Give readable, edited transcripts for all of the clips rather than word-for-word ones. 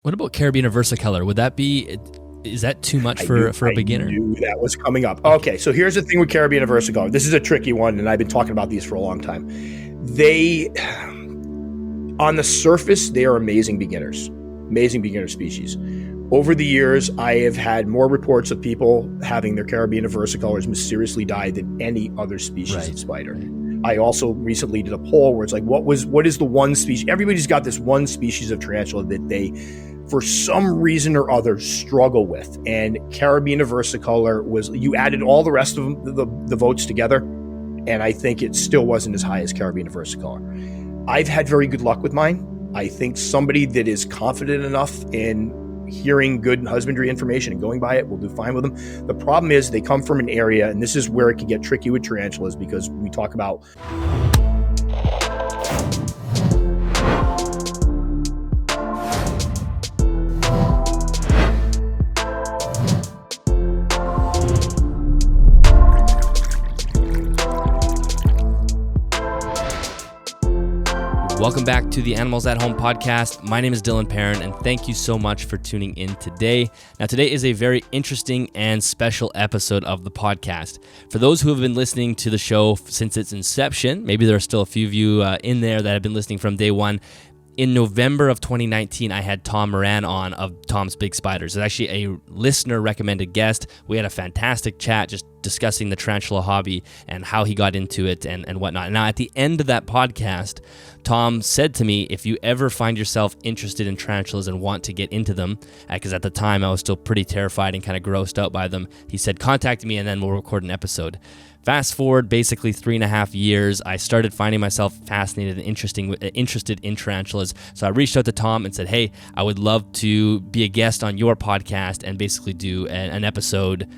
What about Caribena versicolor? Would that be, is that too much for a beginner? I knew that was coming up. Okay, so here's the thing with Caribena versicolor. This is a tricky one, and I've been talking about these for a long time. They, on the surface, they are amazing beginner species. Over the years, I have had more reports of people having their Caribena versicolors mysteriously die than any other species of spider. I also recently did a poll where it's like, what is the one species? Everybody's got this one species of tarantula that they, for some reason or other, struggle with. And Caribena versicolor was, you added all the rest of the votes together, and I think it still wasn't as high as Caribena versicolor. I've had very good luck with mine. I think somebody that is confident enough in hearing good husbandry information and going by it will do fine with them. The problem is they come from an area, and this is where it can get tricky with tarantulas, because we talk about Welcome back to the Animals at Home podcast. My name is Dillon Perrin, and thank you so much for tuning in today. Now, today is a very interesting and special episode of the podcast. For those who have been listening to the show since its inception, maybe there are still a few of you in there that have been listening from day one. In November of 2019, I had Tom Moran on of Tom's Big Spiders. It's actually a listener-recommended guest. We had a fantastic chat just discussing the tarantula hobby and how he got into it and whatnot. Now, at the end of that podcast, Tom said to me, if you ever find yourself interested in tarantulas and want to get into them, because at the time I was still pretty terrified and kind of grossed out by them, he said, contact me and then we'll record an episode. Fast forward basically 3.5 years, I started finding myself fascinated and interested in tarantulas. So I reached out to Tom and said, hey, I would love to be a guest on your podcast and basically do an episode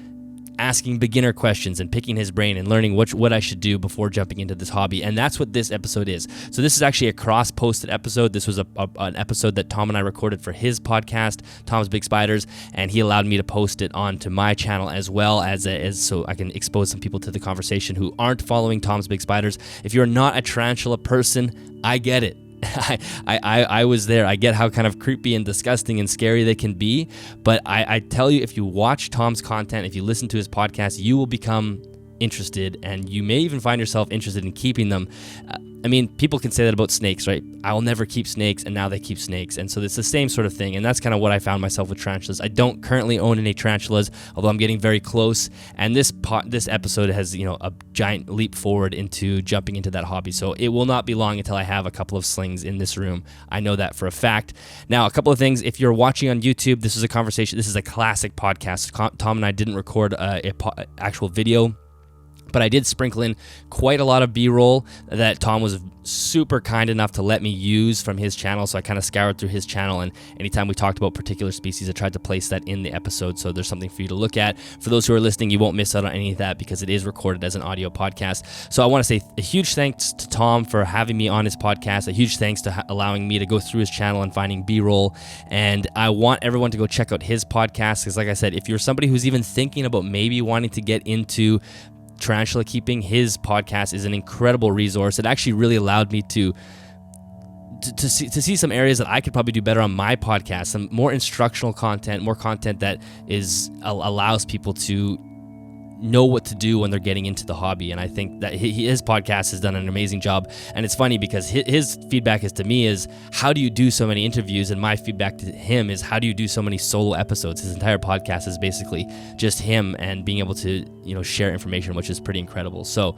asking beginner questions and picking his brain and learning what I should do before jumping into this hobby. And that's what this episode is. So this is actually a cross-posted episode. This was an episode that Tom and I recorded for his podcast, Tom's Big Spiders, and he allowed me to post it onto my channel as well as so I can expose some people to the conversation who aren't following Tom's Big Spiders. If you're not a tarantula person, I get it. I was there. I get how kind of creepy and disgusting and scary they can be, but I tell you, if you watch Tom's content, if you listen to his podcast, you will become interested, and you may even find yourself interested in keeping them. I mean, people can say that about snakes, right? I will never keep snakes, and now they keep snakes, and so it's the same sort of thing, and that's kind of what I found myself with tarantulas. I don't currently own any tarantulas, although I'm getting very close, and this episode has, a giant leap forward into jumping into that hobby, so it will not be long until I have a couple of slings in this room. I know that for a fact. Now, a couple of things. If you're watching on YouTube, this is a conversation. This is a classic podcast. Tom and I didn't record actual video, but I did sprinkle in quite a lot of B-roll that Tom was super kind enough to let me use from his channel. So I kind of scoured through his channel, and anytime we talked about particular species, I tried to place that in the episode. So there's something for you to look at. For those who are listening, you won't miss out on any of that because it is recorded as an audio podcast. So I want to say a huge thanks to Tom for having me on his podcast. A huge thanks to allowing me to go through his channel and finding B-roll. And I want everyone to go check out his podcast because, like I said, if you're somebody who's even thinking about maybe wanting to get into tarantula keeping, his podcast is an incredible resource. It actually really allowed me to see some areas that I could probably do better on my podcast, some more instructional content, more content that allows people to know what to do when they're getting into the hobby. And I think that his podcast has done an amazing job. And it's funny because his feedback to me is, how do you do so many interviews? And my feedback to him is, how do you do so many solo episodes? His entire podcast is basically just him and being able to, share information, which is pretty incredible. So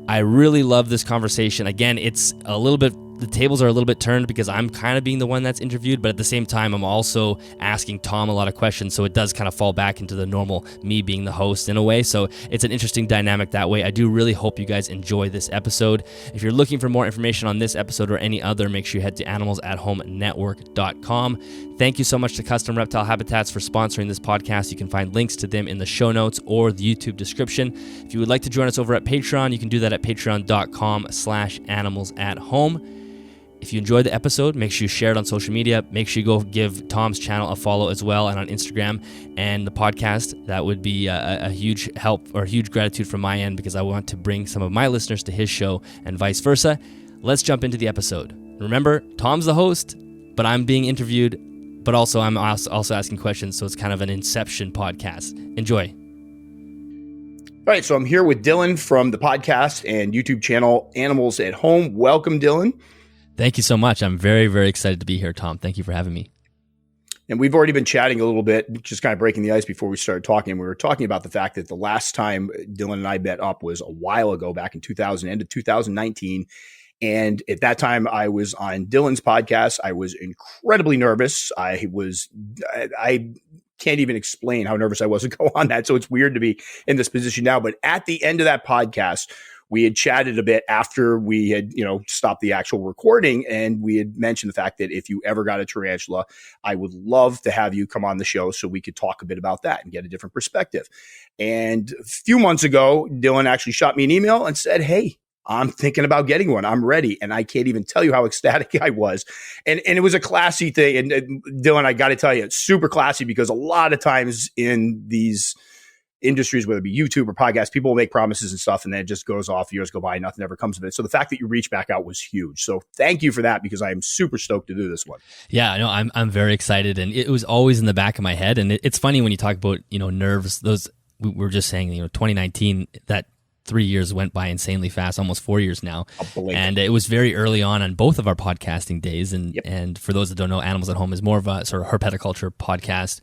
I really love this conversation. Again, it's a little bit, the tables are a little bit turned because I'm kind of being the one that's interviewed, but at the same time, I'm also asking Tom a lot of questions, so it does kind of fall back into the normal me being the host in a way, so it's an interesting dynamic that way. I do really hope you guys enjoy this episode. If you're looking for more information on this episode or any other, make sure you head to animalsathome.network.com. Thank you so much to Custom Reptile Habitats for sponsoring this podcast. You can find links to them in the show notes or the YouTube description. If you would like to join us over at Patreon, you can do that at patreon.com/animalsathome. If you enjoyed the episode, make sure you share it on social media. Make sure you go give Tom's channel a follow as well, and on Instagram and the podcast. That would be a huge help or huge gratitude from my end, because I want to bring some of my listeners to his show and vice versa. Let's jump into the episode. Remember, Tom's the host, but I'm being interviewed. but also I'm also asking questions, so it's kind of an inception podcast. Enjoy. All right, so I'm here with Dillon from the podcast and YouTube channel Animals at Home. Welcome, Dillon. Thank you so much. I'm very, very excited to be here, Tom. Thank you for having me. And we've already been chatting a little bit, just kind of breaking the ice before we started talking. We were talking about the fact that the last time Dillon and I met up was a while ago, back in 2000, end of 2019. And at that time, I was on Dillon's podcast. I was incredibly nervous. I can't even explain how nervous I was to go on that. So it's weird to be in this position now. But at the end of that podcast, we had chatted a bit after we had, stopped the actual recording. And we had mentioned the fact that if you ever got a tarantula, I would love to have you come on the show so we could talk a bit about that and get a different perspective. And a few months ago, Dillon actually shot me an email and said, "Hey, I'm thinking about getting one. I'm ready." And I can't even tell you how ecstatic I was. And it was a classy thing. And Dillon, I got to tell you, it's super classy because a lot of times in these industries, whether it be YouTube or podcasts, people will make promises and stuff, and then it just goes off. Years go by, nothing ever comes of it. So the fact that you reached back out was huge. So thank you for that, because I am super stoked to do this one. Yeah, no, I'm very excited, and it was always in the back of my head. And it's funny when you talk about nerves. Those we were just saying, 2019, that 3 years went by insanely fast, almost 4 years now. And it was very early on both of our podcasting days. And for those that don't know, Animals at Home is more of a sort of herpetoculture podcast,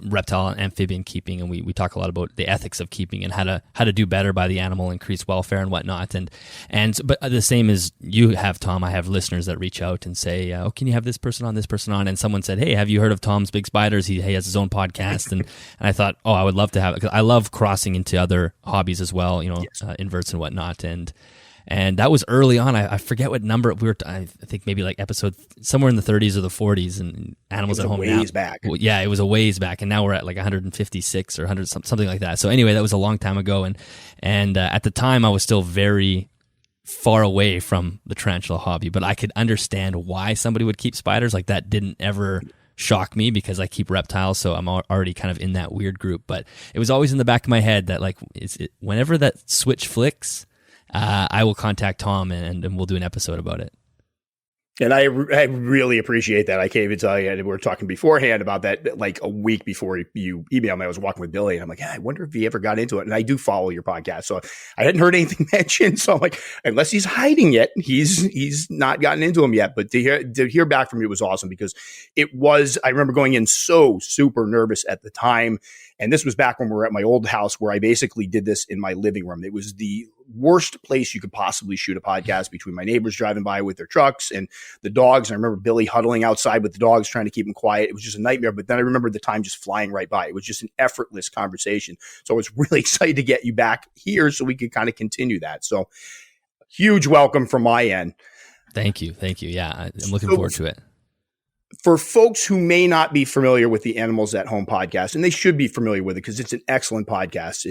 reptile and amphibian keeping. And we talk a lot about the ethics of keeping and how to do better by the animal, increase welfare and whatnot. But the same as you have, Tom, I have listeners that reach out and say, "Oh, can you have this person on, this person on?" And someone said, "Hey, have you heard of Tom's Big Spiders? He has his own podcast." And I thought, oh, I would love to have it, because I love crossing into other hobbies as well, yes. Inverts and whatnot. And that was early on. I forget what number we were. I think maybe like episode somewhere in the 30s or the 40s. And Animals at Home ways back. Well, yeah, it was a ways back, and now we're at like 156 or 100 something like that. So anyway, that was a long time ago. And at the time, I was still very far away from the tarantula hobby, but I could understand why somebody would keep spiders. Like, that didn't ever shock me, because I keep reptiles, so I'm already kind of in that weird group. But it was always in the back of my head that, like, whenever that switch flicks, I will contact Tom and we'll do an episode about it. And I really appreciate that. I can't even tell you. We were talking beforehand about that, like a week before you emailed me. I was walking with Billy, and I'm like, I wonder if he ever got into it. And I do follow your podcast, so I hadn't heard anything mentioned. So I'm like, unless he's hiding it, he's not gotten into them yet. But to hear back from you was awesome, because I remember going in so super nervous at the time. And this was back when we were at my old house, where I basically did this in my living room. It was the worst place you could possibly shoot a podcast, between my neighbors driving by with their trucks and the dogs. And I remember Billy huddling outside with the dogs, trying to keep them quiet. It was just a nightmare. But then I remember the time just flying right by. It was just an effortless conversation. So I was really excited to get you back here so we could kind of continue that. So huge welcome from my end. Thank you. Yeah, I'm looking forward to it. For folks who may not be familiar with the Animals at Home podcast, and they should be familiar with it because it's an excellent podcast.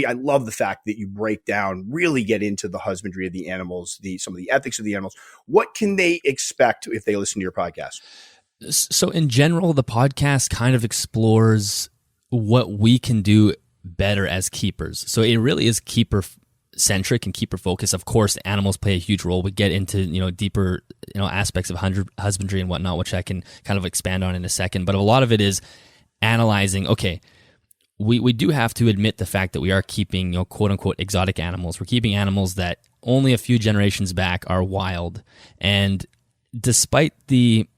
I love the fact that you break down, really get into the husbandry of the animals, some of the ethics of the animals. What can they expect if they listen to your podcast? So in general, the podcast kind of explores what we can do better as keepers. So it really is keeper-centric and keeper-focused. Of course, animals play a huge role. We get into deeper aspects of husbandry and whatnot, which I can kind of expand on in a second. But a lot of it is analyzing. Okay, we do have to admit the fact that we are keeping quote unquote exotic animals. We're keeping animals that only a few generations back are wild, and despite the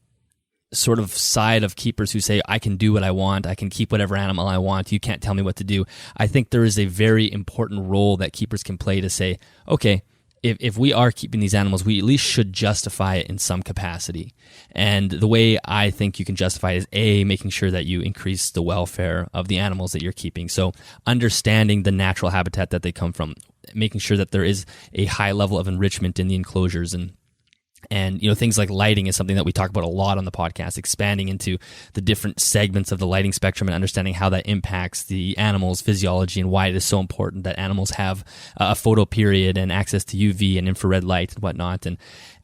sort of side of keepers who say, I can do what I want, I can keep whatever animal I want, you can't tell me what to do, I think there is a very important role that keepers can play to say, okay, if we are keeping these animals, we at least should justify it in some capacity. And the way I think you can justify it is making sure that you increase the welfare of the animals that you're keeping. So understanding the natural habitat that they come from, making sure that there is a high level of enrichment in the enclosures, and things like lighting is something that we talk about a lot on the podcast, expanding into the different segments of the lighting spectrum and understanding how that impacts the animal's physiology and why it is so important that animals have a photo period and access to UV and infrared light and whatnot.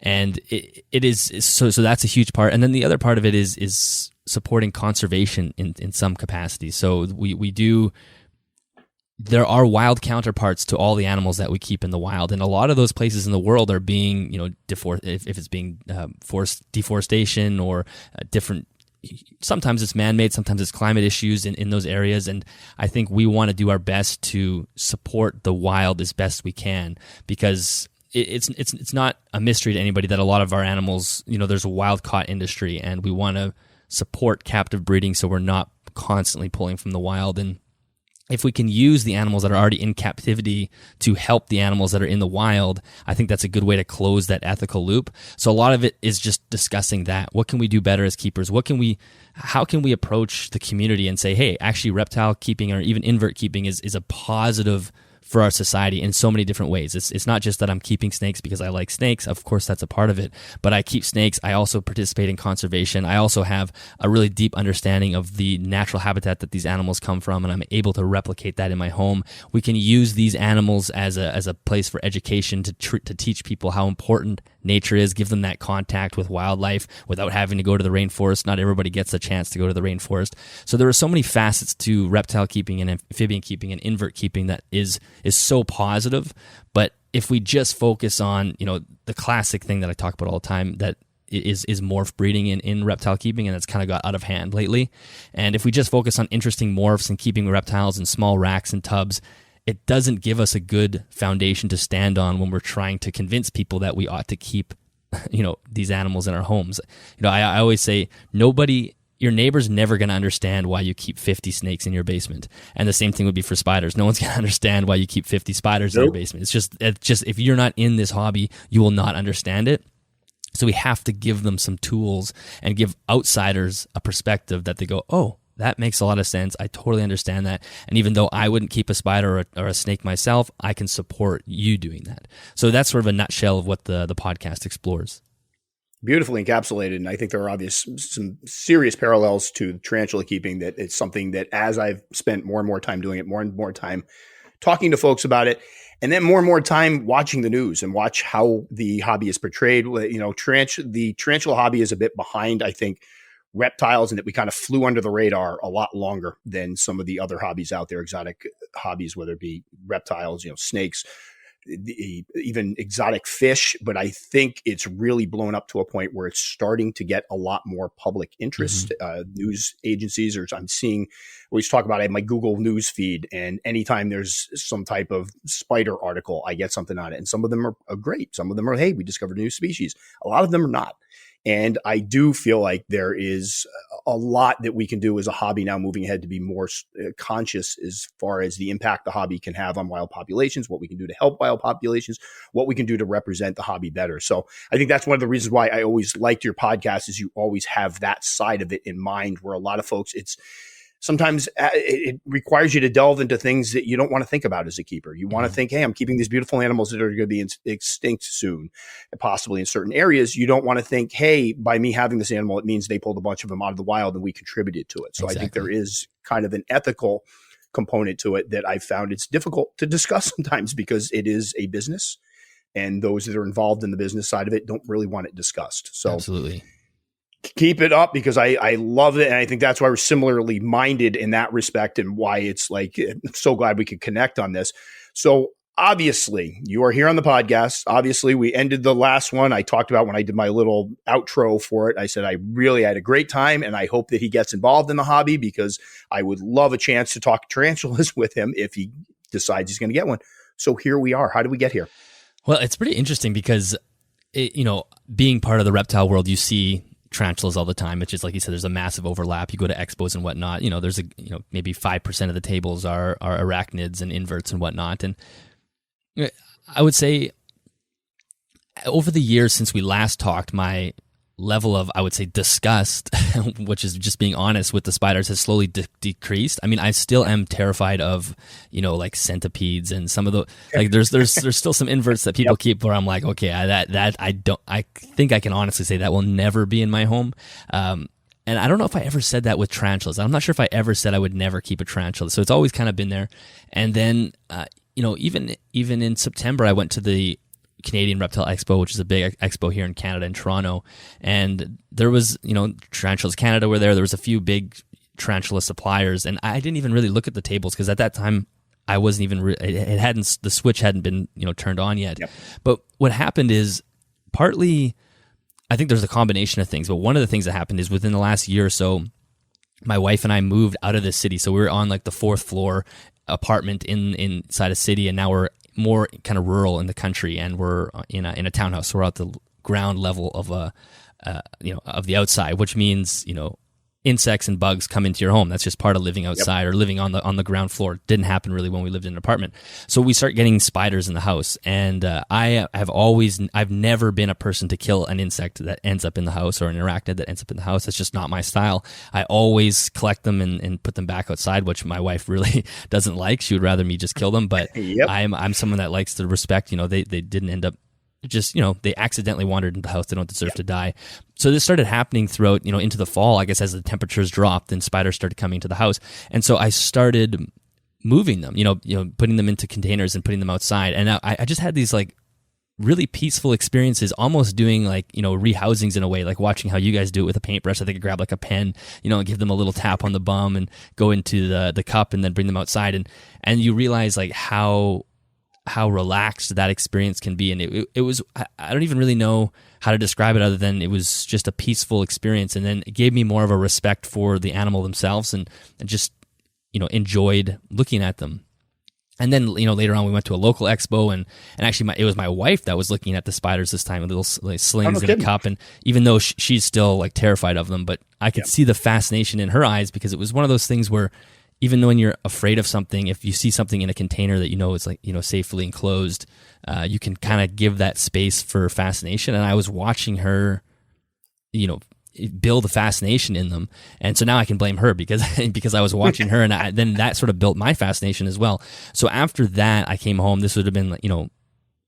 And it is so that's a huge part. And then the other part of it is supporting conservation in some capacity. So we do there are wild counterparts to all the animals that we keep in the wild, and a lot of those places in the world are being, if it's being forced deforestation or different. Sometimes it's man-made, sometimes it's climate issues in those areas, and I think we want to do our best to support the wild as best we can, because it's not a mystery to anybody that a lot of our animals, there's a wild caught industry, and we want to support captive breeding so we're not constantly pulling from the wild. And if we can use the animals that are already in captivity to help the animals that are in the wild, I think that's a good way to close that ethical loop. So a lot of it is just discussing that. What can we do better as keepers? How can we approach the community and say, hey, actually reptile keeping or even invert keeping is a positive for our society in so many different ways. It's not just that I'm keeping snakes because I like snakes. Of course, that's a part of it. But I keep snakes. I also participate in conservation. I also have a really deep understanding of the natural habitat that these animals come from, and I'm able to replicate that in my home. We can use these animals as a place for education to teach people how important nature is, give them that contact with wildlife without having to go to the rainforest. Not everybody gets a chance to go to the rainforest. So there are so many facets to reptile keeping and amphibian keeping and invert keeping that is so positive. But if we just focus on, the classic thing that I talk about all the time, that is morph breeding in reptile keeping, and it's kind of got out of hand lately. And if we just focus on interesting morphs and keeping reptiles in small racks and tubs, it doesn't give us a good foundation to stand on when we're trying to convince people that we ought to keep, these animals in our homes. I always say your neighbor's never going to understand why you keep 50 snakes in your basement. And the same thing would be for spiders. No one's going to understand why you keep 50 spiders in your basement. It's just if you're not in this hobby, you will not understand it. So we have to give them some tools and give outsiders a perspective that they go, oh, that makes a lot of sense. I totally understand that. And even though I wouldn't keep a spider or a snake myself, I can support you doing that. So that's sort of a nutshell of what the podcast explores. Beautifully encapsulated. And I think there are some serious parallels to tarantula keeping, that it's something that as I've spent more and more time doing it, more and more time talking to folks about it, and then more and more time watching the news and watch how the hobby is portrayed. The tarantula hobby is a bit behind, I think, reptiles, and that we kind of flew under the radar a lot longer than some of the other hobbies out there, exotic hobbies, whether it be reptiles, snakes, even exotic fish. But I think it's really blown up to a point where it's starting to get a lot more public interest. News agencies, or I'm seeing, we always talk about it in my Google news feed, and anytime there's some type of spider article, I get something on it. And some of them are great. Some of them are, hey, we discovered a new species. A lot of them are not. And I do feel like there is a lot that we can do as a hobby now moving ahead to be more conscious as far as the impact the hobby can have on wild populations, what we can do to help wild populations, what we can do to represent the hobby better. So I think that's one of the reasons why I always liked your podcast, is you always have that side of it in mind, where a lot of folks, sometimes it requires you to delve into things that you don't want to think about as a keeper. You want to think, hey, I'm keeping these beautiful animals that are going to be extinct soon, and possibly in certain areas. You don't want to think, hey, by me having this animal, it means they pulled a bunch of them out of the wild and we contributed to it. So exactly. I think there is kind of an ethical component to it that I found it's difficult to discuss sometimes, because it is a business, and those that are involved in the business side of it don't really want it discussed. So absolutely. Keep it up, because I love it. And I think that's why we're similarly minded in that respect, and why it's like, I'm so glad we could connect on this. So obviously you are here on the podcast. Obviously we ended the last one. I talked about when I did my little outro for it. I said, I really had a great time, and I hope that he gets involved in the hobby, because I would love a chance to talk tarantulas with him if he decides he's going to get one. So here we are. How did we get here? Well, it's pretty interesting because, being part of the reptile world, you see tarantulas all the time. It's just like you said, there's a massive overlap. You go to expos and whatnot, there's maybe 5% of the tables are arachnids and inverts and whatnot. And I would say over the years since we last talked, my level of, I would say, disgust, which is just being honest with the spiders, has slowly decreased. I mean, I still am terrified of, like centipedes and some of the, like there's still some inverts that people keep where I'm like, okay, I think I can honestly say that will never be in my home. And I don't know if I ever said that with tarantulas. I'm not sure if I ever said I would never keep a tarantula. So it's always kind of been there. And then, even in September, I went to the Canadian Reptile Expo, which is a big expo here in Canada, in Toronto. And there was, Tarantulas Canada were there. There was a few big tarantula suppliers. And I didn't even really look at the tables, because at that time I wasn't even, it hadn't, the switch hadn't been, turned on yet. Yep. But what happened is partly, I think there's a combination of things, but one of the things that happened is within the last year or so, my wife and I moved out of the city. So we were on like the 4th floor apartment inside a city, and now we're more kind of rural in the country, and we're in a townhouse. So we're at the ground level of of the outside, which means, insects and bugs come into your home. That's just part of living outside or living on the ground floor. It didn't happen really when we lived in an apartment. So we start getting spiders in the house. And I've never been a person to kill an insect that ends up in the house or an arachnid that ends up in the house. That's just not my style. I always collect them and put them back outside, which my wife really doesn't like. She would rather me just kill them. But I'm someone that likes to respect, they didn't end up just, they accidentally wandered into the house. They don't deserve to die. So this started happening throughout, into the fall, I guess, as the temperatures dropped and spiders started coming to the house. And so I started moving them, putting them into containers and putting them outside. And I just had these like really peaceful experiences, almost doing like, rehousings in a way, like watching how you guys do it with a paintbrush. I think I grab like a pen, and give them a little tap on the bum and go into the cup and then bring them outside. And you realize like how relaxed that experience can be. And it was, I don't even really know how to describe it other than it was just a peaceful experience. And then it gave me more of a respect for the animal themselves and just, enjoyed looking at them. And then, later on we went to a local expo and actually it was my wife that was looking at the spiders this time, with little like slings in a cup. And even though she's still like terrified of them, but I could see the fascination in her eyes, because it was one of those things where even when you're afraid of something, if you see something in a container that is like, safely enclosed, you can kind of give that space for fascination. And I was watching her, build a fascination in them. And so now I can blame her because I was watching her, and then that sort of built my fascination as well. So after that, I came home. This would have been,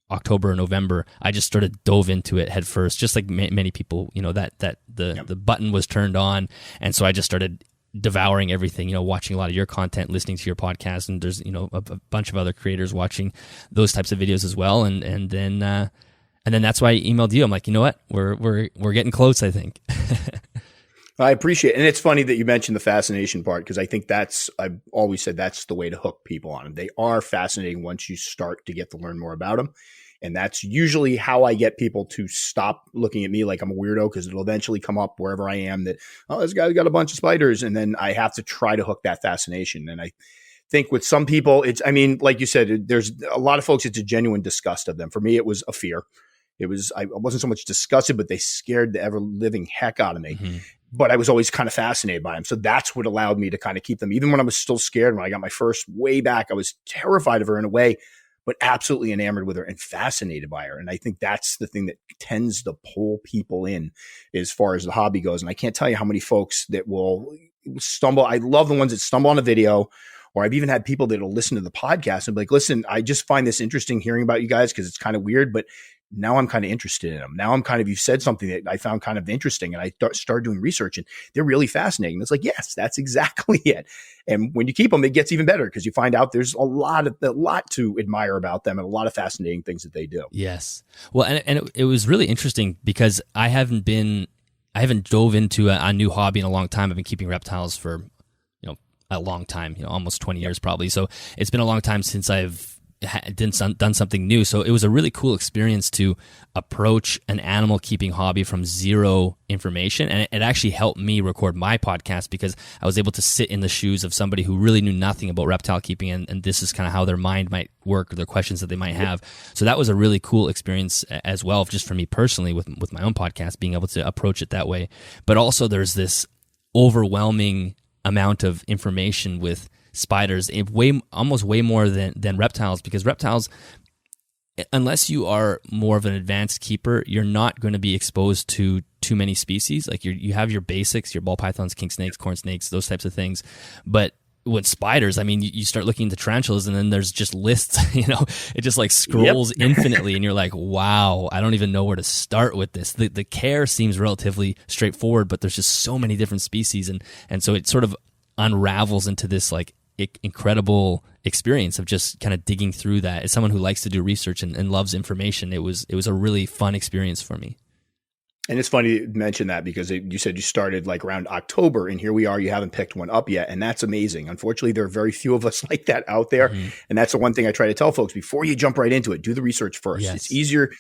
October or November. I just dove into it head first, just like many people, the button was turned on. And so I just started devouring everything, watching a lot of your content, listening to your podcast, and there's, a bunch of other creators watching those types of videos as well. And then that's why I emailed you. I'm like, you know what? We're getting close, I think. I appreciate it. And it's funny that you mentioned the fascination part, because I think I've always said that's the way to hook people on them. They are fascinating once you start to get to learn more about them. And that's usually how I get people to stop looking at me like I'm a weirdo, because it'll eventually come up wherever I am that, this guy's got a bunch of spiders. And then I have to try to hook that fascination. And I think with some people, like you said, there's a lot of folks, it's a genuine disgust of them. For me, it was a fear. I wasn't so much disgusted, but they scared the ever living heck out of me. Mm-hmm. But I was always kind of fascinated by them. So that's what allowed me to kind of keep them. Even when I was still scared, when I got my first way back, I was terrified of her in a way, but absolutely enamored with her and fascinated by her. And I think that's the thing that tends to pull people in as far as the hobby goes. And I can't tell you how many folks that will stumble. I love the ones that stumble on a video, or I've even had people that will listen to the podcast and be like, listen, I just find this interesting hearing about you guys because it's kind of weird, but now I'm kind of interested in them. Now you said something that I found kind of interesting, and I started doing research, and they're really fascinating. It's like, yes, that's exactly it. And when you keep them, it gets even better, because you find out there's a lot to admire about them and a lot of fascinating things that they do. Yes. Well, and it was really interesting because I haven't dove into a new hobby in a long time. I've been keeping reptiles for, a long time, almost 20 years probably. So it's been a long time since I've done something new. So it was a really cool experience to approach an animal keeping hobby from zero information. And it actually helped me record my podcast, because I was able to sit in the shoes of somebody who really knew nothing about reptile keeping. And this is kind of how their mind might work, or their questions that they might have. So that was a really cool experience as well, just for me personally with my own podcast, being able to approach it that way. But also there's this overwhelming amount of information with spiders, almost way more than reptiles, because reptiles, unless you are more of an advanced keeper, you're not going to be exposed to too many species. Like you have your basics, your ball pythons, king snakes, corn snakes, those types of things. But with spiders, you start looking into tarantulas, and then there's just lists, it just like scrolls infinitely, and you're like, wow, I don't even know where to start with this. The care seems relatively straightforward, but there's just so many different species. And so it sort of unravels into this like incredible experience of just kind of digging through that. As someone who likes to do research and loves information, it was a really fun experience for me. And it's funny you mention that because you said you started like around October, and here we are, you haven't picked one up yet. And that's amazing. Unfortunately, there are very few of us like that out there. Mm-hmm. And that's the one thing I try to tell folks before you jump right into it, do the research first. Yes. It's easier.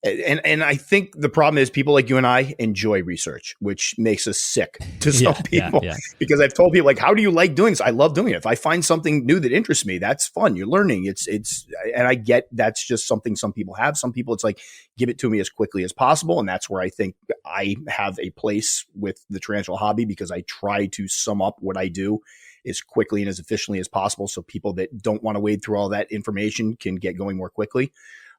And I think the problem is people like you and I enjoy research, which makes us sick to some people because I've told people like, how do you like doing this? I love doing it. If I find something new that interests me, that's fun. You're learning. And I get that's just something some people have. Some people it's like, give it to me as quickly as possible. And that's where I think I have a place with the tarantula hobby because I try to sum up what I do as quickly and as efficiently as possible. So people that don't want to wade through all that information can get going more quickly.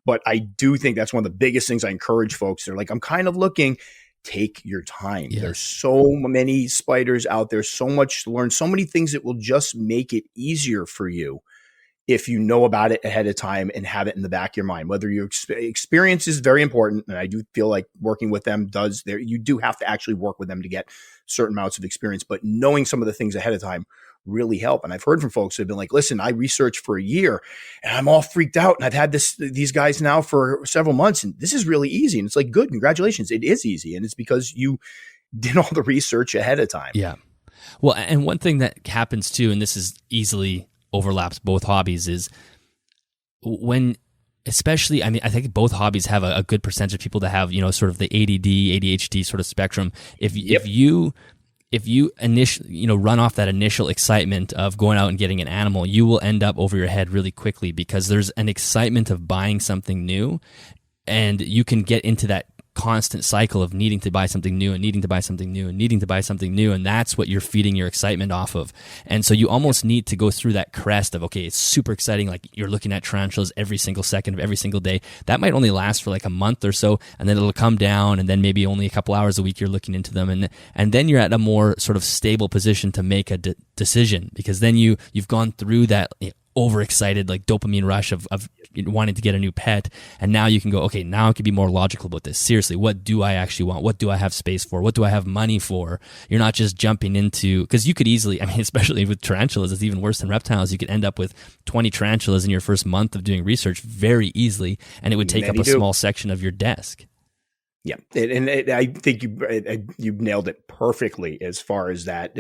But I do think that's one of the biggest things I encourage folks. They're like, I'm kind of looking, take your time. Yes. There's so many spiders out there, so much to learn, so many things that will just make it easier for you if you know about it ahead of time and have it in the back of your mind. Whether your experience is very important, and I do feel like working with them does there. You do have to actually work with them to get certain amounts of experience, but knowing some of the things ahead of time really help. And I've heard from folks who have been like, listen, I researched for a year and I'm all freaked out. And I've had these guys now for several months and this is really easy. And it's like, good, congratulations. It is easy. And it's because you did all the research ahead of time. Yeah. Well, and one thing that happens too, and this is easily overlaps both hobbies, is when, especially, I mean, I think both hobbies have a good percentage of people that have, sort of the ADD, ADHD sort of spectrum. If you initially, run off that initial excitement of going out and getting an animal, you will end up over your head really quickly because there's an excitement of buying something new, and you can get into that constant cycle of needing to buy something new and needing to buy something new and needing to buy something new, and that's what you're feeding your excitement off of. And so you almost need to go through that crest of, okay, it's super exciting, like you're looking at tarantulas every single second of every single day. That might only last for like a month or so, and then it'll come down, and then maybe only a couple hours a week you're looking into them, and then you're at a more sort of stable position to make a decision, because then you've gone through that overexcited like dopamine rush of wanting to get a new pet, and now you can go, okay, now I can be more logical about this. Seriously, what do I actually want? What do I have space for? What do I have money for? You're not just jumping into, because you could easily, I mean, especially with tarantulas, it's even worse than reptiles. You could end up with 20 tarantulas in your first month of doing research very easily, and it would take up a small section of your desk. Yeah, and I think you nailed it perfectly as far as that.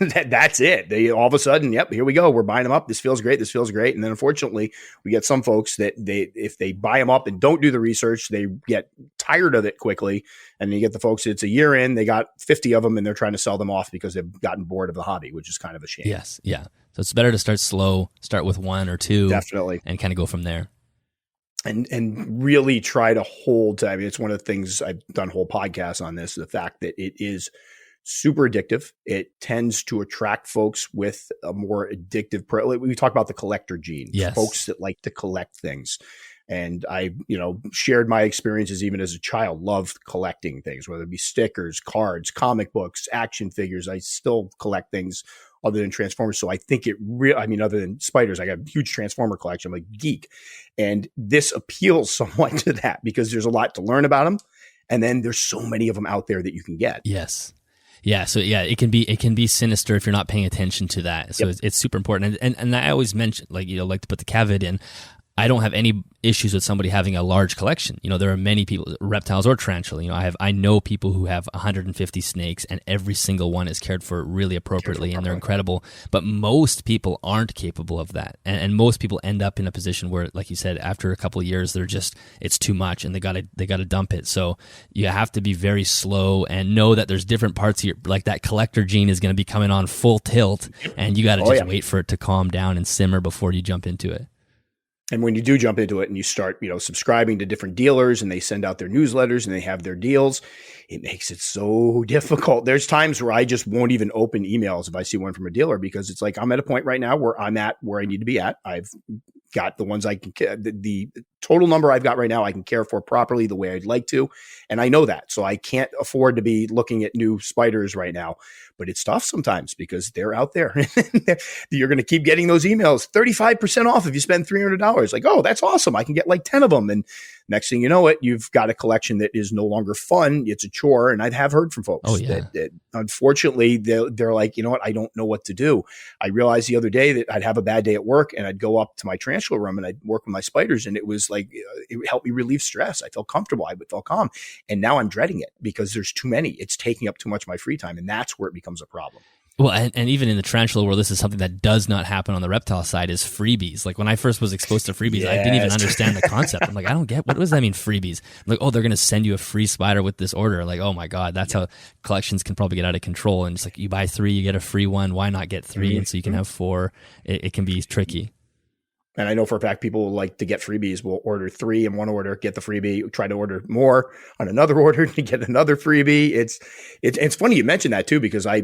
That's it. All of a sudden, yep, here we go. We're buying them up. This feels great. And then unfortunately, we get some folks that if they buy them up and don't do the research, they get tired of it quickly. And you get the folks, it's a year in, they got 50 of them and they're trying to sell them off because they've gotten bored of the hobby, which is kind of a shame. Yes. Yeah. So it's better to start slow, start with one or two. Definitely. And kind of go from there. And really try to hold to, I mean, it's one of the things I've done whole podcasts on this, the fact that it is super addictive. It tends to attract folks with a more addictive, we talk about the collector gene, yes. Folks that like to collect things. And I, shared my experiences even as a child, loved collecting things, whether it be stickers, cards, comic books, action figures. I still collect things other than Transformers. So I think other than spiders, I got a huge Transformer collection. I'm a geek. And this appeals somewhat to that because there's a lot to learn about them. And then there's so many of them out there that you can get. Yes. Yeah. So yeah, it can be sinister if you're not paying attention to that. So it's super important. And I always mention, like to put the caveat in, I don't have any issues with somebody having a large collection. There are many people, reptiles or tarantula. I know people who have 150 snakes, and every single one is cared for really appropriately, and they're incredible. But most people aren't capable of that, and most people end up in a position where, like you said, after a couple of years, it's too much, and they gotta dump it. So you have to be very slow and know that there's different parts of your, like that collector gene is going to be coming on full tilt, and you got to wait for it to calm down and simmer before you jump into it. And when you do jump into it and you start, subscribing to different dealers and they send out their newsletters and they have their deals, it makes it so difficult. There's times where I just won't even open emails if I see one from a dealer because it's like I'm at a point right now where I'm at where I need to be at. I've got the ones I can, the total number I've got right now, I can care for properly the way I'd like to. And I know that. So I can't afford to be looking at new spiders right now. But it's tough sometimes because they're out there. You're going to keep getting those emails, 35% off if you spend $300. Like, oh, that's awesome. I can get like 10 of them. And Next thing you know it, you've got a collection that is no longer fun. It's a chore. And I have heard from folks that unfortunately they're like, you know what? I don't know what to do. I realized the other day that I'd have a bad day at work and I'd go up to my tarantula room and I'd work with my spiders. And it was like, it helped me relieve stress. I felt comfortable. I felt calm. And now I'm dreading it because there's too many. It's taking up too much of my free time. And that's where it becomes a problem. Well, and even in the tarantula world, this is something that does not happen on the reptile side is freebies. Like when I first was exposed to freebies, I didn't even understand the concept. I'm like, I don't get, what does that mean, freebies? I'm like, oh, they're going to send you a free spider with this order. Like, oh my God, that's how collections can probably get out of control. And it's like, you buy 3, you get a free one. Why not get 3? And so you can have 4. It can be tricky. And I know for a fact people like to get freebies. Will order 3 in one order, get the freebie, try to order more on another order to get another freebie. It's funny you mentioned that too, because I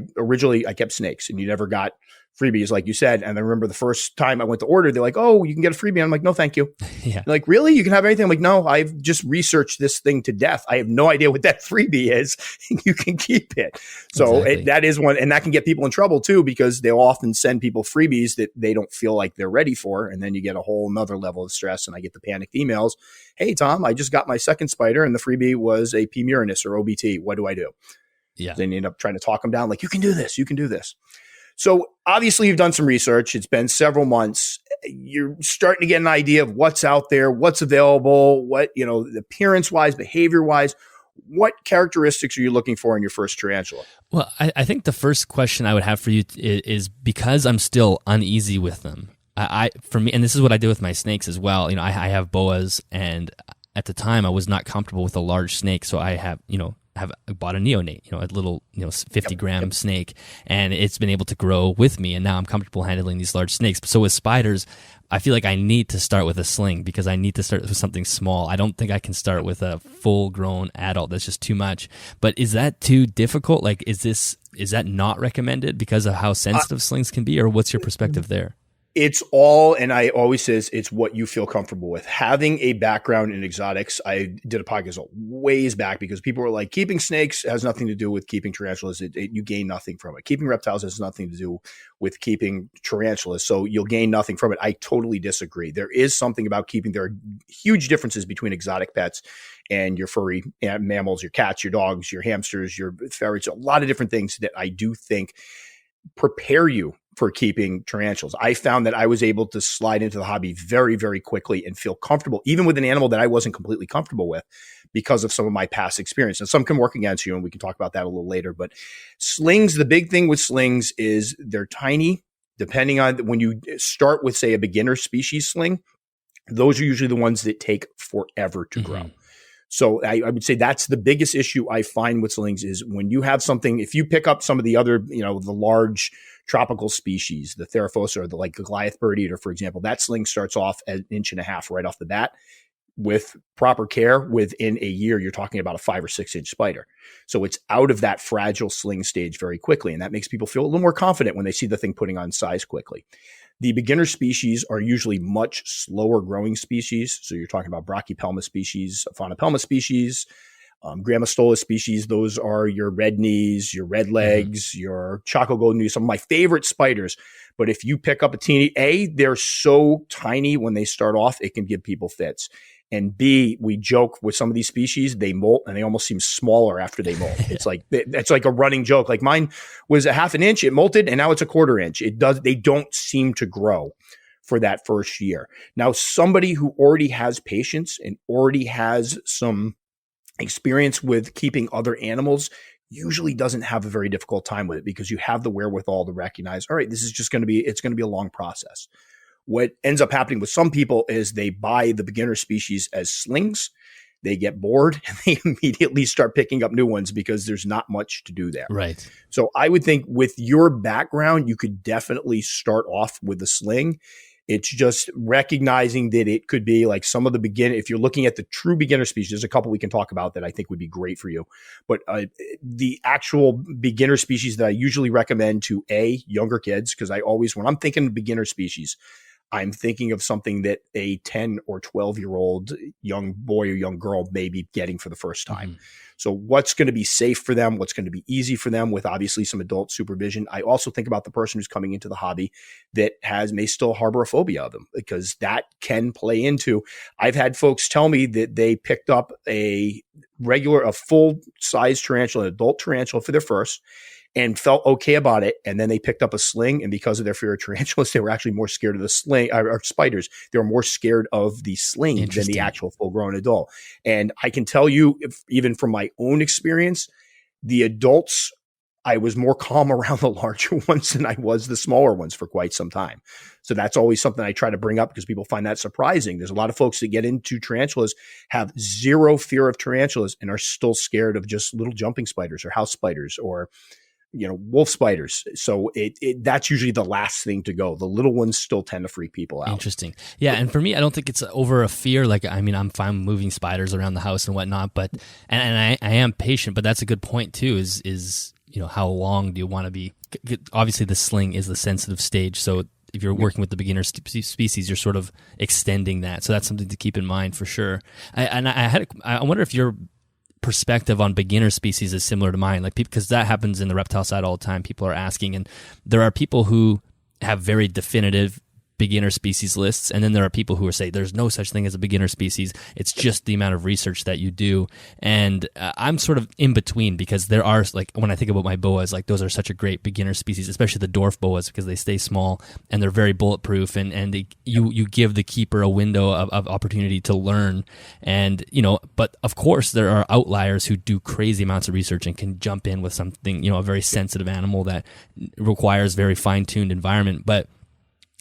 kept snakes and you never got freebies like you said. And I remember the first time I went to order, they're like, oh, you can get a freebie. I'm like, no, thank you. Yeah. Like, really? You can have anything? I'm like, no, I've just researched this thing to death. I have no idea what that freebie is. You can keep it. So Exactly. that is one, and that can get people in trouble too, because they'll often send people freebies that they don't feel like they're ready for. And then you get a whole nother level of stress. And I get the panicked emails. Hey, Tom, I just got my second spider and the freebie was a P. murinus or OBT. What do I do? Yeah. Then you end up trying to talk them down. Like, you can do this. You can do this. So obviously you've done some research. It's been several months. You're starting to get an idea of what's out there, what's available, what, appearance wise, behavior wise, what characteristics are you looking for in your first tarantula? Well, I think the first question I would have for you is because I'm still uneasy with them. For me, and this is what I do with my snakes as well. I have boas, and at the time I was not comfortable with a large snake. So I have bought a neonate, a little, 50-gram snake, and it's been able to grow with me. And now I'm comfortable handling these large snakes. So with spiders, I feel like I need to start with a sling because I need to start with something small. I don't think I can start with a full-grown adult. That's just too much. But is that too difficult? Like, is that not recommended because of how sensitive slings can be, or what's your perspective there? It's all, and I always says it's what you feel comfortable with. Having a background in exotics, I did a podcast ways back because people were like, keeping snakes has nothing to do with keeping tarantulas. You gain nothing from it. Keeping reptiles has nothing to do with keeping tarantulas, so you'll gain nothing from it. I totally disagree. There is something about there are huge differences between exotic pets and your furry mammals, your cats, your dogs, your hamsters, your ferrets, a lot of different things that I do think prepare you for keeping tarantulas. I found that I was able to slide into the hobby very, very quickly and feel comfortable, even with an animal that I wasn't completely comfortable with because of some of my past experience. And some can work against you, and we can talk about that a little later. But slings, the big thing with slings is they're tiny. Depending on when you start with, say, a beginner species sling, those are usually the ones that take forever to grow. So I would say that's the biggest issue I find with slings is when you have something, if you pick up some of the other, the large tropical species, the Theraphosa or the Goliath bird eater, for example, that sling starts off at 1.5 inches right off the bat. With proper care, within a year, you're talking about a 5 or 6 inch spider. So it's out of that fragile sling stage very quickly. And that makes people feel a little more confident when they see the thing putting on size quickly. The beginner species are usually much slower growing species. So you're talking about Brachypelma species, Faunopelma species, Grammostola species. Those are your red knees, your red legs, your Chaco golden knees, some of my favorite spiders. But if you pick up a teeny, they're so tiny when they start off, it can give people fits. And B, we joke with some of these species, they molt and they almost seem smaller after they molt. It's like a running joke. Like mine was a 1/2 inch, it molted, and now it's a 1/4 inch. They don't seem to grow for that first year. Now, somebody who already has patience and already has some experience with keeping other animals usually doesn't have a very difficult time with it because you have the wherewithal to recognize, all right, this is just it's going to be a long process. What ends up happening with some people is they buy the beginner species as slings. They get bored and they immediately start picking up new ones because there's not much to do there. Right. So I would think with your background, you could definitely start off with a sling. It's just recognizing that it could be like some of the beginner, if you're looking at the true beginner species, there's a couple we can talk about that I think would be great for you. But the actual beginner species that I usually recommend to younger kids, because when I'm thinking beginner species, I'm thinking of something that a 10 or 12-year-old young boy or young girl may be getting for the first time. Mm-hmm. So what's going to be safe for them? What's going to be easy for them with obviously some adult supervision? I also think about the person who's coming into the hobby that may still harbor a phobia of them, because that can play into. I've had folks tell me that they picked up a full size tarantula, an adult tarantula for their first, and felt okay about it. And then they picked up a sling, and because of their fear of tarantulas, they were actually more scared of the sling or spiders. They were more scared of the sling than the actual full grown adult. And I can tell you, even from my own experience, the adults, I was more calm around the larger ones than I was the smaller ones for quite some time. So that's always something I try to bring up, because people find that surprising. There's a lot of folks that get into tarantulas, have zero fear of tarantulas, and are still scared of just little jumping spiders or house spiders or wolf spiders. So that's usually the last thing to go. The little ones still tend to freak people out. Interesting. Yeah. And for me, I don't think it's over a fear. Like, I mean, I'm fine moving spiders around the house and whatnot, but, and I am patient, but that's a good point too, is, how long do you want to be? Obviously the sling is the sensitive stage. So if you're working with the beginner species, you're sort of extending that. So that's something to keep in mind for sure. I wonder if your perspective on beginner species is similar to mine, like, because that happens in the reptile side all the time. People are asking, and there are people who have very definitive beginner species lists, and then there are people who are say there's no such thing as a beginner species. It's just the amount of research that you do. And I'm sort of in between, because there are, like, when I think about my boas, like, those are such a great beginner species, especially the dwarf boas, because they stay small and they're very bulletproof, and you give the keeper a window of opportunity to learn. And but of course there are outliers who do crazy amounts of research and can jump in with something, a very sensitive animal that requires very fine-tuned environment. But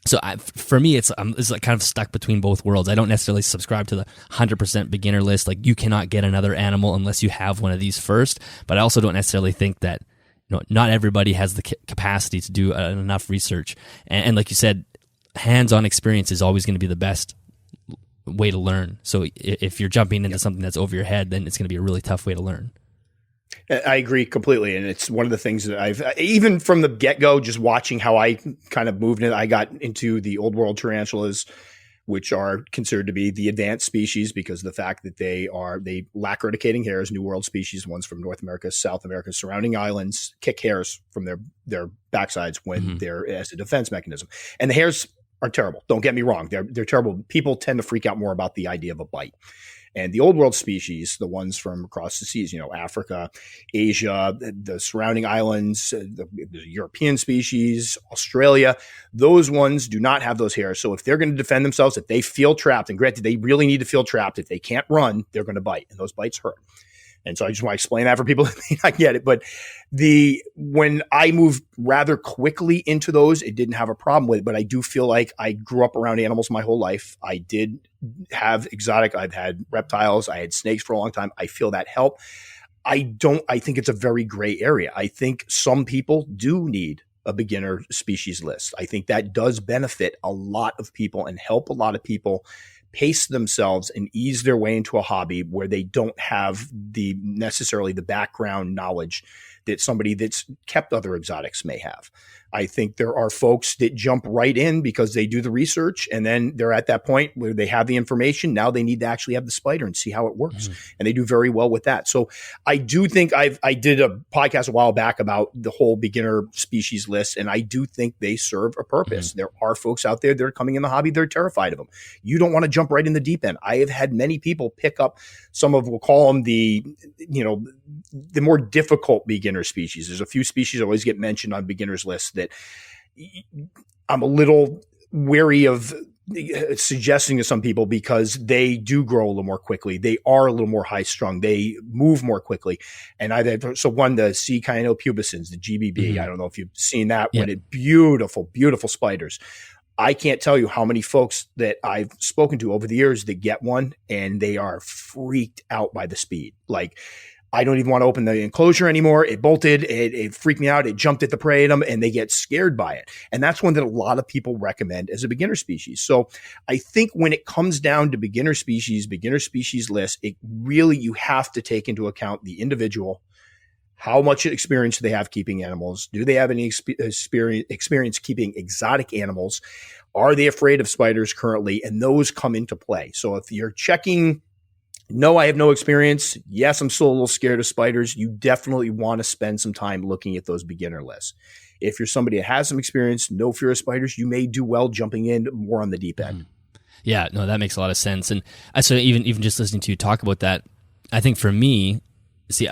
so for me, it's like kind of stuck between both worlds. I don't necessarily subscribe to the 100% beginner list. Like, you cannot get another animal unless you have one of these first. But I also don't necessarily think that not everybody has the capacity to do enough research. And like you said, hands-on experience is always going to be the best way to learn. So if you're jumping into something that's over your head, then it's going to be a really tough way to learn. I agree completely. And it's one of the things that I've, even from the get-go, just watching how I kind of moved in, I got into the old world tarantulas, which are considered to be the advanced species because of the fact that they lack urticating hairs, New World species, ones from North America, South America, surrounding islands, kick hairs from their backsides when they're as a defense mechanism. And the hairs are terrible. Don't get me wrong. They're terrible. People tend to freak out more about the idea of a bite. And the old world species, the ones from across the seas, Africa, Asia, the surrounding islands, the European species, Australia, those ones do not have those hairs. So if they're going to defend themselves, if they feel trapped, and granted, they really need to feel trapped. If they can't run, they're going to bite, and those bites hurt. And so I just want to explain that for people that may not get it. But when I moved rather quickly into those, it didn't have a problem with it. But I do feel like I grew up around animals my whole life. I did have I've had reptiles. I had snakes for a long time. I feel that helped. I think it's a very gray area. I think some people do need a beginner species list. I think that does benefit a lot of people and help a lot of people pace themselves and ease their way into a hobby where they don't have necessarily the background knowledge that somebody that's kept other exotics may have. I think there are folks that jump right in because they do the research, and then they're at that point where they have the information. Now they need to actually have the spider and see how it works. And they do very well with that. So I do think I did a podcast a while back about the whole beginner species list, and I do think they serve a purpose. There are folks out there that are coming in the hobby. They're terrified of them. You don't want to jump right in the deep end. I have had many people pick up some of, we'll call them the more difficult beginner species. There's a few species that always get mentioned on beginners lists that I'm a little wary of suggesting to some people because they do grow a little more quickly. They are a little more high strung. They move more quickly. And the C. pubescens, the GBB. I don't know if you've seen that one. Beautiful, beautiful spiders. I can't tell you how many folks that I've spoken to over the years that get one and they are freaked out by the speed. Like, I don't even want to open the enclosure anymore. It bolted. It freaked me out. It jumped at the prey at them, and they get scared by it. And that's one that a lot of people recommend as a beginner species. So I think when it comes down to beginner species list, it really, you have to take into account the individual, How much experience do they have keeping animals? Do they have any experience keeping exotic animals? Are they afraid of spiders currently? And those come into play. So if you're checking, no, I have no experience. Yes, I'm still a little scared of spiders. You definitely want to spend some time looking at those beginner lists. If you're somebody that has some experience, no fear of spiders, you may do well jumping in more on the deep end. Yeah, no, that makes a lot of sense. And so even just listening to you talk about that, I think for me, see,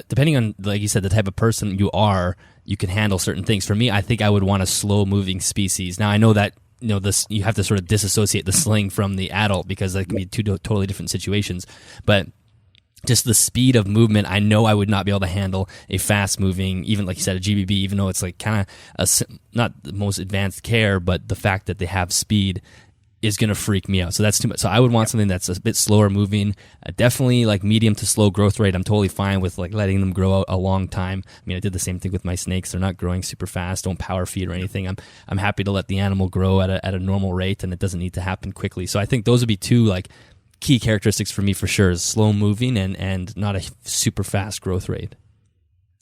depending on, like you said, the type of person you are, you can handle certain things. For me, I think I would want a slow-moving species. Now, I know that this you have to sort of disassociate the sling from the adult because that can be two totally different situations. But just the speed of movement, I know I would not be able to handle a fast-moving, even like you said, a GBB, even though it's like kind of not the most advanced care, but the fact that they have speed is going to freak me out. So that's too much. So I would want something that's a bit slower moving, definitely like medium to slow growth rate. I'm totally fine with like letting them grow out a long time. I mean, I did the same thing with my snakes. They're not growing super fast. Don't power feed or anything. I'm happy to let the animal grow at a normal rate, and it doesn't need to happen quickly. So I think those would be two like key characteristics for me for sure, is slow moving and not a super fast growth rate.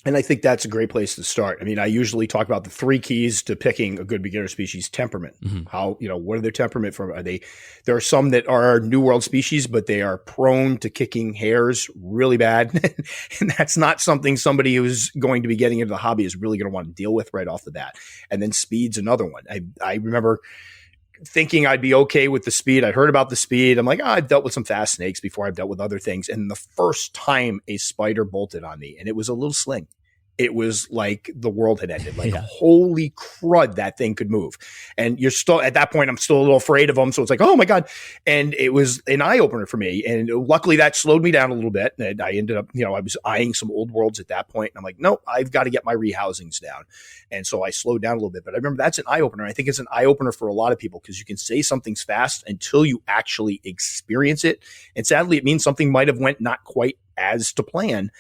And I think that's a great place to start. I mean, I usually talk about the 3 keys to picking a good beginner species: temperament. How, what are their temperament from? There are some that are New World species, but they are prone to kicking hairs really bad. And that's not something somebody who's going to be getting into the hobby is really going to want to deal with right off the bat. And then speed's another one. I remember thinking I'd be okay with the speed. I heard about the speed. I'm like, I've dealt with some fast snakes before. I've dealt with other things. And the first time a spider bolted on me, and it was a little sling, it was like the world had ended. Like, holy crud, that thing could move. And you're still, at that point, I'm still a little afraid of them. So it's like, oh my God. And it was an eye opener for me. And luckily that slowed me down a little bit. And I ended up, I was eyeing some old worlds at that point. And I'm like, no, I've got to get my rehousings down. And so I slowed down a little bit. But I remember that's an eye opener. I think it's an eye opener for a lot of people because you can say something's fast until you actually experience it. And sadly, it means something might have went not quite as to plan.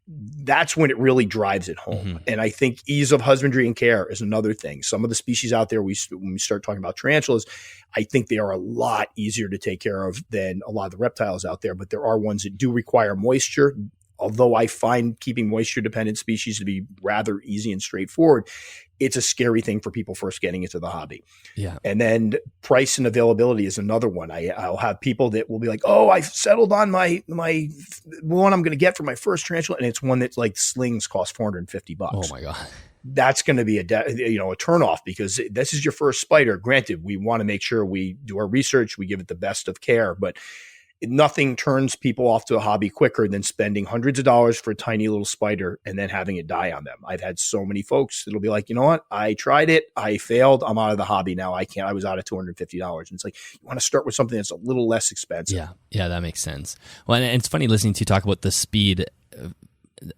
That's when it really drives it home. And I think ease of husbandry and care is another thing. Some of the species out there, when we start talking about tarantulas, I think they are a lot easier to take care of than a lot of the reptiles out there. But there are ones that do require moisture. Although I find keeping moisture-dependent species to be rather easy and straightforward, it's a scary thing for people first getting into the hobby. Yeah. And then price and availability is another one. I'll have people that will be like, oh, I've settled on my one I'm going to get for my first tarantula. And it's one that's like slings cost $450. Oh my God. That's going to be a turnoff because this is your first spider. Granted, we want to make sure we do our research. We give it the best of care, but nothing turns people off to a hobby quicker than spending hundreds of dollars for a tiny little spider and then having it die on them. I've had so many folks that'll be like, you know what? I tried it. I failed. I'm out of the hobby now. I can't. I was out of $250. And it's like, you want to start with something that's a little less expensive. Yeah, that makes sense. Well, and it's funny listening to you talk about the speed,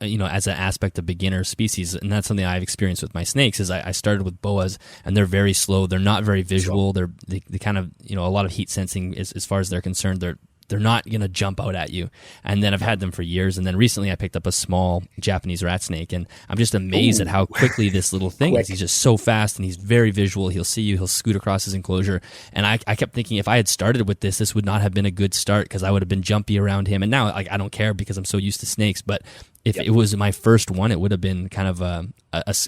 as an aspect of beginner species. And that's something I've experienced with my snakes is I started with boas and they're very slow. They're not very visual. They kind of, a lot of heat sensing as far as they're concerned. They're not going to jump out at you. And then I've had them for years. And then recently I picked up a small Japanese rat snake. And I'm just amazed at how quickly this little thing is. He's just so fast and he's very visual. He'll see you. He'll scoot across his enclosure. And I kept thinking if I had started with this would not have been a good start because I would have been jumpy around him. And now I don't care because I'm so used to snakes. But if it was my first one, it would have been kind of a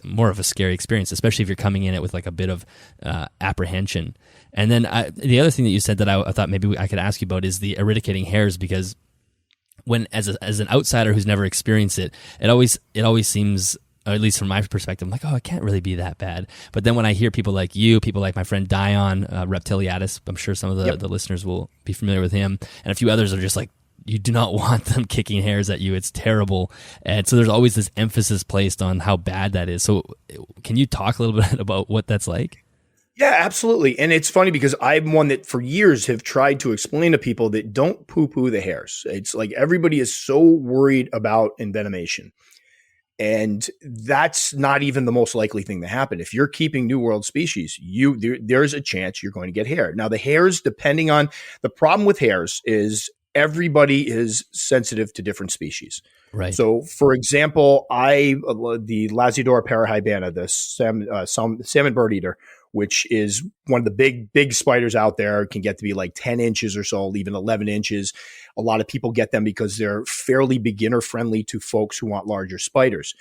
more of a scary experience, especially if you're coming in it with like a bit of apprehension. And then the other thing that you said that I thought maybe I could ask you about is the urticating hairs, because when as an outsider who's never experienced it, it always seems, or at least from my perspective, I'm like, oh, it can't really be that bad. But then when I hear people like you, people like my friend Dillon, reptiliatus, I'm sure some of the listeners will be familiar with him, and a few others are just like, you do not want them kicking hairs at you. It's terrible. And so there's always this emphasis placed on how bad that is. So can you talk a little bit about what that's like? Yeah, absolutely. And it's funny because I'm one that for years have tried to explain to people that don't poo-poo the hairs. It's like everybody is so worried about envenomation. And that's not even the most likely thing to happen. If you're keeping New World species, there's a chance you're going to get hair. Now, the hairs, depending on the problem with hairs is everybody is sensitive to different species. Right. So, for example, the Lazidora parahybana, the salmon bird eater, which is one of the big spiders out there, can get to be like 10 inches or so, even 11 inches. A lot of people get them because they're fairly beginner friendly to folks who want larger spiders.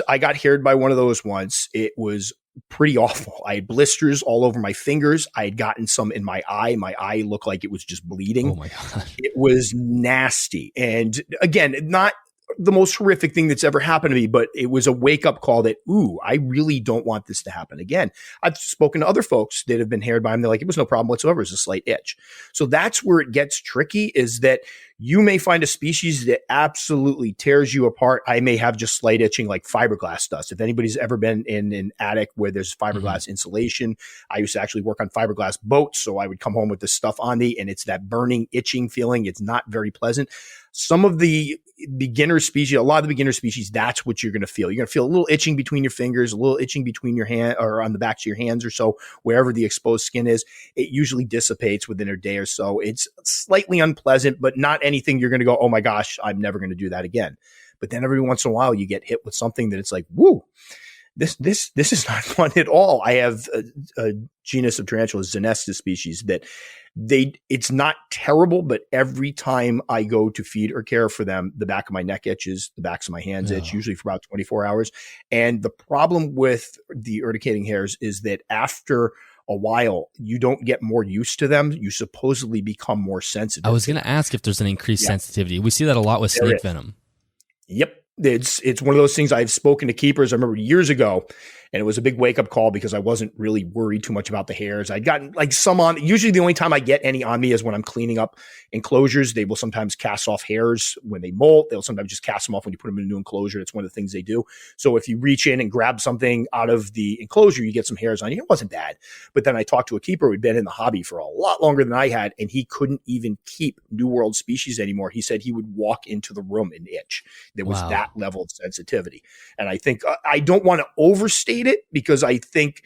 I got haired by one of those once. It was pretty awful. I had blisters all over my fingers. I had gotten some in my eye. My eye looked like it was just bleeding. Oh my God. It was nasty. And again, not the most horrific thing that's ever happened to me, but it was a wake up call that, I really don't want this to happen again. I've spoken to other folks that have been haired by them. They're like, it was no problem whatsoever. It was a slight itch. So that's where it gets tricky, is that you may find a species that absolutely tears you apart. I may have just slight itching like fiberglass does. If anybody's ever been in an attic where there's fiberglass insulation, I used to actually work on fiberglass boats. So I would come home with this stuff on me, and it's that burning, itching feeling. It's not very pleasant. Some of the beginner species, a lot of the beginner species, that's what you're going to feel. You're going to feel a little itching between your fingers, a little itching between your hand or on the backs of your hands or so, wherever the exposed skin is. It usually dissipates within a day or so. It's slightly unpleasant, but not anything you're going to go, oh my gosh, I'm never going to do that again. But then every once in a while you get hit with something that it's like, woo, this is not fun at all. I have a genus of tarantulas, Xenestus species, that it's not terrible, but every time I go to feed or care for them, the back of my neck itches, the backs of my hands itch, usually for about 24 hours. And the problem with the urticating hairs is that after a while, you don't get more used to them. You supposedly become more sensitive. I was going to ask if there's an increased sensitivity. We see that a lot with snake venom. Yep. It's one of those things. I've spoken to keepers. I remember years ago, and it was a big wake up call because I wasn't really worried too much about the hairs. I'd gotten like some on. Usually the only time I get any on me is when I'm cleaning up enclosures. They will sometimes cast off hairs when they molt. They'll sometimes just cast them off when you put them in a new enclosure. It's one of the things they do. So if you reach in and grab something out of the enclosure, you get some hairs on you. It wasn't bad. But then I talked to a keeper who'd been in the hobby for a lot longer than I had, and he couldn't even keep New World species anymore. He said he would walk into the room and itch. There was that level of sensitivity. And I think I don't want to overstate it, because I think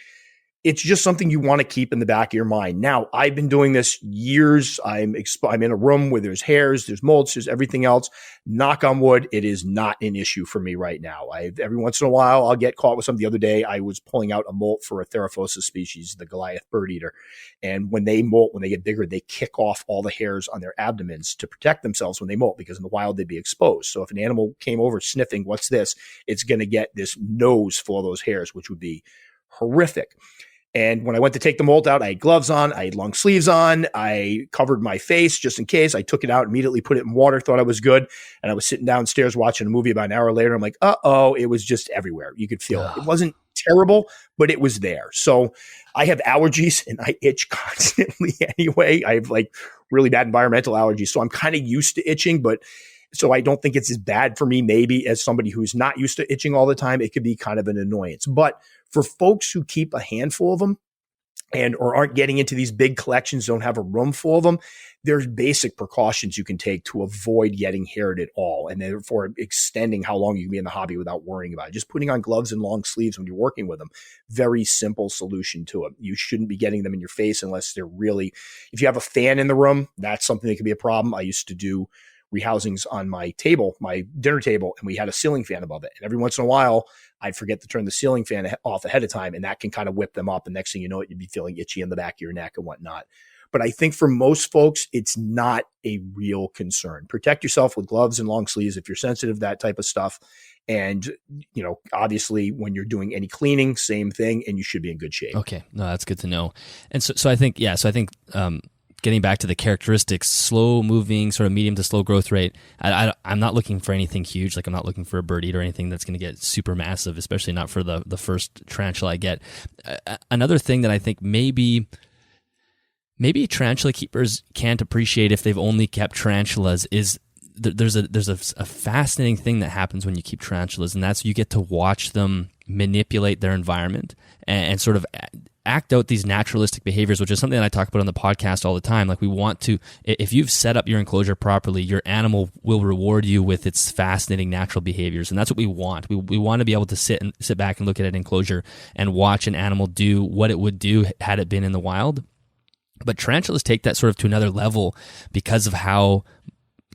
it's just something you want to keep in the back of your mind. Now, I've been doing this years. I'm in a room where there's hairs, there's molds, there's everything else. Knock on wood, it is not an issue for me right now. Every once in a while, I'll get caught with something. The other day, I was pulling out a molt for a Theraphosa species, the Goliath bird eater. And when they molt, when they get bigger, they kick off all the hairs on their abdomens to protect themselves when they molt, because in the wild, they'd be exposed. So if an animal came over sniffing, what's this? It's going to get this nose full of those hairs, which would be horrific. And when I went to take the molt out, I had gloves on, I had long sleeves on, I covered my face just in case. I took it out, immediately put it in water, thought I was good. And I was sitting downstairs watching a movie. About an hour later, I'm like, it was just everywhere. You could feel it. It wasn't terrible, but it was there. So I have allergies and I itch constantly anyway. I have like really bad environmental allergies. So I'm kind of used to itching, but so I don't think it's as bad for me, maybe, as somebody who's not used to itching all the time. It could be kind of an annoyance. But for folks who keep a handful of them or aren't getting into these big collections, don't have a room full of them, there's basic precautions you can take to avoid getting haired at all, and therefore extending how long you can be in the hobby without worrying about it. Just putting on gloves and long sleeves when you're working with them. Very simple solution to it. You shouldn't be getting them in your face unless they're really, if you have a fan in the room, that's something that could be a problem. I used to do rehousings on my table, my dinner table, and we had a ceiling fan above it. And every once in a while, I'd forget to turn the ceiling fan off ahead of time, and that can kind of whip them up. And next thing you know, you'd be feeling itchy in the back of your neck and whatnot. But I think for most folks, it's not a real concern. Protect yourself with gloves and long sleeves if you're sensitive to that type of stuff. And, obviously when you're doing any cleaning, same thing, and you should be in good shape. Okay. No, that's good to know. And so I think, getting back to the characteristics, slow moving, sort of medium to slow growth rate. I'm not looking for anything huge. Like I'm not looking for a bird eater or anything that's going to get super massive, especially not for the first tarantula I get. Another thing that I think maybe tarantula keepers can't appreciate if they've only kept tarantulas is there's a fascinating thing that happens when you keep tarantulas, and that's you get to watch them manipulate their environment and sort of act out these naturalistic behaviors, which is something that I talk about on the podcast all the time. Like we want to, if you've set up your enclosure properly, your animal will reward you with its fascinating natural behaviors. And that's what we want. We want to be able to sit back and look at an enclosure and watch an animal do what it would do had it been in the wild. But tarantulas take that sort of to another level because of how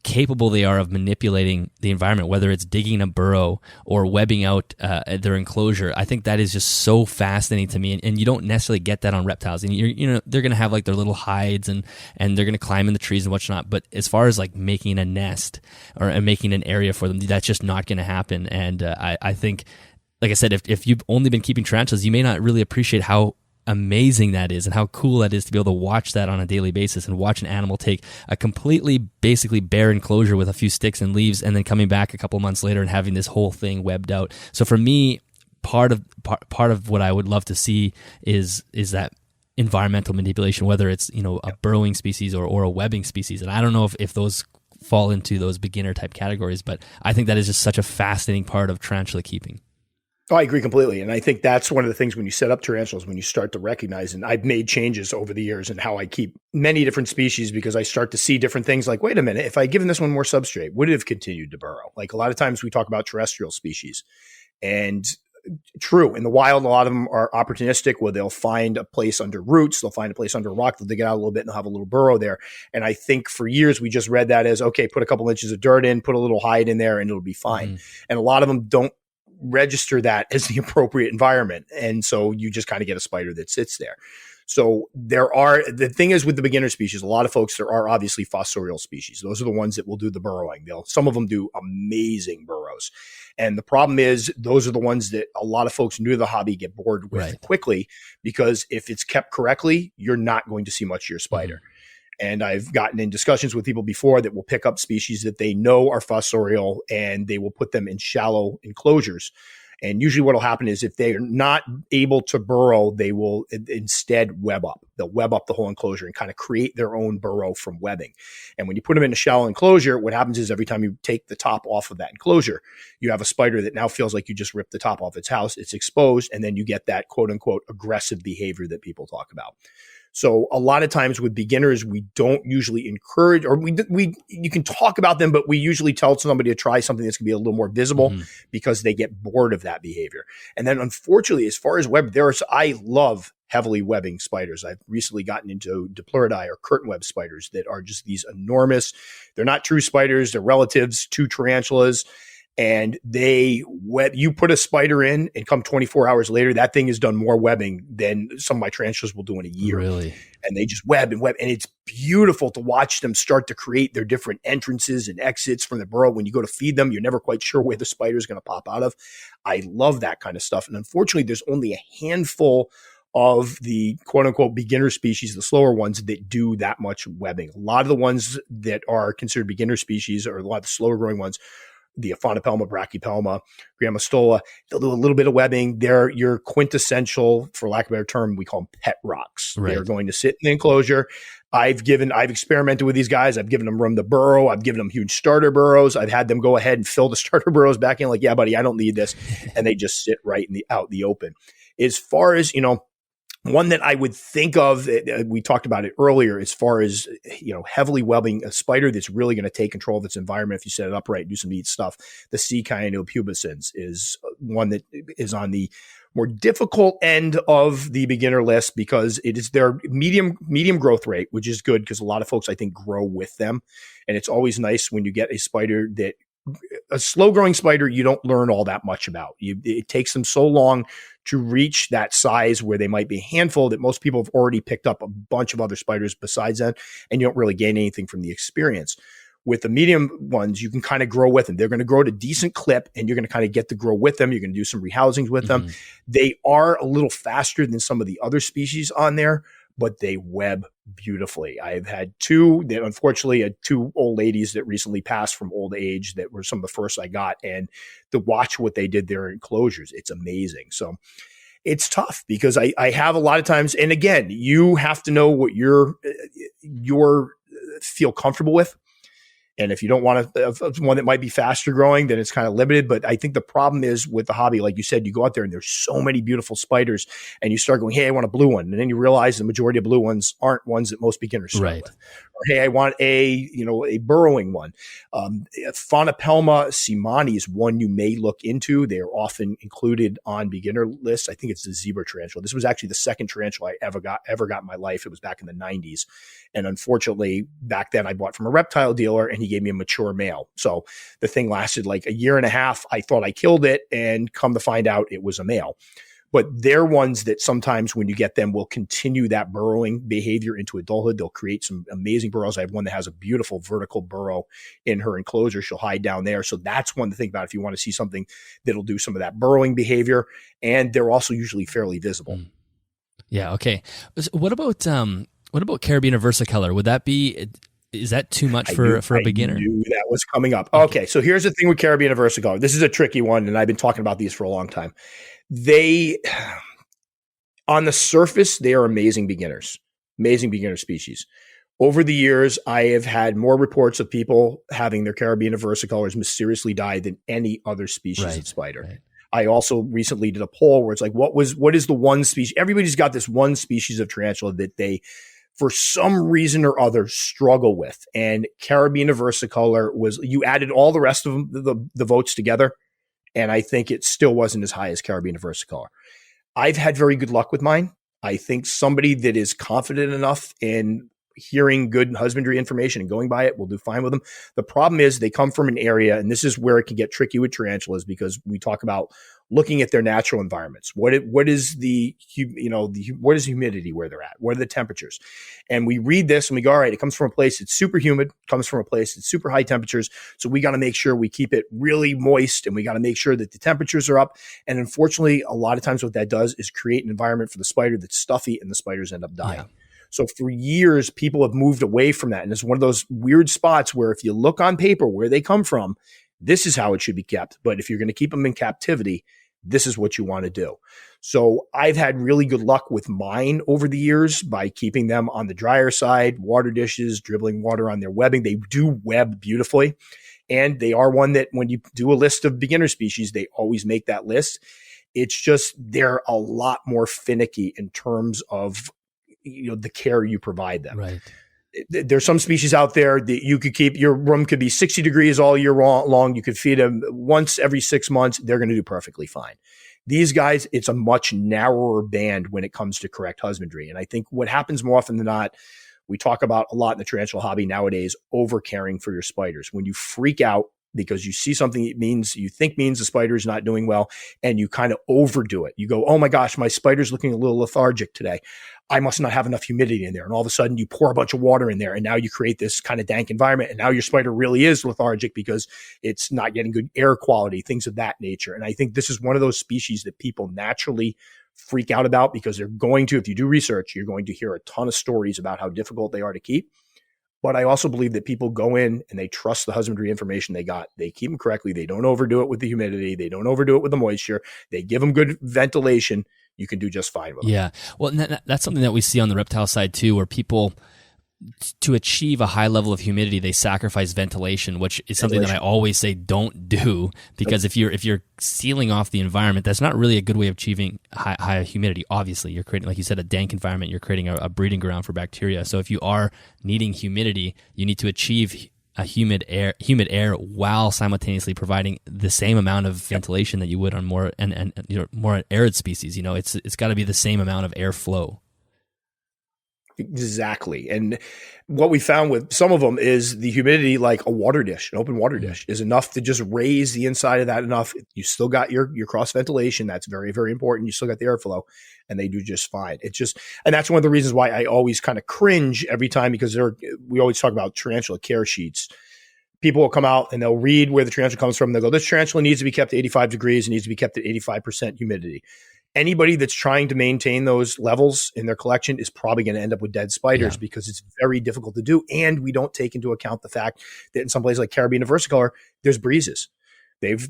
capable they are of manipulating the environment, whether it's digging a burrow or webbing out their enclosure. I think that is just so fascinating to me, and you don't necessarily get that on reptiles. And they're going to have like their little hides and they're going to climb in the trees and whatnot. But as far as like making a nest or making an area for them, that's just not going to happen. And I think, like I said, if you've only been keeping tarantulas, you may not really appreciate how amazing that is and how cool that is to be able to watch that on a daily basis and watch an animal take a completely basically bare enclosure with a few sticks and leaves and then coming back a couple months later and having this whole thing webbed out. So for me, part of what I would love to see is that environmental manipulation, whether it's a burrowing species or a webbing species. And I don't know if those fall into those beginner type categories, but I think that is just such a fascinating part of tarantula keeping. Oh, I agree completely. And I think that's one of the things when you set up tarantulas, when you start to recognize, and I've made changes over the years in how I keep many different species because I start to see different things like, wait a minute, if I had given this one more substrate, would it have continued to burrow? Like a lot of times we talk about terrestrial species, and true, in the wild, a lot of them are opportunistic where they'll find a place under roots, they'll find a place under a rock, they'll dig it out a little bit and they'll have a little burrow there. And I think for years we just read that as, okay, put a couple inches of dirt in, put a little hide in there and it'll be fine. Mm. And a lot of them don't register that as the appropriate environment. And so you just kind of get a spider that sits there. So the thing is with the beginner species, a lot of folks, there are obviously fossorial species. Those are the ones that will do the burrowing. Some of them do amazing burrows. And the problem is those are the ones that a lot of folks new to the hobby get bored with quickly, because if it's kept correctly, you're not going to see much of your spider. Mm-hmm. And I've gotten in discussions with people before that will pick up species that they know are fossorial and they will put them in shallow enclosures. And usually what will happen is if they're not able to burrow, they will instead web up. They'll web up the whole enclosure and kind of create their own burrow from webbing. And when you put them in a shallow enclosure, what happens is every time you take the top off of that enclosure, you have a spider that now feels like you just ripped the top off its house. It's exposed. And then you get that quote unquote aggressive behavior that people talk about. So a lot of times with beginners, we don't usually encourage, or you can talk about them, but we usually tell somebody to try something that's going to be a little more visible because they get bored of that behavior. And then unfortunately, as far as web, I love heavily webbing spiders. I've recently gotten into Dipluridae or curtain web spiders that are just these enormous, they're not true spiders, they're relatives to tarantulas. And you put a spider in and come 24 hours later, that thing has done more webbing than some of my tarantulas will do in a year. Really? And they just web and web. And it's beautiful to watch them start to create their different entrances and exits from the burrow. When you go to feed them, you're never quite sure where the spider is going to pop out of. I love that kind of stuff. And unfortunately, there's only a handful of the quote unquote beginner species, the slower ones that do that much webbing. A lot of the ones that are considered beginner species, or a lot of the slower growing ones, the Acanthoscurria, Brachypelma, Grammostola, they'll do a little bit of webbing. They're your quintessential, for lack of a better term, we call them pet rocks. Right. They're going to sit in the enclosure. I've experimented with these guys. I've given them room to burrow. I've given them huge starter burrows. I've had them go ahead and fill the starter burrows back in like, yeah, buddy, I don't need this. And they just sit right out in the open. As far as, one that I would think of, we talked about it earlier, as far as, heavily webbing a spider that's really going to take control of its environment if you set it up right, do some neat stuff. The C. pubescens is one that is on the more difficult end of the beginner list because it is their medium growth rate, which is good because a lot of folks, I think, grow with them. And it's always nice when you get a spider that a slow growing spider, you don't learn all that much about. It takes them so long to reach that size where they might be a handful that most people have already picked up a bunch of other spiders besides that, and you don't really gain anything from the experience. With the medium ones, you can kind of grow with them. They're going to grow at a decent clip, and you're going to kind of get to grow with them. You're going to do some rehousings with them. They are a little faster than some of the other species on there, but they web beautifully. I've had two old ladies that recently passed from old age that were some of the first I got, and to watch what they did there in enclosures, it's amazing. So it's tough because I have a lot of times, and again, you have to know what you're feel comfortable with. And if you don't want one that might be faster growing, then it's kind of limited. But I think the problem is with the hobby, like you said, you go out there and there's so many beautiful spiders and you start going, hey, I want a blue one. And then you realize the majority of blue ones aren't ones that most beginners start with. Hey, I want a burrowing one. Phonopelma simani is one you may look into. They are often included on beginner lists. I think it's the zebra tarantula. This was actually the second tarantula I ever got in my life. It was back in the 90s. And unfortunately, back then I bought from a reptile dealer and he gave me a mature male. So the thing lasted like a year and a half. I thought I killed it, and come to find out it was a male. But they're ones that sometimes when you get them will continue that burrowing behavior into adulthood. They'll create some amazing burrows. I have one that has a beautiful vertical burrow in her enclosure. She'll hide down there. So that's one to think about if you want to see something that'll do some of that burrowing behavior. And they're also usually fairly visible. Yeah. Okay. What about Caribena versicolor? Is that too much for a beginner? I knew that was coming up. Okay. So here's the thing with Caribena versicolor. This is a tricky one, and I've been talking about these for a long time. They, on the surface, they are amazing beginner species. Over the years, I have had more reports of people having their Caribena versicolors mysteriously die than any other species of spider. Right. I also recently did a poll where it's like, what is the one species? Everybody's got this one species of tarantula that they, for some reason or other, struggle with. And Caribena versicolor you added all the rest of the votes together, and I think it still wasn't as high as Caribena versicolor. I've had very good luck with mine. I think somebody that is confident enough in hearing good husbandry information and going by it will do fine with them. The problem is they come from an area, and this is where it can get tricky with tarantulas, because we talk about looking at their natural environments. What is the humidity where they're at? What are the temperatures? And we read this and we go, all right, it comes from a place that's super humid, comes from a place that's super high temperatures. So we got to make sure we keep it really moist, and we got to make sure that the temperatures are up. And unfortunately, a lot of times what that does is create an environment for the spider that's stuffy, and the spiders end up dying. Yeah. So for years, people have moved away from that. And it's one of those weird spots where if you look on paper where they come from, this is how it should be kept. But if you're going to keep them in captivity, this is what you want to do. So I've had really good luck with mine over the years by keeping them on the drier side, water dishes, dribbling water on their webbing. They do web beautifully. And they are one that when you do a list of beginner species, they always make that list. It's just they're a lot more finicky in terms of the care you provide them. Right. There's some species out there that you could keep. Your room could be 60 degrees all year long. You could feed them once every 6 months. They're going to do perfectly fine. These guys, it's a much narrower band when it comes to correct husbandry. And I think what happens more often than not, we talk about a lot in the tarantula hobby nowadays, over caring for your spiders. When you freak out because you see something you think means the spider is not doing well, and you kind of overdo it. You go, oh my gosh, my spider's looking a little lethargic today. I must not have enough humidity in there. And all of a sudden you pour a bunch of water in there, and now you create this kind of dank environment. And now your spider really is lethargic because it's not getting good air quality, things of that nature. And I think this is one of those species that people naturally freak out about, because they're going to, if you do research, you're going to hear a ton of stories about how difficult they are to keep. But I also believe that people go in and they trust the husbandry information they got. They keep them correctly. They don't overdo it with the humidity. They don't overdo it with the moisture. They give them good ventilation. You can do just fine with them. Yeah. Well, that's something that we see on the reptile side too, where people, to achieve a high level of humidity, they sacrifice ventilation, which is something that I always say don't do, because if you're sealing off the environment, that's not really a good way of achieving high humidity. Obviously, you're creating, like you said, a dank environment. You're creating a breeding ground for bacteria. So if you are needing humidity, you need to achieve a humid air while simultaneously providing the same amount of ventilation that you would on more more arid species. It's got to be the same amount of airflow. Exactly. And what we found with some of them is the humidity, like a water dish, an open water dish, is enough to just raise the inside of that enough. You still got your cross ventilation. That's very, very important. You still got the airflow, and they do just fine. And that's one of the reasons why I always kind of cringe every time, because we always talk about tarantula care sheets. People will come out and they'll read where the tarantula comes from. They'll go, this tarantula needs to be kept at 85 degrees. It needs to be kept at 85% humidity. Anybody that's trying to maintain those levels in their collection is probably going to end up with dead spiders, because it's very difficult to do. And we don't take into account the fact that in some places like Caribena versicolor, there's breezes.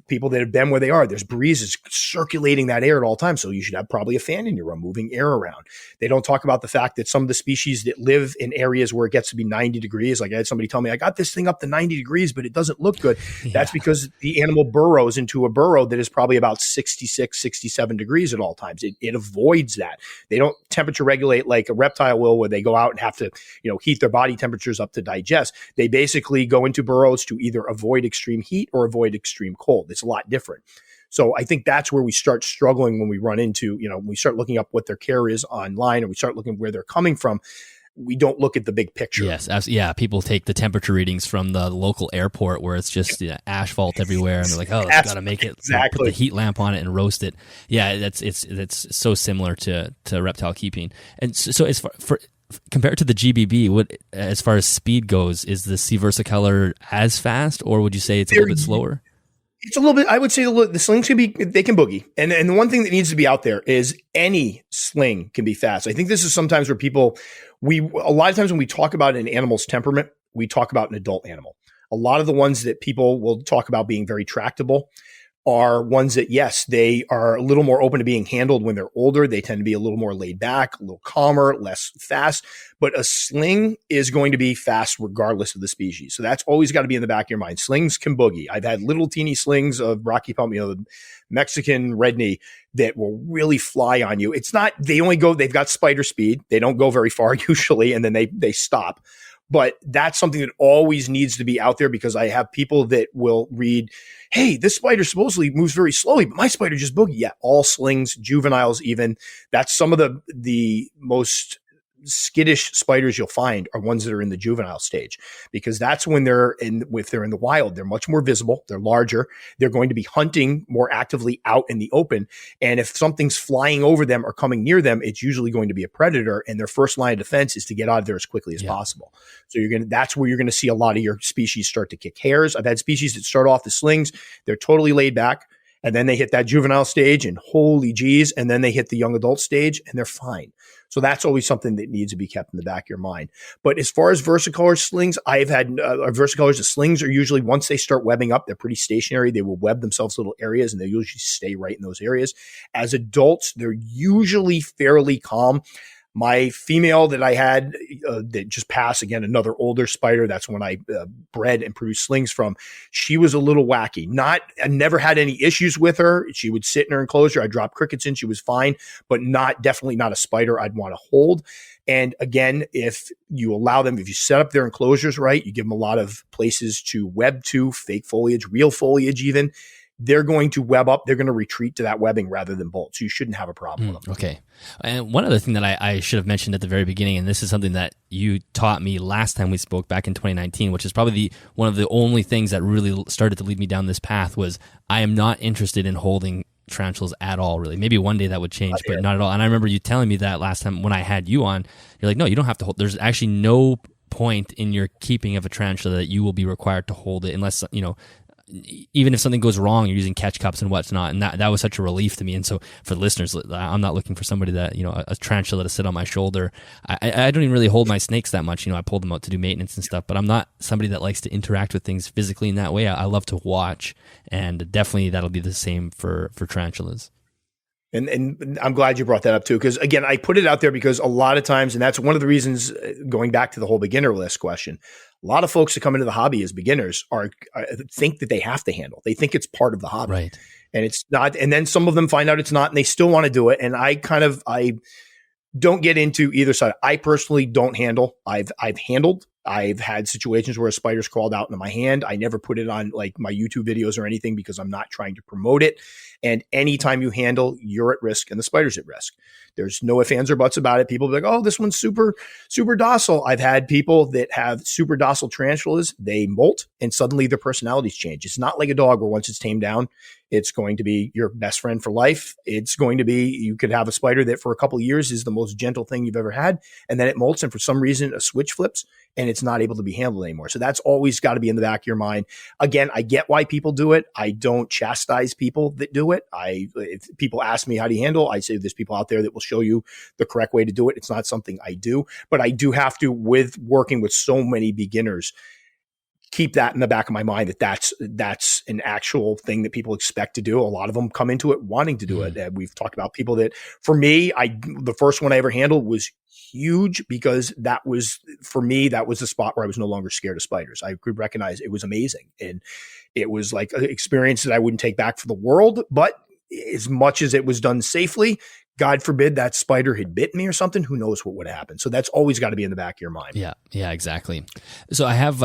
People that have been where they are, there's breezes circulating that air at all times. So you should have probably a fan in your room moving air around. They don't talk about the fact that some of the species that live in areas where it gets to be 90 degrees, like I had somebody tell me, I got this thing up to 90 degrees, but it doesn't look good. Yeah. That's because the animal burrows into a burrow that is probably about 66, 67 degrees at all times. It avoids that. They don't temperature regulate like a reptile will, where they go out and have to, heat their body temperatures up to digest. They basically go into burrows to either avoid extreme heat or avoid extreme cold. It's a lot different. So I think that's where we start struggling when we run into, when we start looking up what their care is online, or we start looking where they're coming from. We don't look at the big picture. Yes. Yeah. People take the temperature readings from the local airport where it's just asphalt everywhere. And they're like, oh, it's got to make it, exactly. Put the heat lamp on it and roast it. Yeah. It's so similar to reptile keeping. And so as far compared to the GBB, as far as speed goes, is the C versicolor as fast, or would you say it's a little bit slower? It's a little bit, I would say the slings they can boogie. And the one thing that needs to be out there is any sling can be fast. I think this is sometimes where a lot of times when we talk about an animal's temperament, we talk about an adult animal. A lot of the ones that people will talk about being very tractable are ones that, yes, they are a little more open to being handled when they're older. They tend to be a little more laid back, a little calmer, less fast. But a sling is going to be fast regardless of the species. So that's always got to be in the back of your mind. Slings can boogie. I've had little teeny slings of Brachypelma, the Mexican red knee, that will really fly on you. It's not, they've got spider speed. They don't go very far usually, and then they stop. But that's something that always needs to be out there, because I have people that will read, hey, this spider supposedly moves very slowly, but my spider just boogie. Yeah, all slings, juveniles even. That's some of the most skittish spiders you'll find are ones that are in the juvenile stage, because that's when if they're in the wild, they're much more visible. They're larger. They're going to be hunting more actively out in the open. And if something's flying over them or coming near them, it's usually going to be a predator. And their first line of defense is to get out of there as quickly as possible. So that's where you're going to see a lot of your species start to kick hairs. I've had species that start off as slings. They're totally laid back. And then they hit that juvenile stage and holy geez. And then they hit the young adult stage and they're fine. So that's always something that needs to be kept in the back of your mind. But as far as versicolor slings, I've had versicolors. The slings are usually, once they start webbing up, they're pretty stationary. They will web themselves little areas and they usually stay right in those areas. As adults, they're usually fairly calm. My female that I had that just passed, again, another older spider, that's when I bred and produced slings from, she was a little wacky. I never had any issues with her. She would sit in her enclosure. I dropped crickets in. She was fine, but definitely not a spider I'd want to hold. And again, if you allow them, if you set up their enclosures right, you give them a lot of places to web to, fake foliage, real foliage even, they're going to web up. They're going to retreat to that webbing rather than bolt. So you shouldn't have a problem with them. Okay. And one other thing that I should have mentioned at the very beginning, and this is something that you taught me last time we spoke back in 2019, which is probably one of the only things that really started to lead me down this path, was I am not interested in holding tarantulas at all, really. Maybe one day that would change, but not at all. And I remember you telling me that last time when I had you on. You're like, no, you don't have to hold. There's actually no point in your keeping of a tarantula that you will be required to hold it unless, even if something goes wrong, you're using catch cups and whatnot. And that was such a relief to me. And so for the listeners, I'm not looking for somebody that, a tarantula to sit on my shoulder. I don't even really hold my snakes that much. I pull them out to do maintenance and stuff, but I'm not somebody that likes to interact with things physically in that way. I love to watch, and definitely that'll be the same for tarantulas. And I'm glad you brought that up too, because again, I put it out there because a lot of times, and that's one of the reasons, going back to the whole beginner list question, a lot of folks that come into the hobby as beginners think that they have to handle. They think it's part of the hobby, right? And it's not. And then some of them find out it's not, and they still want to do it. And I don't get into either side. I personally don't handle. I've handled. I've had situations where a spider's crawled out into my hand. I never put it on like my YouTube videos or anything because I'm not trying to promote it. And anytime you handle, you're at risk and the spider's at risk. There's no ifs, ands, or buts about it. People be like, oh, this one's super, super docile. I've had people that have super docile tarantulas. They molt and suddenly their personalities change. It's not like a dog where once it's tamed down, it's going to be your best friend for life. It's going to be, you could have a spider that for a couple of years is the most gentle thing you've ever had. And then it molts and for some reason a switch flips and it's not able to be handled anymore. So that's always got to be in the back of your mind. Again, I get why people do it. I don't chastise people that do it. If people ask me, how do you handle? I say there's people out there that will show you the correct way to do it. It's not something I do, but I do have to, with working with so many beginners, keep that in the back of my mind that's an actual thing that people expect to do. A lot of them come into it wanting to do it. We've talked about people that, for me, the first one I ever handled was huge because that was, for me, that was the spot where I was no longer scared of spiders. I could recognize it was amazing. And it was like an experience that I wouldn't take back for the world, but as much as it was done safely, God forbid that spider had bit me or something, who knows what would happen. So that's always got to be in the back of your mind. Yeah, exactly. So I have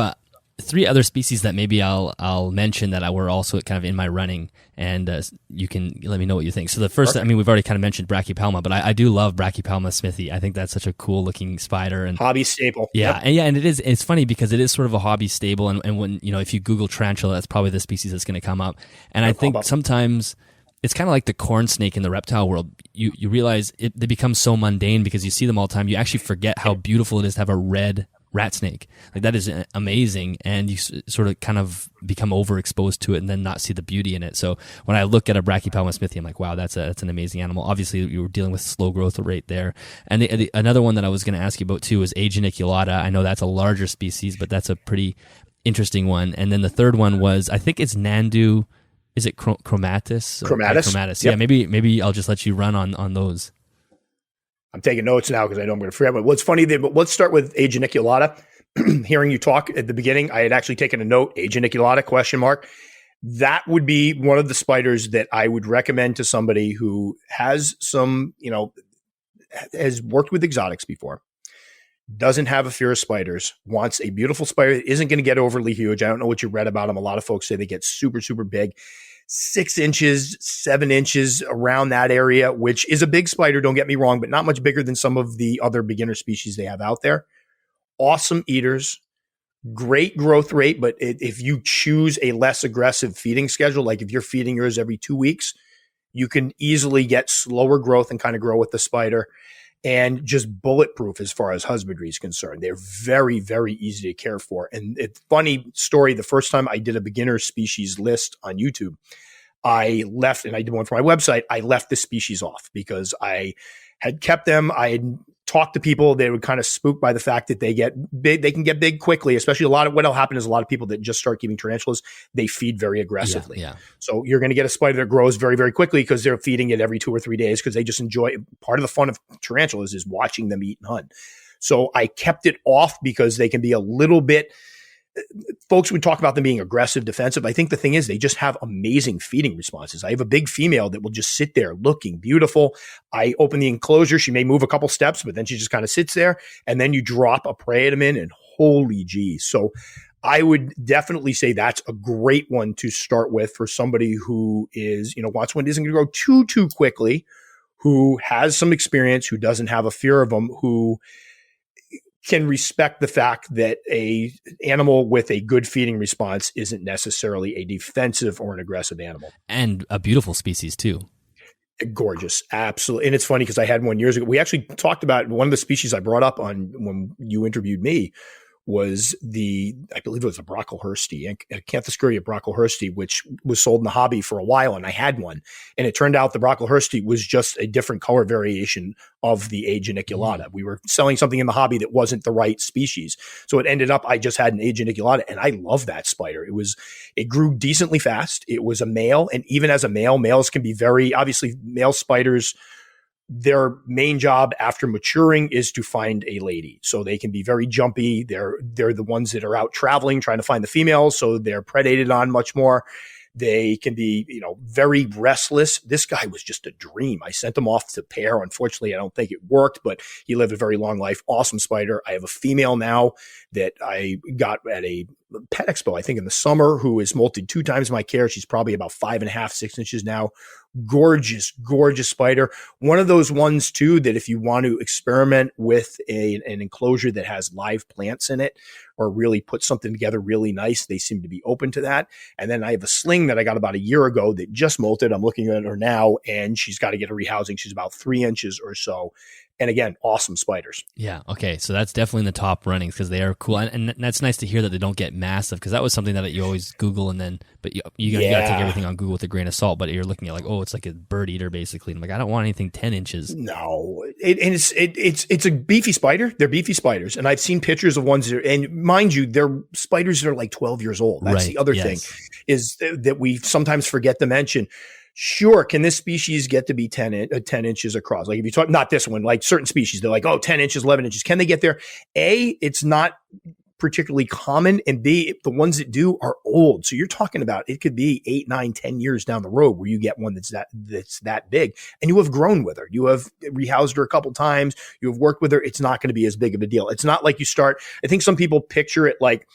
3 other species that maybe I'll mention that were also kind of in my running, and you can let me know what you think. So the first, I mean, we've already kind of mentioned Brachypelma, but I do love Brachypelma smithi. I think that's such a cool looking spider and hobby staple. Yeah, yep. And it's funny because it is sort of a hobby stable, and when if you Google tarantula, that's probably the species that's going to come up. And I think sometimes it's kind of like the corn snake in the reptile world. You realize they become so mundane because you see them all the time. You actually forget how beautiful it is to have a red rat snake. Like, that is amazing, and you sort of kind of become overexposed to it and then not see the beauty in it. So when I look at a Brachypelma smithi, I'm like, wow, that's an amazing animal. Obviously, you were dealing with slow growth rate there. And another one that I was going to ask you about too is A. geniculata. I know that's a larger species, but that's a pretty interesting one. And then the third one was, I think it's Nhandu. Is it chromatus? Chromatus. Yep. Yeah, maybe I'll just let you run on those. I'm taking notes now because I know I'm going to forget. But what's funny, but let's start with A. geniculata. Hearing you talk at the beginning, I had actually taken a note, A. geniculata ? That would be one of the spiders that I would recommend to somebody who has some, has worked with exotics before, doesn't have a fear of spiders, wants a beautiful spider that isn't going to get overly huge. I don't know what you read about them. A lot of folks say they get super, super big. 6 inches, 7 inches around that area, which is a big spider, don't get me wrong, but not much bigger than some of the other beginner species they have out there. Awesome eaters, great growth rate, but if you choose a less aggressive feeding schedule, like if you're feeding yours every 2 weeks, you can easily get slower growth and kind of grow with the spider, and just bulletproof as far as husbandry is concerned. They're very, very easy to care for. And it's funny story. The first time I did a beginner species list on YouTube, I left, and I did one for my website, I left the species off because I had kept them. I had talked to people. They were kind of spooked by the fact that they get big. They can get big quickly, especially what'll happen is a lot of people that just start keeping tarantulas, they feed very aggressively. Yeah. So you're going to get a spider that grows very, very quickly because they're feeding it every 2 or 3 days because they just enjoy it. Part of the fun of tarantulas is watching them eat and hunt. So I kept it off because they can be a little bit, folks would talk about them being aggressive, defensive. I think the thing is they just have amazing feeding responses. I have a big female that will just sit there looking beautiful. I open the enclosure. She may move a couple steps, but then she just kind of sits there. And then you drop a prey at them in, and holy geez. So I would definitely say that's a great one to start with for somebody who is, wants one that isn't going to grow too quickly, who has some experience, who doesn't have a fear of them, who can respect the fact that a animal with a good feeding response isn't necessarily a defensive or an aggressive animal. And a beautiful species too. Gorgeous. Absolutely. And it's funny because I had one years ago. We actually talked about one of the species I brought up on when you interviewed me was I believe it was a Brachypelma, Acanthoscurria Brachypelma, which was sold in the hobby for a while, and I had one. And it turned out the Brachypelma was just a different color variation of the A. geniculata. We were selling something in the hobby that wasn't the right species. So it ended up, I just had an A. geniculata, and I love that spider. It grew decently fast. It was a male, and even as a male, males can be obviously male spiders, their main job after maturing is to find a lady. So they can be very jumpy. They're the ones that are out traveling, trying to find the females. So they're predated on much more. They can be, very restless. This guy was just a dream. I sent him off to pair. Unfortunately, I don't think it worked, but he lived a very long life. Awesome spider. I have a female now that I got at a pet expo, I think in the summer, who is molted 2 times my care. She's probably about 5.5, 6 inches now. Gorgeous, gorgeous spider. One of those ones too, that if you want to experiment with an enclosure that has live plants in it, or really put something together really nice, they seem to be open to that. And then I have a sling that I got about a year ago that just molted. I'm looking at her now, and she's got to get a rehousing. She's about 3 inches or so. And again, awesome spiders. Yeah. Okay. So that's definitely in the top runnings because they are cool. And that's nice to hear that they don't get massive because that was something that you always Google but you got to take everything on Google with a grain of salt. But you're looking at like, oh, it's like a bird eater basically. And I'm like, I don't want anything 10 inches. No, it's a beefy spider. They're beefy spiders. And I've seen pictures of ones and mind you, they're spiders that are like 12 years old. That's the other thing is that we sometimes forget to mention. Sure, can this species get to be 10 inches across? Like if you talk, not this one, like certain species, they're like, 10 inches, 11 inches. Can they get there? A, it's not particularly common. And B, the ones that do are old. So you're talking about, it could be 8, 9, 10 years down the road where you get one that's that big and you have grown with her. You have rehoused her a couple times. You have worked with her. It's not going to be as big of a deal. It's not like you start, I think some people picture it like,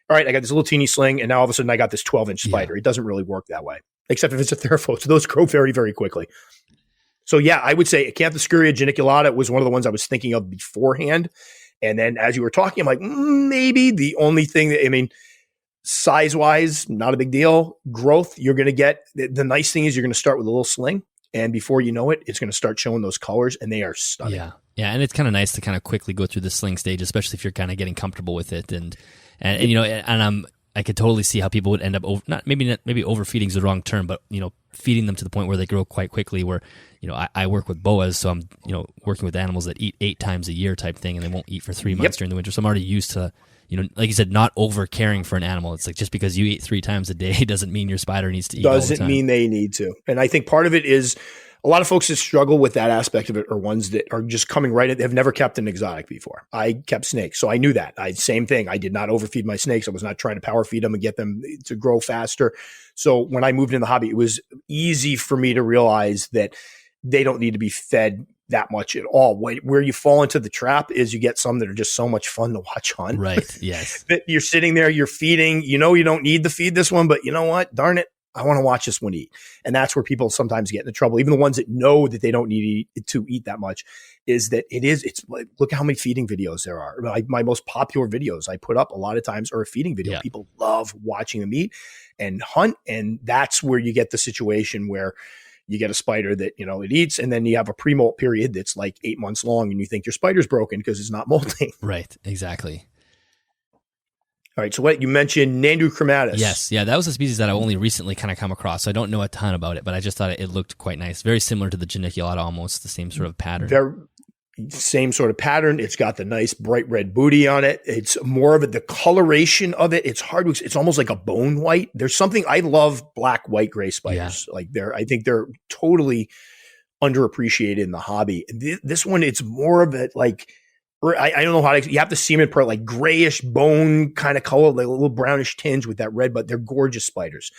all right, I got this little teeny sling and now all of a sudden I got this 12-inch spider. It doesn't really work that way. Except if it's a therophyte. So those grow very, very quickly. So yeah, I would say Acanthoscurria geniculata was one of the ones I was thinking of beforehand. And then as you were talking, I'm like, maybe the only thing that, size-wise, not a big deal. Growth, you're going to get, the nice thing is you're going to start with a little sling. And before you know it, it's going to start showing those colors and they are stunning. Yeah. Yeah. And it's kind of nice to kind of quickly go through the sling stage, especially if you're kind of getting comfortable with it. And I could totally see how people would end up maybe overfeeding is the wrong term, but feeding them to the point where they grow quite quickly. Where I work with boas, so I'm working with animals that eat 8 times a year type thing, and they won't eat for 3 months during the winter. So I'm already used to like you said, not over caring for an animal. It's like just because you eat 3 times a day doesn't mean your spider needs to eat. Doesn't mean they need to. And I think part of it is a lot of folks that struggle with that aspect of it are ones that are just coming right at, they've never kept an exotic before. I kept snakes. So I knew that. Same thing. I did not overfeed my snakes. I was not trying to power feed them and get them to grow faster. So when I moved in the hobby, it was easy for me to realize that they don't need to be fed that much at all. Where you fall into the trap is you get some that are just so much fun to watch hunt. Right. Yes. That you're sitting there, you're feeding, you don't need to feed this one, but you know what? Darn it. I want to watch this one eat. And that's where people sometimes get into trouble. Even the ones that know that they don't need to eat that much it's like, look how many feeding videos there are. My most popular videos I put up a lot of times are a feeding video. Yeah. People love watching them eat and hunt. And that's where you get the situation where you get a spider that, it eats, and then you have a pre-molt period that's like 8 months long and you think your spider's broken because it's not molting. Right. Exactly. All right. So what you mentioned, Nhandu chromatus. Yes. Yeah. That was a species that I only recently kind of come across. So I don't know a ton about it, but I just thought it looked quite nice. Very similar to the geniculata, almost the same sort of pattern. Same sort of pattern. It's got the nice bright red booty on it. It's more of the coloration of it. It's hard. It's almost like a bone white. There's something, I love black, white, gray spiders. Yeah. I think they're totally underappreciated in the hobby. This one, it's more of it like, I don't know how to, you have to see them in like grayish bone kind of color, like a little brownish tinge with that red, but they're gorgeous spiders.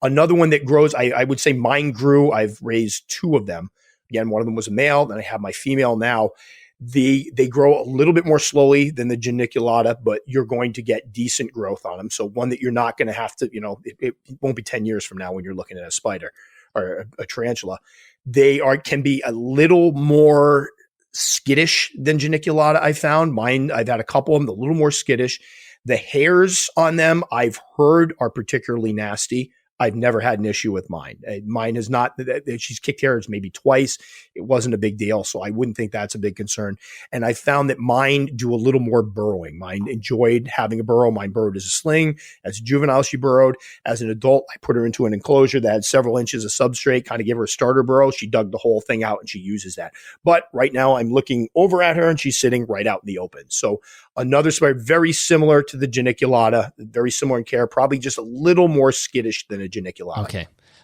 Another one that grows, I would say mine grew. I've raised 2 of them. Again, one of them was a male, then I have my female now. They grow a little bit more slowly than the geniculata, but you're going to get decent growth on them. So one that you're not going to have to, it won't be 10 years from now when you're looking at a spider or a tarantula. They can be a little more skittish than geniculata. I found mine. I've had a couple of them, a little more skittish. The hairs on them I've heard are particularly nasty. I've never had an issue with mine. Mine is not, she's kicked hairs maybe twice. It wasn't a big deal. So I wouldn't think that's a big concern. And I found that mine do a little more burrowing. Mine enjoyed having a burrow. Mine burrowed as a sling. As a juvenile, she burrowed. As an adult, I put her into an enclosure that had several inches of substrate, kind of gave her a starter burrow. She dug the whole thing out and she uses that. But right now I'm looking over at her and she's sitting right out in the open. So another spider, very similar to the geniculata, very similar in care, probably just a little more skittish than a geniculata.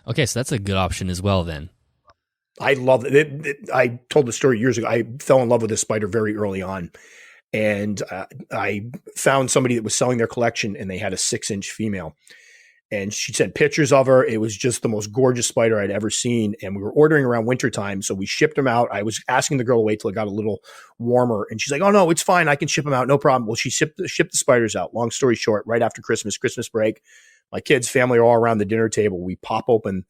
Okay. So that's a good option as well then. I love it. I told the story years ago. I fell in love with this spider very early on. And I found somebody that was selling their collection and they had a 6-inch female. And she sent pictures of her. It was just the most gorgeous spider I'd ever seen. And we were ordering around wintertime. So we shipped them out. I was asking the girl to wait till it got a little warmer. And she's like, oh, no, it's fine. I can ship them out. No problem. Well, she shipped the spiders out. Long story short, right after Christmas break, my kids' family are all around the dinner table. We pop open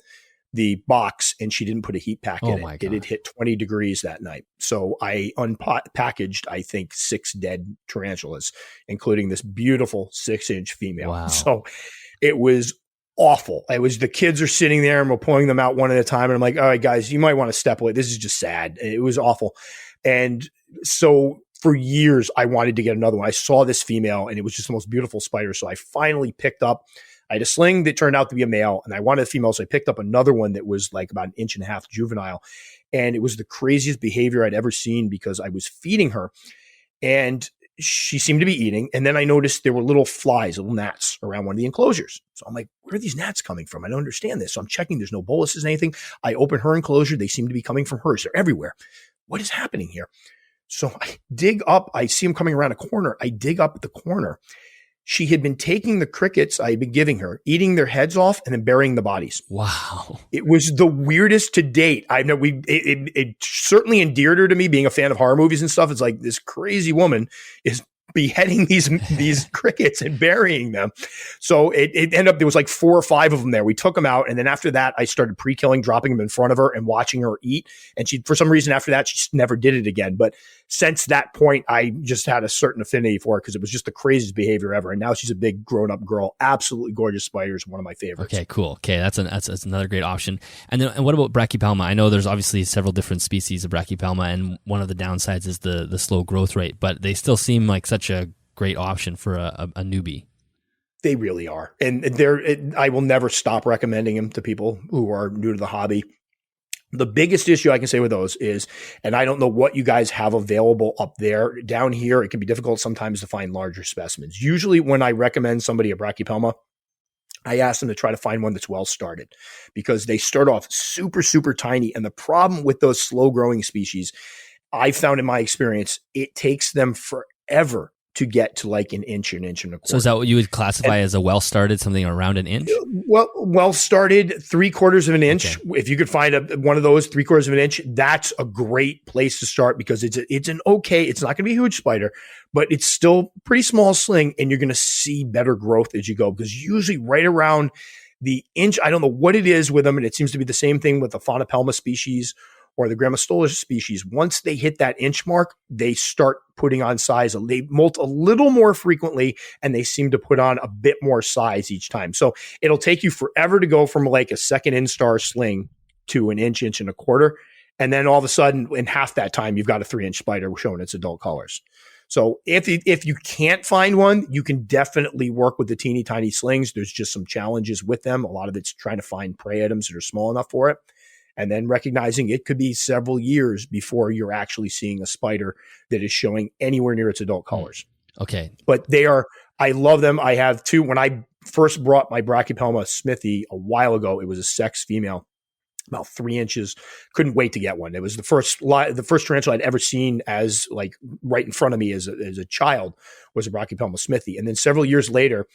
the box and she didn't put a heat pack in it. It had hit 20 degrees that night. So I unpackaged, I think, 6 dead tarantulas, including this beautiful 6-inch female. Wow. So it was awful. The kids are sitting there and we're pulling them out one at a time. And I'm like, all right, guys, you might want to step away. This is just sad. It was awful. And so for years, I wanted to get another one. I saw this female and it was just the most beautiful spider. So I finally picked up, I had a sling that turned out to be a male and I wanted a female. So I picked up another one that was like about 1.5 inches juvenile. And it was the craziest behavior I'd ever seen because I was feeding her and she seemed to be eating. And then I noticed there were little flies, little gnats around one of the enclosures. So I'm like, where are these gnats coming from? I don't understand this. So I'm checking. There's no boluses or anything. I open her enclosure. They seem to be coming from hers. They're everywhere. What is happening here? So I dig up. I see them coming around a corner. I dig up at the corner. She had been taking the crickets I had been giving her, eating their heads off, and then burying the bodies. Wow. It was the weirdest to date. I know it certainly endeared her to me, being a fan of horror movies and stuff. It's like this crazy woman is beheading these crickets and burying them. So it ended up, there was like 4 or 5 of them there. We took them out. And then after that, I started pre-killing, dropping them in front of her and watching her eat. And she, for some reason after that, she just never did it again. But since that point, I just had a certain affinity for her because it was just the craziest behavior ever. And now she's a big grown-up girl. Absolutely gorgeous spiders. One of my favorites. Okay, cool. Okay, that's another great option. And then, and what about Brachypelma? I know there's obviously several different species of Brachypelma, and one of the downsides is the slow growth rate, but they still seem like such a great option for a newbie. They really are. And I will never stop recommending them to people who are new to the hobby. The biggest issue I can say with those is, and I don't know what you guys have available up there. Down here, it can be difficult sometimes to find larger specimens. Usually when I recommend somebody a Brachypelma, I ask them to try to find one that's well started because they start off super, super tiny. And the problem with those slow growing species, I found in my experience, it takes them forever to get to like an inch and a quarter. So is that what you would classify as a well-started, something around an inch? Well started, 3/4 of an inch. Okay. If you could find one of those 3/4 of an inch, that's a great place to start because it's an okay, it's not going to be a huge spider, but it's still pretty small sling and you're going to see better growth as you go because usually right around the inch, I don't know what it is with them. And it seems to be the same thing with the Faunapelma species or the Grammostola species. Once they hit that inch mark, they start putting on size. They molt a little more frequently and they seem to put on a bit more size each time. So it'll take you forever to go from like a second instar sling to an inch and a quarter. And then all of a sudden in half that time, you've got a 3-inch spider showing its adult colors. So if you can't find one, you can definitely work with the teeny tiny slings. There's just some challenges with them. A lot of it's trying to find prey items that are small enough for it. And then recognizing it could be several years before you're actually seeing a spider that is showing anywhere near its adult colors. Okay. But I love them. I have 2. When I first brought my Brachypelma smithi a while ago, it was a sex female, about 3 inches. Couldn't wait to get one. It was the first tarantula I'd ever seen as like right in front of me as a child was a Brachypelma smithi. And then several years later,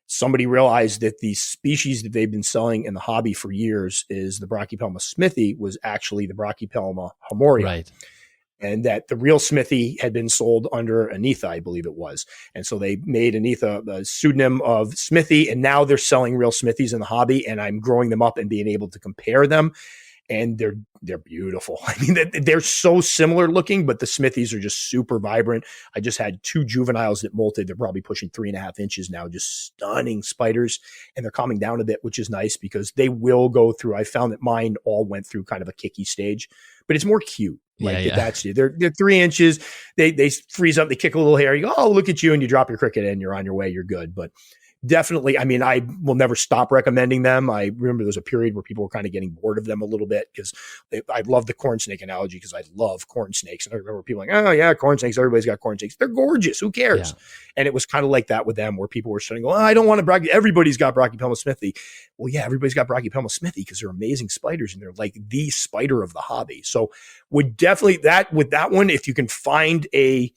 somebody realized that the species that they've been selling in the hobby for years is the Brachypelma smithi was actually the Brachypelma hamoria. Right. And that the real smithi had been sold under Anitha, I believe it was. And so they made Anitha a pseudonym of smithi, and now they're selling real smithis in the hobby, and I'm growing them up and being able to compare them. And they're beautiful. I mean, they're so similar looking, but the smithies are just super vibrant. I just had 2 juveniles that molted. They're probably pushing 3.5 inches now, just stunning spiders. And they're calming down a bit, which is nice because they will go through. I found that mine all went through kind of a kicky stage, but it's more cute. That's it. They're 3 inches. They freeze up. They kick a little hair. You go, oh, look at you. And you drop your cricket and you're on your way. You're good. But definitely, I mean, I will never stop recommending them. I remember there was a period where people were kind of getting bored of them a little bit because I love the corn snake analogy because I love corn snakes. And I remember people like, oh yeah, corn snakes. Everybody's got corn snakes. They're gorgeous. Who cares? Yeah. And it was kind of like that with them where people were starting to go, oh, I don't want to everybody's got Brachypelma smithi. Well, yeah, everybody's got Brachypelma smithi because they're amazing spiders and they're like the spider of the hobby. So would definitely with that one, if you can find a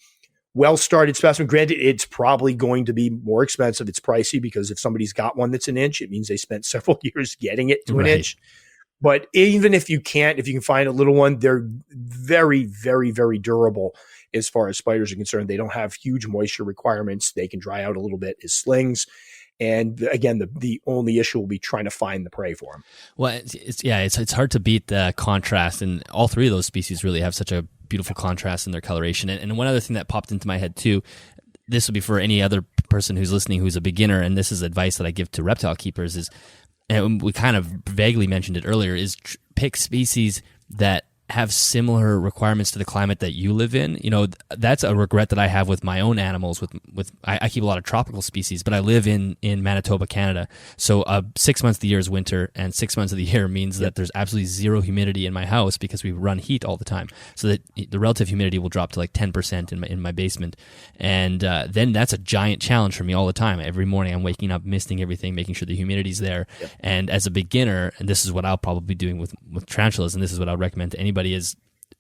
well-started specimen, granted, it's probably going to be more expensive. It's pricey because if somebody's got one that's an inch, it means they spent several years getting it to an inch. But even if you can find a little one, they're very, very, very durable as far as spiders are concerned. They don't have huge moisture requirements. They can dry out a little bit as slings. And again, the only issue will be trying to find the prey for them. Well, it's hard to beat the contrast, and all 3 of those species really have such a beautiful contrast in their coloration. And one other thing that popped into my head too, this would be for any other person who's listening who's a beginner, and this is advice that I give to reptile keepers, is, and we kind of vaguely mentioned it earlier, is pick species that have similar requirements to the climate that you live in. You know, that's a regret that I have with my own animals. I keep a lot of tropical species, but I live in Manitoba, Canada. So 6 months of the year is winter, and 6 months of the year means that there's absolutely zero humidity in my house because we run heat all the time. So that the relative humidity will drop to like 10% in my basement, and then that's a giant challenge for me all the time. Every morning I'm waking up, misting everything, making sure the humidity's there. Yep. And as a beginner, and this is what I'll probably be doing with tarantulas, and this is what I would recommend to anybody, is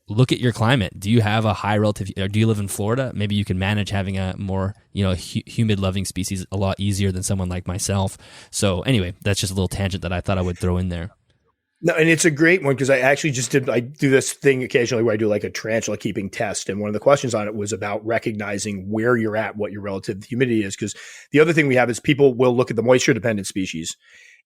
look at your climate. Do you have a high relative, or do you live in Florida? Maybe you can manage having a more, humid loving species a lot easier than someone like myself. So anyway, that's just a little tangent that I thought I would throw in there. No, and it's a great one because I do this thing occasionally where I do like a tarantula keeping test. And one of the questions on it was about recognizing where you're at, what your relative humidity is. Because the other thing we have is people will look at the moisture dependent species,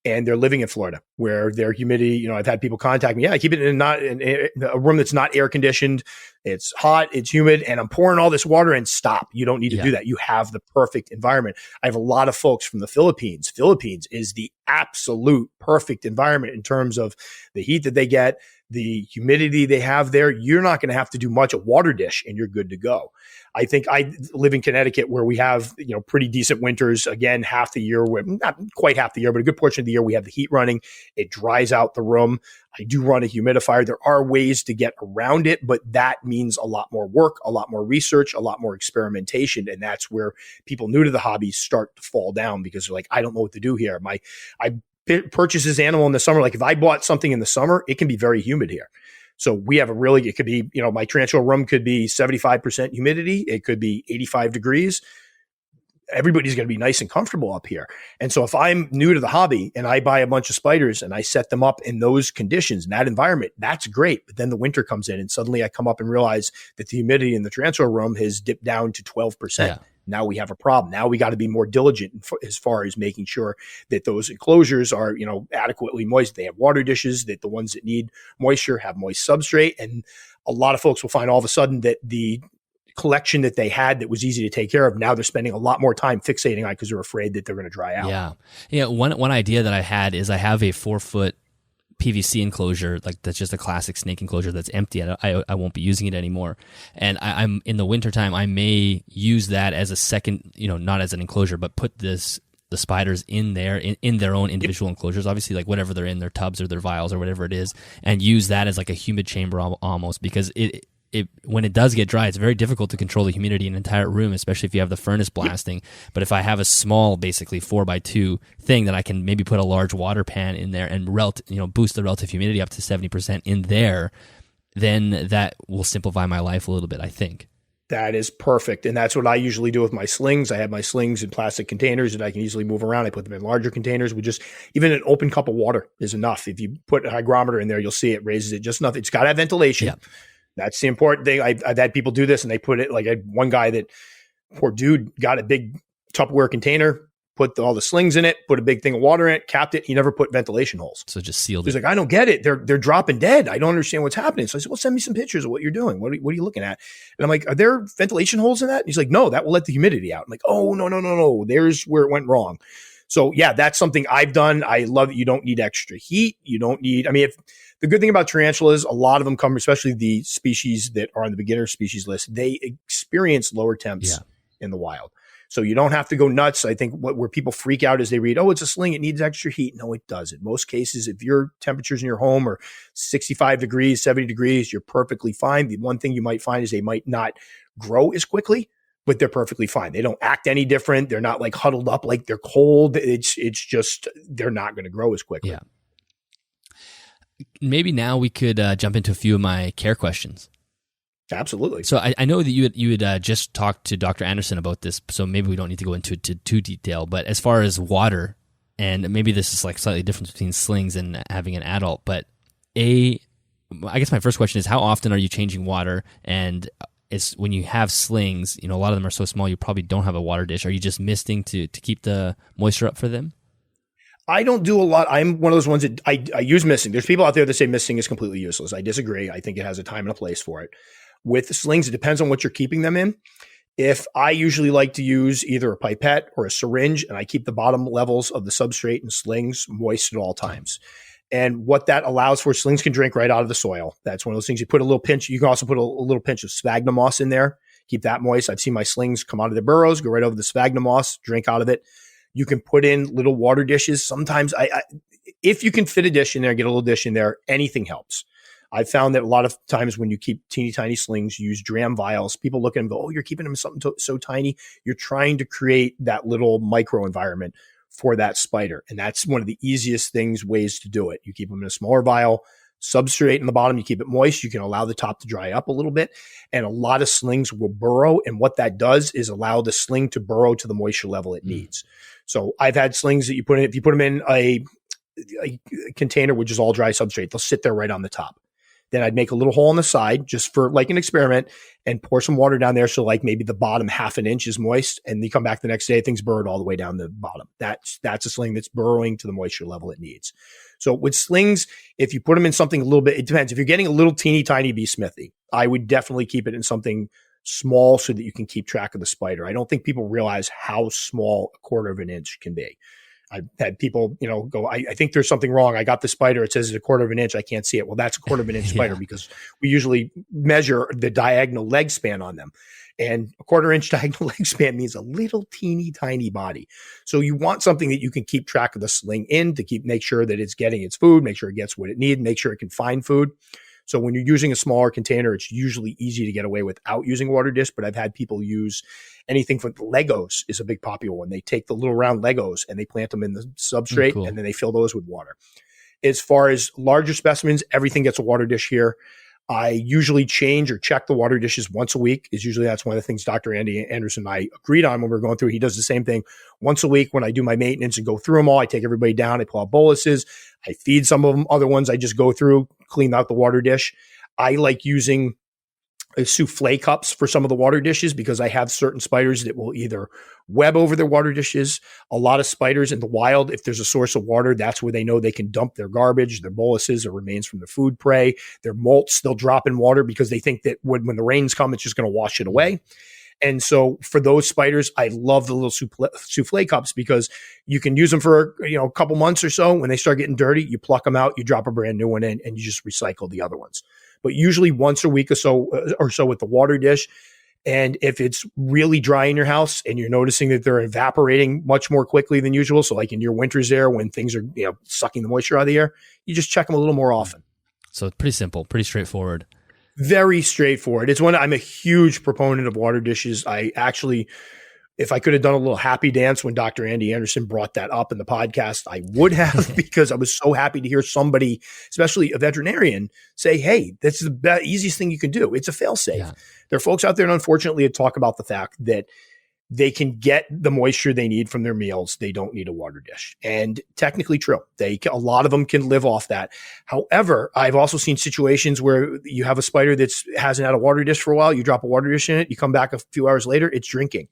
and they're living in Florida where their humidity, I've had people contact me. Yeah, I keep it in a room that's not air conditioned. It's hot, it's humid, and I'm pouring all this water in. Stop. You don't need to do that. You have the perfect environment. I have a lot of folks from the Philippines. Philippines is the absolute perfect environment in terms of the heat that they get, the humidity they have there. You're not going to have to do much of water dish and you're good to go. I think I live in Connecticut where we have, pretty decent winters. Again, half the year, not quite half the year, but a good portion of the year, we have the heat running. It dries out the room. I do run a humidifier. There are ways to get around it, but that means a lot more work, a lot more research, a lot more experimentation. And that's where people new to the hobby start to fall down because they're like, I don't know what to do here. I purchase this animal in the summer. Like if I bought something in the summer, it can be very humid here. So we have it could be, my tarantula room could be 75% humidity. It could be 85 degrees. Everybody's going to be nice and comfortable up here. And so if I'm new to the hobby and I buy a bunch of spiders and I set them up in those conditions, in that environment, that's great. But then the winter comes in and suddenly I come up and realize that the humidity in the tarantula room has dipped down to 12%. Yeah. Now we have a problem. Now we got to be more diligent as far as making sure that those enclosures are, adequately moist. They have water dishes, that the ones that need moisture have moist substrate. And a lot of folks will find all of a sudden that the collection that they had that was easy to take care of, now they're spending a lot more time fixating on because they're afraid that they're going to dry out. Yeah. One idea that I had is I have a 4-foot PVC enclosure, like that's just a classic snake enclosure that's empty. I won't be using it anymore. And I'm in the wintertime, I may use that as a second, not as an enclosure, but put the spiders in there, in their own individual enclosures, obviously like whatever they're in, their tubs or their vials or whatever it is, and use that as like a humid chamber almost, because when it does get dry, it's very difficult to control the humidity in an entire room, especially if you have the furnace blasting. But if I have a small, basically 4x2 thing that I can maybe put a large water pan in there and boost the relative humidity up to 70% in there, then that will simplify my life a little bit, I think. That is perfect. And that's what I usually do with my slings. I have my slings in plastic containers that I can easily move around. I put them in larger containers with even an open cup of water is enough. If you put a hygrometer in there, you'll see it raises it just enough. It's got to have ventilation. Yeah. That's the important thing. I've had people do this and they put it, like I had one guy that, poor dude, got a big Tupperware container, put all the slings in it, put a big thing of water in it, capped it. He never put ventilation holes. So just sealed He's like, I don't get it. They're dropping dead. I don't understand what's happening. So I said, well, send me some pictures of what you're doing. What are you looking at? And I'm like, are there ventilation holes in that? And he's like, no, that will let the humidity out. I'm like, oh, no. There's where it went wrong. So yeah, that's something I've done. I love it. You don't need extra heat. You don't need, the good thing about tarantulas, a lot of them come, especially the species that are on the beginner species list, they experience lower temps in the wild. So you don't have to go nuts. I think where people freak out is they read, oh, it's a sling, it needs extra heat. No, it doesn't. Most cases, if your temperatures in your home are 65 degrees, 70 degrees, you're perfectly fine. The one thing you might find is they might not grow as quickly, but they're perfectly fine. They don't act any different. They're not like huddled up like they're cold. It's just, they're not going to grow as quickly. Yeah. Maybe now we could jump into a few of my care questions. Absolutely. So I know that you had just talked to Dr. Anderson about this, so maybe we don't need to go into too detail. But as far as water, and maybe this is like slightly different between slings and having an adult, but I guess my first question is, how often are you changing water? And it's when you have slings, a lot of them are so small, you probably don't have a water dish. Are you just misting to keep the moisture up for them? I don't do a lot. I'm one of those ones that I use misting. There's people out there that say misting is completely useless. I disagree. I think it has a time and a place for it. With the slings, it depends on what you're keeping them in. If I usually like to use either a pipette or a syringe, and I keep the bottom levels of the substrate and slings moist at all times. And what that allows for, slings can drink right out of the soil. That's one of those things. You put a little pinch. You can also put a little pinch of sphagnum moss in there. Keep that moist. I've seen my slings come out of the burrows, go right over the sphagnum moss, drink out of it. You can put in little water dishes. Sometimes if you can fit a dish in there, get a little dish in there, anything helps. I've found that a lot of times when you keep teeny tiny slings, you use dram vials. People look at them and go, oh, you're keeping them something so tiny. You're trying to create that little micro environment for that spider. And that's one of the easiest ways to do it. You keep them in a smaller vial, substrate in the bottom, you keep it moist. You can allow the top to dry up a little bit. And a lot of slings will burrow. And what that does is allow the sling to burrow to the moisture level it needs. So I've had slings that if you put them in a container, which is all dry substrate, they'll sit there right on the top. Then I'd make a little hole on the side just for like an experiment and pour some water down there. So like maybe the bottom half an inch is moist, and you come back the next day, things burrowed all the way down the bottom. That's a sling that's burrowing to the moisture level it needs. So with slings, if you put them in something a little bit, it depends. If you're getting a little teeny tiny bee smithy, I would definitely keep it in something small so that you can keep track of the spider. I don't think people realize how small a quarter of an inch can be. I've had people, go, I think there's something wrong. I got the spider. It says it's a quarter of an inch. I can't see it. Well, that's a quarter of an inch spider because we usually measure the diagonal leg span on them. And a quarter inch diagonal leg span means a little teeny tiny body. So you want something that you can keep track of the sling in to make sure that it's getting its food, make sure it gets what it needs, make sure it can find food. So when you're using a smaller container, it's usually easy to get away without using a water dish. But I've had people use anything from Legos is a big popular one. They take the little round Legos and they plant them in the substrate and then they fill those with water. As far as larger specimens, everything gets a water dish here. I usually change or check the water dishes once a week. That's one of the things Dr. Andy Anderson and I agreed on when we were going through. He does the same thing once a week when I do my maintenance and go through them all. I take everybody down. I pull out boluses. I feed some of them. Other ones I just go through, clean out the water dish. I like using souffle cups for some of the water dishes because I have certain spiders that will either web over their water dishes. A lot of spiders in the wild, if there's a source of water, that's where they know they can dump their garbage, their boluses or remains from their food prey. Their molts, they'll drop in water because they think that when the rains come, it's just going to wash it away. And so for those spiders, I love the little souffle cups because you can use them for a couple months or so. When they start getting dirty, you pluck them out, you drop a brand new one in, and you just recycle the other ones. But usually once a week or so with the water dish. And if it's really dry in your house and you're noticing that they're evaporating much more quickly than usual, so like in your winters there when things are sucking the moisture out of the air, you just check them a little more often. So it's pretty simple, pretty straightforward. Very straightforward. I'm a huge proponent of water dishes. I actually, if I could have done a little happy dance when Dr. Andy Anderson brought that up in the podcast, I would have because I was so happy to hear somebody, especially a veterinarian, say, hey, this is the easiest thing you can do. It's a fail-safe. Yeah. There are folks out there, and unfortunately, that talk about the fact that they can get the moisture they need from their meals. They don't need a water dish. And technically true. A lot of them can live off that. However, I've also seen situations where you have a spider that hasn't had a water dish for a while. You drop a water dish in it. You come back a few hours later, it's drinking.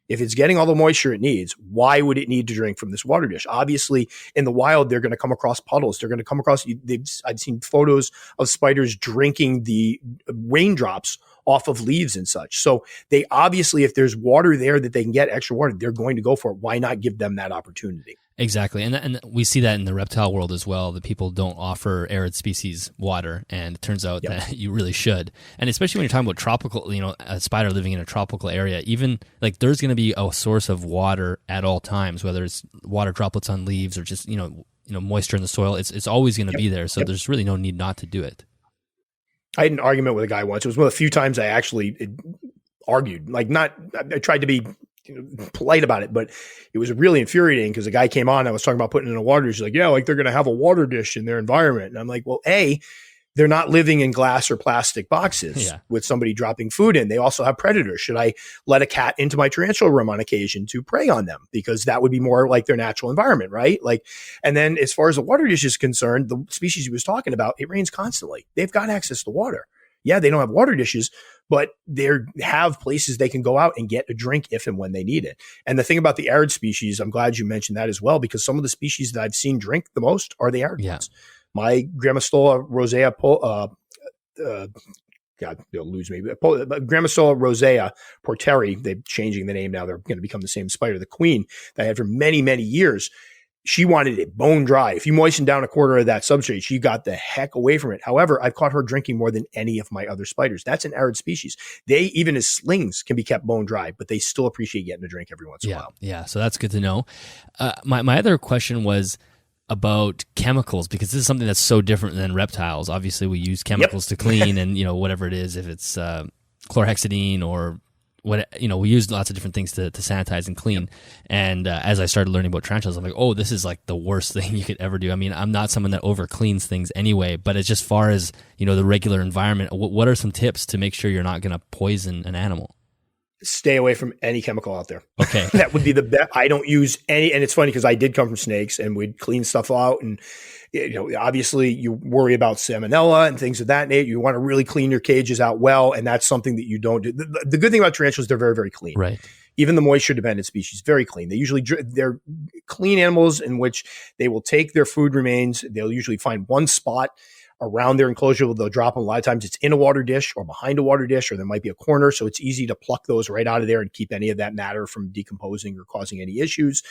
If it's getting all the moisture it needs, why would it need to drink from this water dish? Obviously, in the wild, they're going to come across puddles. They're going to come across, I've seen photos of spiders drinking the raindrops off of leaves and such. So they obviously, if there's water there that they can get extra water, they're going to go for it. Why not give them that opportunity? Exactly. And we see that in the reptile world as well, that people don't offer arid species water. And it turns out that you really should. And especially when you're talking about tropical, a spider living in a tropical area, even like there's going to be a source of water at all times, whether it's water droplets on leaves or just, moisture in the soil. It's always going to be there. So there's really no need not to do it. I had an argument with a guy once. It was one of the few times I actually argued. I tried to be polite about it, but it was really infuriating because the guy came on. I was talking about putting in a water dish. He's like, yeah, like they're going to have a water dish in their environment. And I'm like, well, they're not living in glass or plastic boxes with somebody dropping food in. They also have predators. Should I let a cat into my tarantula room on occasion to prey on them? Because that would be more like their natural environment, right? And then as far as the water dish is concerned, the species he was talking about, it rains constantly. They've got access to water. Yeah, they don't have water dishes, but they have places they can go out and get a drink if and when they need it. And the thing about the arid species, I'm glad you mentioned that as well, because some of the species that I've seen drink the most are the arid ones. My Grammostola rosea, God, they'll lose me. Grammostola rosea porteri, they're changing the name now. They're going to become the same spider, the queen that I had for many, many years. She wanted it bone dry. If you moisten down a quarter of that substrate, she got the heck away from it. However, I've caught her drinking more than any of my other spiders. That's an arid species. They, even as slings, can be kept bone dry, but they still appreciate getting a drink every once in a while. Yeah, so that's good to know. My other question was about chemicals, because this is something that's so different than reptiles. Obviously, we use chemicals to clean and, whatever it is, if it's chlorhexidine or we use lots of different things to sanitize and clean. And as I started learning about tarantulas, I'm like, oh, this is like the worst thing you could ever do. I mean, I'm not someone that over cleans things anyway, but it's just far as, the regular environment. What are some tips to make sure you're not going to poison an animal? Stay away from any chemical out there. Okay. That would be the best. I don't use any, and it's funny because I did come from snakes and we'd clean stuff out, and obviously you worry about salmonella and things of that nature. You want to really clean your cages out well, and that's something that you don't do. The good thing about tarantulas, they're very, very clean. Right. Even the moisture dependent species, very clean. They're clean animals in which they will take their food remains. They'll usually find one spot around their enclosure. They'll drop them. A lot of times it's in a water dish or behind a water dish, or there might be a corner. So it's easy to pluck those right out of there and keep any of that matter from decomposing or causing any issues.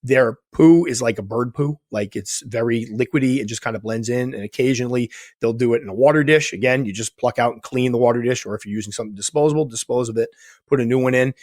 Their poo is like a bird poo. Like, it's very liquidy and just kind of blends in. And occasionally they'll do it in a water dish. Again, you just pluck out and clean the water dish, or if you're using something disposable, dispose of it, put a new one in.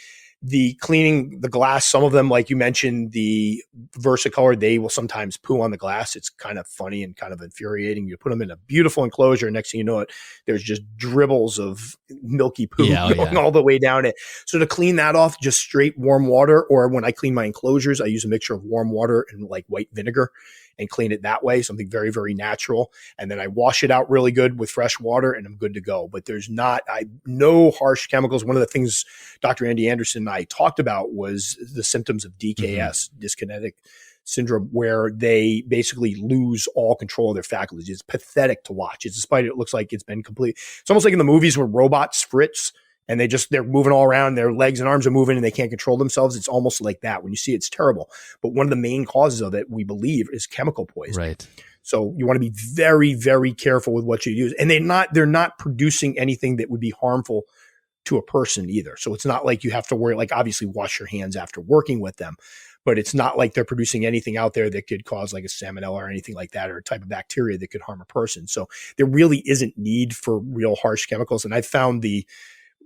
The cleaning the glass, some of them, like you mentioned, the versicolor, they will sometimes poo on the glass. It's kind of funny and kind of infuriating. You put them in a beautiful enclosure, and next thing you know it, there's just dribbles of milky poo going all the way down it. So to clean that off, just straight warm water, or when I clean my enclosures, I use a mixture of warm water and like white vinegar and clean it that way, something very, very natural. And then I wash it out really good with fresh water, and I'm good to go. But there's no harsh chemicals. One of the things Dr. Andy Anderson and I talked about was the symptoms of DKS, dyskinetic syndrome, where they basically lose all control of their faculties. It's pathetic to watch. It's a spider. It looks like it's been complete. It's almost like in the movies where robots fritz, and they're moving all around, their legs and arms are moving and they can't control themselves. It's almost like that. When you see it, it's terrible. But one of the main causes of it, we believe, is chemical poisoning. Right. So you want to be very, very careful with what you use. And they're not producing anything that would be harmful to a person either. So it's not like you have to worry, like, obviously wash your hands after working with them, but it's not like they're producing anything out there that could cause like a salmonella or anything like that, or a type of bacteria that could harm a person. So there really isn't need for real harsh chemicals. And I found the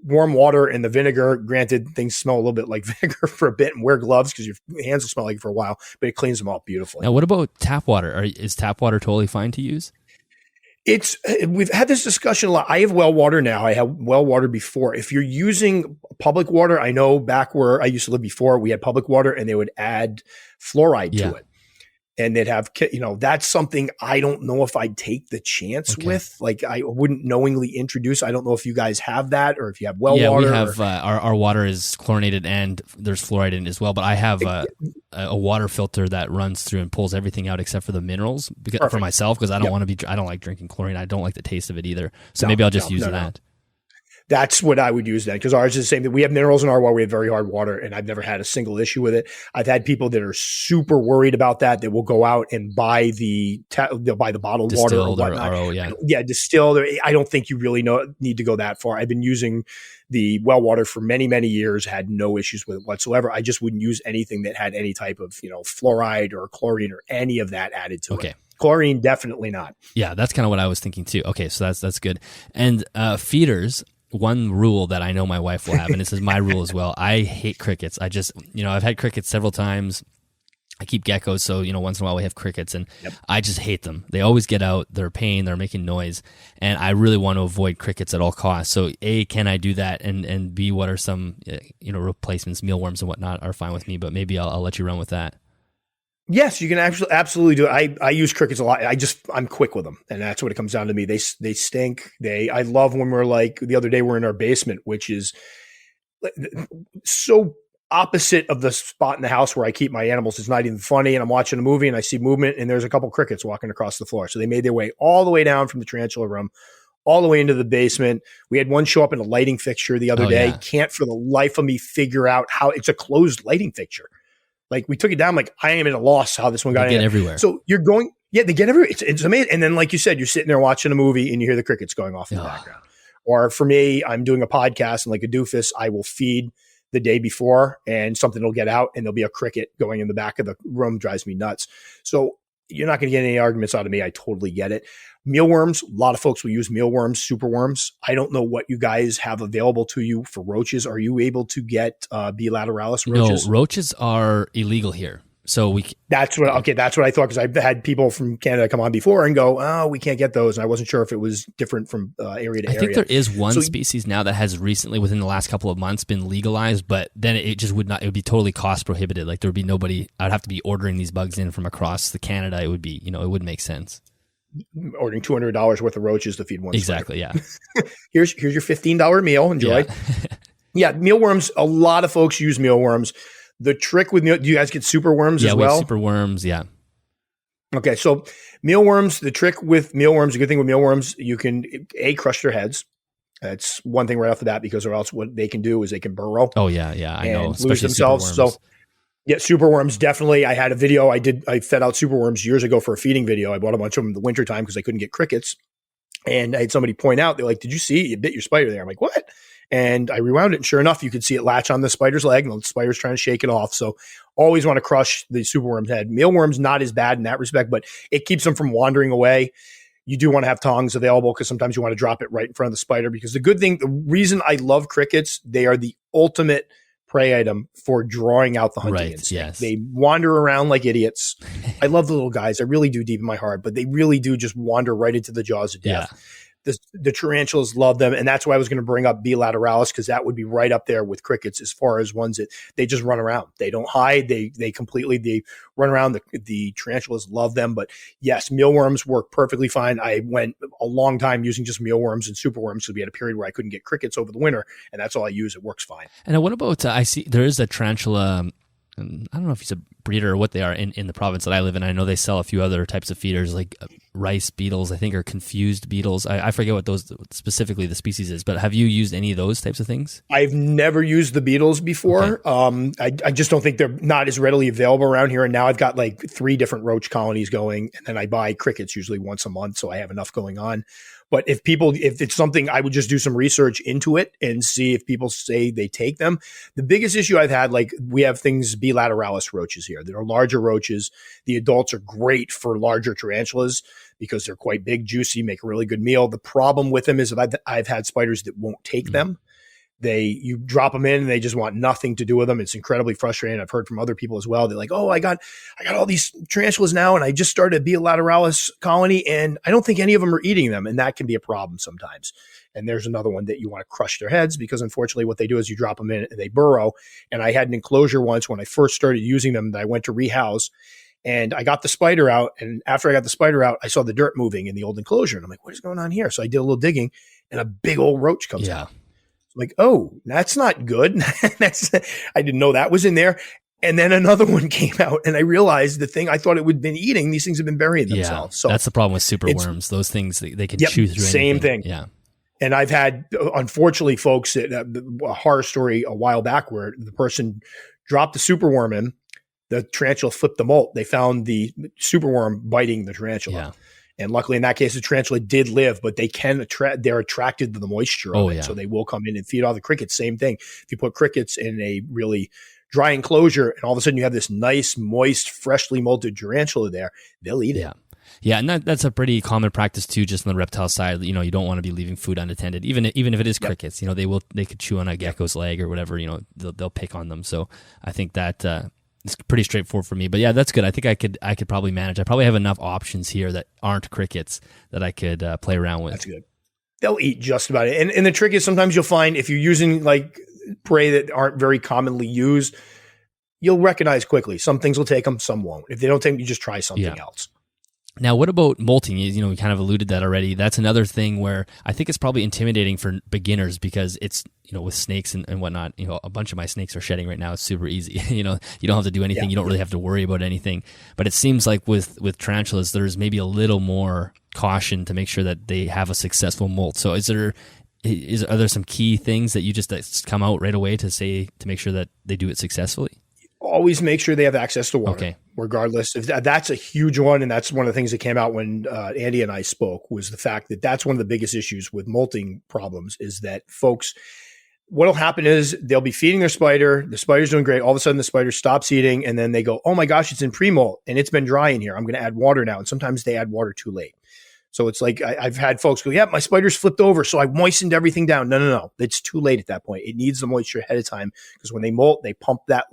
warm water and the vinegar, granted, things smell a little bit like vinegar for a bit, and wear gloves because your hands will smell like it for a while, but it cleans them up beautifully. Now, what about tap water? Is tap water totally fine to use? We've had this discussion a lot. I have well water now. I had well water before. If you're using public water, I know back where I used to live before, we had public water and they would add fluoride to it. And they'd have, that's something I don't know if I'd take the chance with. Like, I wouldn't knowingly introduce. I don't know if you guys have that, or if you have well water. Yeah, we have, our water is chlorinated and there's fluoride in it as well. But I have a water filter that runs through and pulls everything out except for the minerals for myself, because I don't I don't like drinking chlorine. I don't like the taste of it either. So maybe I'll just use that. That's what I would use then, because ours is the same thing. We have minerals in our water. We have very hard water, and I've never had a single issue with it. I've had people that are super worried about that will go out and buy they'll buy the bottled distilled water or whatnot. RO, Distilled. I don't think you really need to go that far. I've been using the well water for many, many years, had no issues with it whatsoever. I just wouldn't use anything that had any type of, fluoride or chlorine or any of that added to it. Chlorine, definitely not. Yeah, that's kind of what I was thinking too. Okay, so that's good. And feeders, one rule that I know my wife will have, and this is my rule as well, I hate crickets. I just, I've had crickets several times. I keep geckos, so, once in a while we have crickets, and I just hate them. They always get out. They're a pain. They're making noise, and I really want to avoid crickets at all costs. So, A, can I do that? And B, what are some, replacements? Mealworms and whatnot are fine with me, but maybe I'll let you run with that. Yes, you can absolutely do it. I use crickets a lot. I'm quick with them, and that's what it comes down to me. They stink. I love when we're like, the other day we're in our basement, which is so opposite of the spot in the house where I keep my animals. It's not even funny. And I'm watching a movie and I see movement, and there's a couple crickets walking across the floor. So they made their way all the way down from the tarantula room, all the way into the basement. We had one show up in a lighting fixture the other day. Yeah. Can't for the life of me figure out how it's a closed lighting fixture. Like, we took it down. Like, I am at a loss how this one got in. They get everywhere. So you're going, they get everywhere. It's amazing. And then, like you said, you're sitting there watching a movie and you hear the crickets going off in the background. Or for me, I'm doing a podcast, and like a doofus, I will feed the day before and something will get out and there'll be a cricket going in the back of the room. Drives me nuts. So you're not going to get any arguments out of me. I totally get it. Mealworms, a lot of folks will use mealworms, superworms. I don't know what you guys have available to you for roaches. Are you able to get B. lateralis roaches? No, roaches are illegal here. So that's what I thought, because I've had people from Canada come on before and go, oh, we can't get those. And I wasn't sure if it was different from area to area. I think there is one species now that has recently, within the last couple of months, been legalized, but then it just would not, it would be totally cost prohibited. Like there would be nobody, I'd have to be ordering these bugs in from across the Canada. It would be, it wouldn't make sense. Ordering $200 worth of roaches to feed one. Exactly. Spider. Yeah. Here's your $15 meal. Enjoy. Yeah. Mealworms. A lot of folks use mealworms. The trick with do you guys get superworms as well? Yeah, we have superworms, yeah. Okay, so mealworms, the trick with mealworms, the good thing with mealworms, you can, crush their heads. That's one thing right off the bat, because or else what they can do is they can burrow. Oh, yeah, I know. Especially lose themselves. So, yeah, superworms, definitely. I had a video. I fed out superworms years ago for a feeding video. I bought a bunch of them in the wintertime because I couldn't get crickets. And I had somebody point out, they're like, did you see? You bit your spider there. I'm like, what? And I rewound it, and sure enough, you could see it latch on the spider's leg, and the spider's trying to shake it off. So always want to crush the superworm's head. Mealworm's not as bad in that respect, but it keeps them from wandering away. You do want to have tongs available, because sometimes you want to drop it right in front of the spider. Because the reason I love crickets, they are the ultimate prey item for drawing out the hunting instinct. Yes. They wander around like idiots. I love the little guys. I really do, deep in my heart, but they really do just wander right into the jaws of death. Yeah. The tarantulas love them, and that's why I was going to bring up B. lateralis, because that would be right up there with crickets as far as ones that they just run around. They don't hide. They run around. The tarantulas love them. But yes, mealworms work perfectly fine. I went a long time using just mealworms and superworms, so we had a period where I couldn't get crickets over the winter, and that's all I use. It works fine. And what about I see there is a tarantula. I don't know if he's a breeder or what they are in the province that I live in. I know they sell a few other types of feeders, like rice beetles, I think, or confused beetles. I forget what those specifically the species is, but have you used any of those types of things? I've never used the beetles before. Okay. I just don't think they're not as readily available around here. And now I've got like 3 different roach colonies going, and then I buy crickets usually once a month, so I have enough going on. But if it's something, I would just do some research into it and see if people say they take them. The biggest issue I've had, like we have things, B. lateralis roaches here. There are larger roaches. The adults are great for larger tarantulas because they're quite big, juicy, make a really good meal. The problem with them is that I've had spiders that won't take them. You drop them in and they just want nothing to do with them. It's incredibly frustrating. I've heard from other people as well. They're like, oh, I got all these tarantulas now, and I just started a B. lateralis colony, and I don't think any of them are eating them. And that can be a problem sometimes. And there's another one that you want to crush their heads, because unfortunately what they do is you drop them in and they burrow. And I had an enclosure once when I first started using them that I went to rehouse, and I got the spider out. And after I got the spider out, I saw the dirt moving in the old enclosure. And I'm like, what is going on here? So I did a little digging, and a big old roach comes out. Like, oh, that's not good. I didn't know that was in there. And then another one came out, and I realized the thing I thought it would have been eating, these things have been burying themselves. So that's the problem with superworms. Those things, they can chew through same anything. Thing. Yeah. And I've had, unfortunately, folks, a horror story a while back where the person dropped the superworm in, the tarantula flipped the molt. They found the superworm biting the tarantula. Yeah. And luckily in that case, the tarantula did live, but they're attracted to the moisture of it. So they will come in and feed all the crickets. Same thing. If you put crickets in a really dry enclosure and all of a sudden you have this nice, moist, freshly molted tarantula there, they'll eat it. Yeah, and that's a pretty common practice too, just on the reptile side. You don't want to be leaving food unattended, even if it is crickets. They could chew on a gecko's leg or whatever. They'll pick on them. So I think that it's pretty straightforward for me. But yeah, that's good. I think I could probably manage. I probably have enough options here that aren't crickets that I could play around with. That's good. They'll eat just about it. And the trick is sometimes you'll find if you're using like prey that aren't very commonly used, you'll recognize quickly. Some things will take them, some won't. If they don't take them, you just try something else. Now, what about molting? We kind of alluded that already. That's another thing where I think it's probably intimidating for beginners because it's, with snakes and whatnot, a bunch of my snakes are shedding right now. It's super easy. You don't have to do anything. Yeah. You don't really have to worry about anything. But it seems like with tarantulas, there's maybe a little more caution to make sure that they have a successful molt. So are there some key things that you just come out right away to make sure that they do it successfully? Always make sure they have access to water. Okay. Regardless, if that's a huge one, and that's one of the things that came out when Andy and I spoke, was the fact that that's one of the biggest issues with molting problems is that folks, what'll happen is they'll be feeding their spider. The spider's doing great. All of a sudden the spider stops eating and then they go, oh my gosh, it's in pre-molt and it's been dry in here. I'm going to add water now. And sometimes they add water too late. So it's like I've had folks go, yeah, my spider's flipped over. So I moistened everything down. No. It's too late at that point. It needs the moisture ahead of time because when they molt, they pump that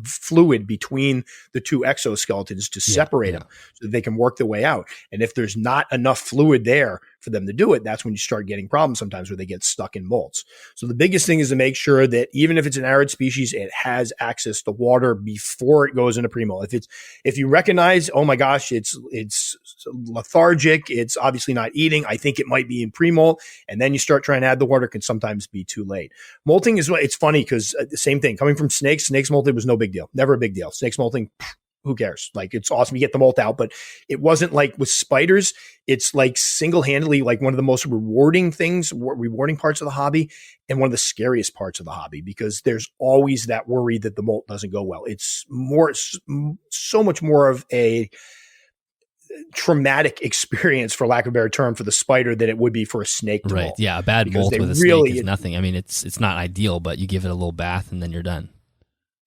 fluid between the two exoskeletons to separate them so that they can work their way out. And if there's not enough fluid there for them to do it, that's when you start getting problems sometimes where they get stuck in molts. So the biggest thing is to make sure that even if it's an arid species, it has access to water before it goes into pre-molt. If you recognize, oh my gosh, it's lethargic, it's obviously not eating, I think it might be in pre-molt, and then you start trying to add the water, it can sometimes be too late. Molting it's funny because the same thing coming from snakes molting was no big deal, never a big deal. Snakes molting, who cares? Like, it's awesome. You get the molt out, but it wasn't like with spiders. It's like single-handedly like one of the most rewarding parts of the hobby and one of the scariest parts of the hobby because there's always that worry that the molt doesn't go well. It's so much more of a traumatic experience, for lack of a better term, for the spider than it would be for a snake to molt. Yeah, a bad molt with a snake is nothing. I mean, it's not ideal, but you give it a little bath and then you're done.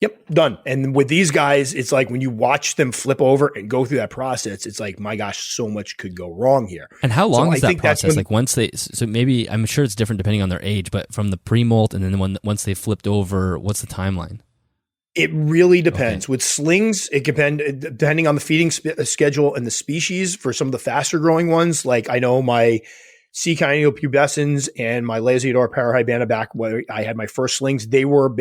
Yep, done. And with these guys, it's like when you watch them flip over and go through that process, it's like, my gosh, so much could go wrong here. And how long is that process? Like so maybe, I'm sure it's different depending on their age, but from the pre-molt and then once they flipped over, what's the timeline? It really depends. Okay. With slings, it depending on the feeding schedule and the species. For some of the faster growing ones, like I know my C. pubescens and my Lasiodora parahybana back where I had my first slings, they would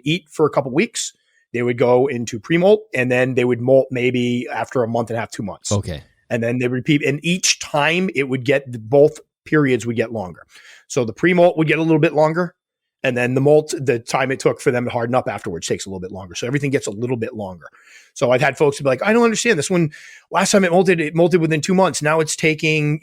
eat for a couple weeks. They would go into pre-molt and then they would molt maybe after a month and a half, 2 months. Okay. And then they repeat. And each time it would both periods would get longer. So the pre-molt would get a little bit longer. And then the molt, the time it took for them to harden up afterwards takes a little bit longer. So everything gets a little bit longer. So I've had folks be like, I don't understand this one. Last time it molted within 2 months. Now it's taking,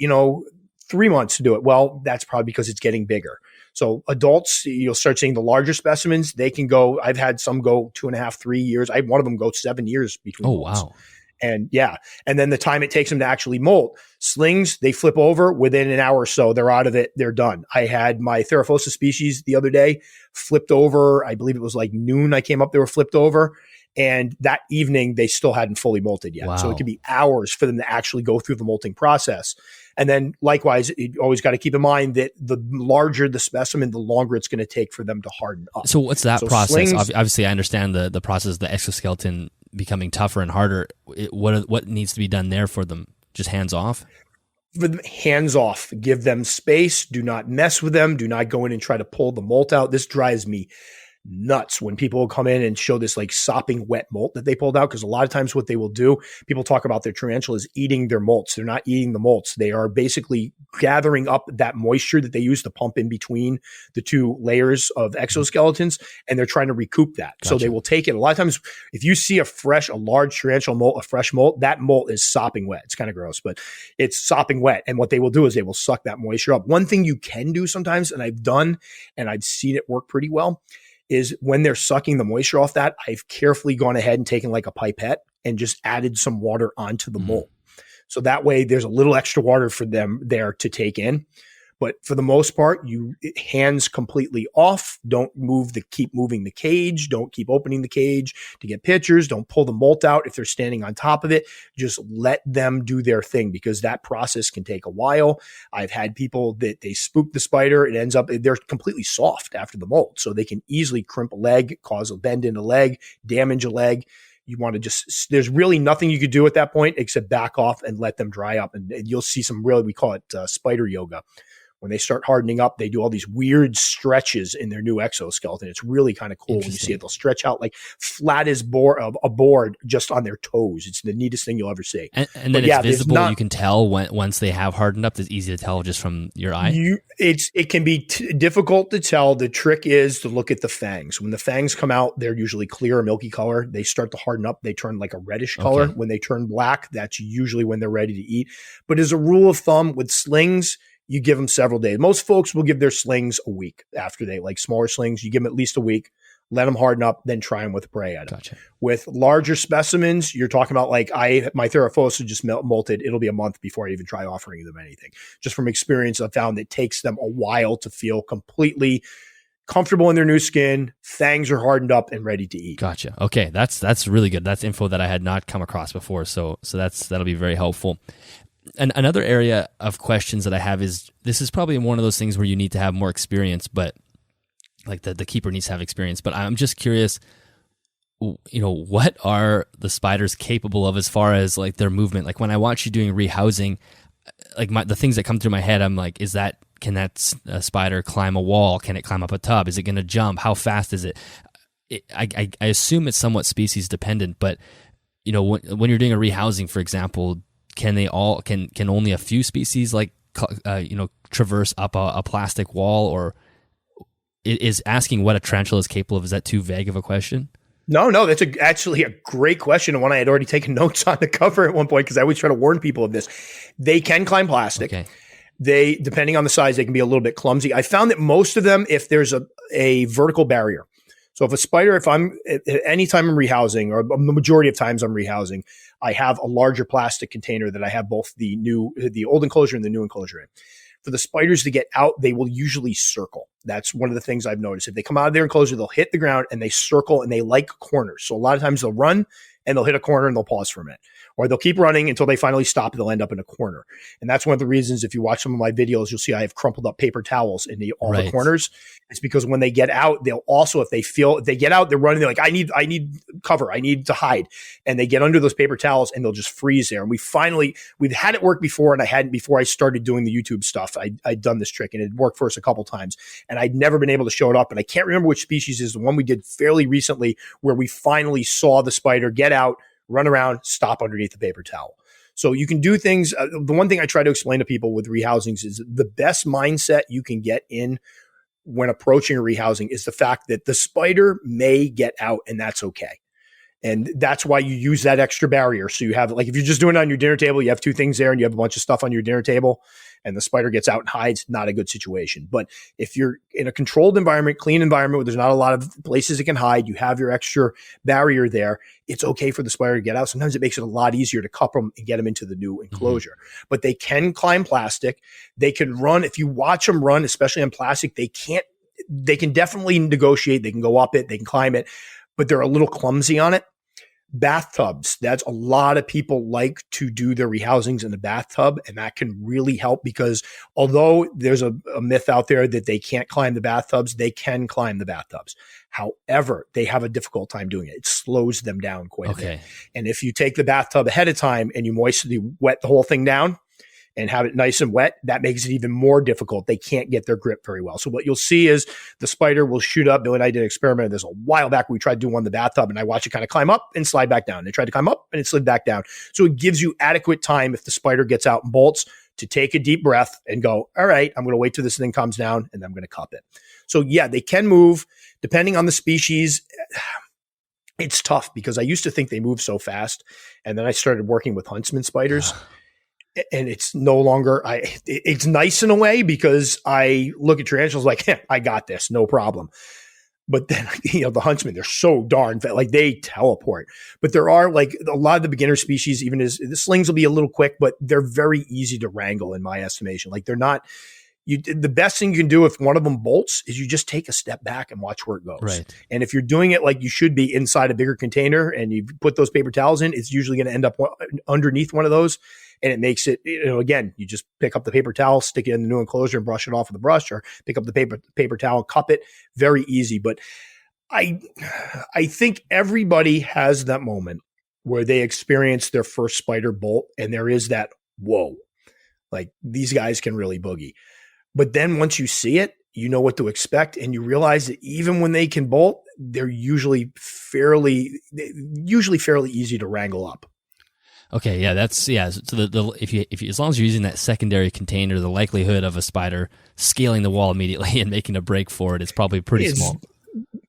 3 months to do it. Well, that's probably because it's getting bigger. So adults, you'll start seeing the larger specimens. They can go, I've had some go 2.5, 3 years. I had one of them go 7 years between. Oh, molts. Wow. And yeah. And then the time it takes them to actually molt. Slings, they flip over within an hour or so. They're out of it. They're done. I had my Theraphosa species the other day flipped over. I believe it was like noon. I came up, they were flipped over. And that evening, they still hadn't fully molted yet. Wow. So it could be hours for them to actually go through the molting process. And then likewise, you always got to keep in mind that the larger the specimen, the longer it's going to take for them to harden up. So what's that process? Obviously, I understand the process, the exoskeleton becoming tougher and harder. What needs to be done there for them? Just hands off? Hands off. Give them space. Do not mess with them. Do not go in and try to pull the molt out. This drives me nuts when people will come in and show this like sopping wet molt that they pulled out. Because a lot of times what they will do, people talk about their tarantulas eating their molts. They're not eating the molts. They are basically gathering up that moisture that they use to pump in between the two layers of exoskeletons, and they're trying to recoup that. Gotcha. So they will take it. A lot of times, if you see a large tarantula molt, a fresh molt, that molt is sopping wet. It's kind of gross, but it's sopping wet. And what they will do is they will suck that moisture up. One thing you can do sometimes, and I've done, and I've seen it work pretty well, is when they're sucking the moisture off that, I've carefully gone ahead and taken like a pipette and just added some water onto the molt. So that way there's a little extra water for them there to take in. But for the most part, hands completely off. Don't keep moving the cage. Don't keep opening the cage to get pictures. Don't pull the molt out if they're standing on top of it. Just let them do their thing, because that process can take a while. I've had people that they spook the spider. It ends up, they're completely soft after the molt. So they can easily crimp a leg, cause a bend in a leg, damage a leg. You want to there's really nothing you could do at that point except back off and let them dry up. And you'll see we call it spider yoga. When they start hardening up, they do all these weird stretches in their new exoskeleton. It's really kind of cool when you see it. They'll stretch out like flat as a board just on their toes. It's the neatest thing you'll ever see. And then it's visible. You can tell once they have hardened up. It's easy to tell just from your eye. It can be difficult to tell. The trick is to look at the fangs. When the fangs come out, they're usually clear or milky color. They start to harden up. They turn like a reddish color. Okay. When they turn black, that's usually when they're ready to eat. But as a rule of thumb, with slings, you give them several days. Most folks will give their slings a week after they, like smaller slings, you give them at least a week. let them harden up, then try them with a prey item. Gotcha. With larger specimens, you're talking about like my Theraphosa just molted. It'll be a month before I even try offering them anything. Just from experience, I've found it takes them a while to feel completely comfortable in their new skin. Fangs are hardened up and ready to eat. Gotcha. Okay, that's really good. That's info that I had not come across before. So that'll be very helpful. And another area of questions that I have is, this is probably one of those things where you need to have more experience, but like the keeper needs to have experience. But I'm just curious, what are the spiders capable of as far as like their movement? Like when I watch you doing rehousing, like the things that come through my head, I'm like, can that spider climb a wall? Can it climb up a tub? Is it going to jump? How fast is it? I assume it's somewhat species dependent, but when you're doing a rehousing, for example, can only a few species traverse up a plastic wall? Or is asking what a tarantula is capable of, is that too vague of a question? No, that's actually a great question, and one I had already taken notes on the cover at one point, because I always try to warn people of this. They can climb plastic. Okay. They, depending on the size, they can be a little bit clumsy. I found that most of them, if there's a vertical barrier. So if a spider, anytime I'm rehousing, or the majority of times I'm rehousing, I have a larger plastic container that I have both the old enclosure and the new enclosure in. For the spiders to get out, they will usually circle. That's one of the things I've noticed. If they come out of their enclosure, they'll hit the ground and they circle, and they like corners. So a lot of times they'll run and they'll hit a corner and they'll pause for a minute. Or they'll keep running until they finally stop and they'll end up in a corner. And that's one of the reasons, if you watch some of my videos, you'll see I have crumpled up paper towels in all the corners. It's because when they get out, they'll also, if they get out, they're running, they're like, I need cover, I need to hide. And they get under those paper towels and they'll just freeze there. And we've had it work before, and I hadn't before I started doing the YouTube stuff. I'd done this trick and it worked for us a couple times, and I'd never been able to show it up. And I can't remember which species is the one we did fairly recently, where we finally saw the spider get out, run around, stop underneath the paper towel. So you can do things. The one thing I try to explain to people with rehousings is the best mindset you can get in when approaching a rehousing is the fact that the spider may get out, and that's okay. And that's why you use that extra barrier. So you have, like, if you're just doing it on your dinner table, you have two things there and you have a bunch of stuff on your dinner table, and the spider gets out and hides, not a good situation. But if you're in a controlled environment, clean environment, where there's not a lot of places it can hide, you have your extra barrier there, it's okay for the spider to get out. Sometimes it makes it a lot easier to cup them and get them into the new enclosure. But they can climb plastic. They can run. If you watch them run, especially on plastic, they can definitely negotiate. They can go up it, they can climb it, but they're a little clumsy on it. Bathtubs, that's a lot of people like to do their rehousings in the bathtub, and that can really help, because although there's a myth out there that they can't climb the bathtubs, they can climb the bathtubs. However, they have a difficult time doing it. It slows them down quite a bit. And if you take the bathtub ahead of time and you wet the whole thing down and have it nice and wet, that makes it even more difficult. They can't get their grip very well. So what you'll see is the spider will shoot up. Billy and I did an experiment of this a while back. We tried to do one in the bathtub, and I watched it kind of climb up and slide back down. They tried to climb up and it slid back down. So it gives you adequate time, if the spider gets out and bolts, to take a deep breath and go, all right, I'm going to wait till this thing calms down and then I'm going to cup it. So yeah, they can move depending on the species. It's tough because I used to think they move so fast, and then I started working with huntsman spiders. And it's no longer, it's nice in a way, because I look at tarantulas like, I got this, no problem. But then, the huntsmen, they're so darn fast, like they teleport. But there are, like, a lot of the beginner species, even as the slings will be a little quick, but they're very easy to wrangle in my estimation. Like, they're not, the best thing you can do if one of them bolts is you just take a step back and watch where it goes. Right. And if you're doing it like you should be inside a bigger container and you put those paper towels in, it's usually going to end up underneath one of those. And it makes it, again, you just pick up the paper towel, stick it in the new enclosure and brush it off with a brush, or pick up the paper towel, cup it. Very easy. But I think everybody has that moment where they experience their first spider bolt, and there is that, whoa, like these guys can really boogie. But then once you see it, you know what to expect, and you realize that even when they can bolt, they're usually fairly easy to wrangle up. Okay, yeah, so if you as long as you're using that secondary container, the likelihood of a spider scaling the wall immediately and making a break for it is probably pretty small.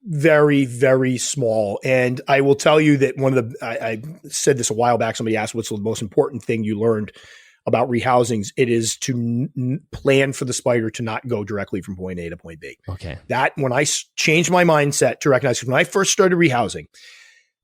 Very, very small. And I will tell you that I said this a while back. Somebody asked, what's the most important thing you learned about rehousings, it is to plan for the spider to not go directly from point A to point B. Okay. That when I changed my mindset to recognize, when I first started rehousing,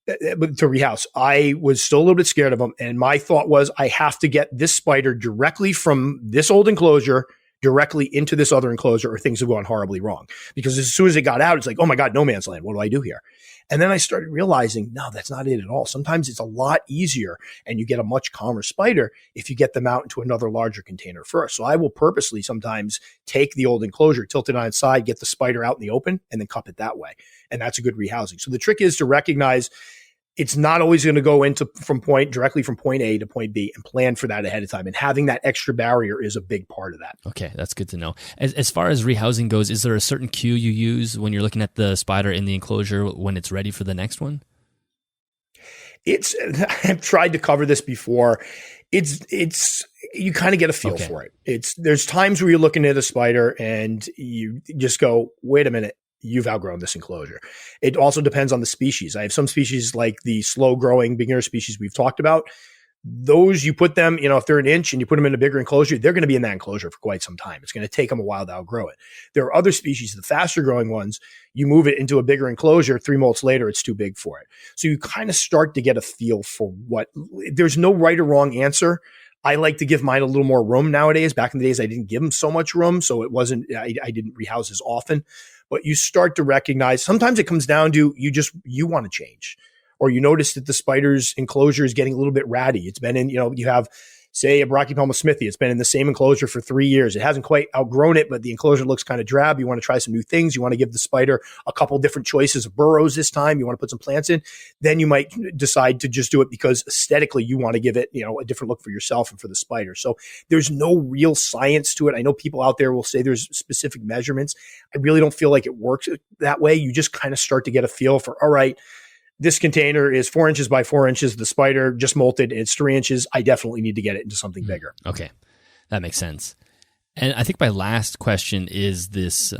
to rehouse, I was still a little bit scared of them. And my thought was, I have to get this spider directly from this old enclosure directly into this other enclosure, or things have gone horribly wrong. Because as soon as it got out, it's like, oh my God, no man's land. What do I do here? And then I started realizing, no, that's not it at all. Sometimes it's a lot easier and you get a much calmer spider if you get them out into another larger container first. So I will purposely sometimes take the old enclosure, tilt it on its side, get the spider out in the open, and then cup it that way. And that's a good rehousing. So the trick is to recognize it's not always going to go directly from point A to point B, and plan for that ahead of time. And having that extra barrier is a big part of that. Okay, that's good to know. As far as rehousing goes, is there a certain cue you use when you're looking at the spider in the enclosure when it's ready for the next one? I've tried to cover this before. It's you kind of get a feel for it. There's times where you're looking at a spider and you just go, wait a minute. You've outgrown this enclosure. It also depends on the species. I have some species like the slow growing beginner species we've talked about. Those you put them, if they're an inch and you put them in a bigger enclosure, they're going to be in that enclosure for quite some time. It's going to take them a while to outgrow it. There are other species, the faster growing ones, you move it into a bigger enclosure, 3 molts later, it's too big for it. So you kind of start to get a feel for there's no right or wrong answer. I like to give mine a little more room nowadays. Back in the days, I didn't give them so much room. So it wasn't, I didn't rehouse as often. But you start to recognize, sometimes it comes down to you want to change, or you notice that the spider's enclosure is getting a little bit ratty. It's been in, you have, say, a Brachypelma smithi. It's been in the same enclosure for 3 years. It hasn't quite outgrown it, but the enclosure looks kind of drab. You want to try some new things. You want to give the spider a couple different choices of burrows this time. You want to put some plants in. Then you might decide to just do it because aesthetically you want to give it, a different look for yourself and for the spider. So there's no real science to it. I know people out there will say there's specific measurements. I really don't feel like it works that way. You just kind of start to get a feel for, all right, this container is 4 inches by 4 inches. The spider just molted and it's 3 inches. I definitely need to get it into something bigger. Okay. That makes sense. And I think my last question is this,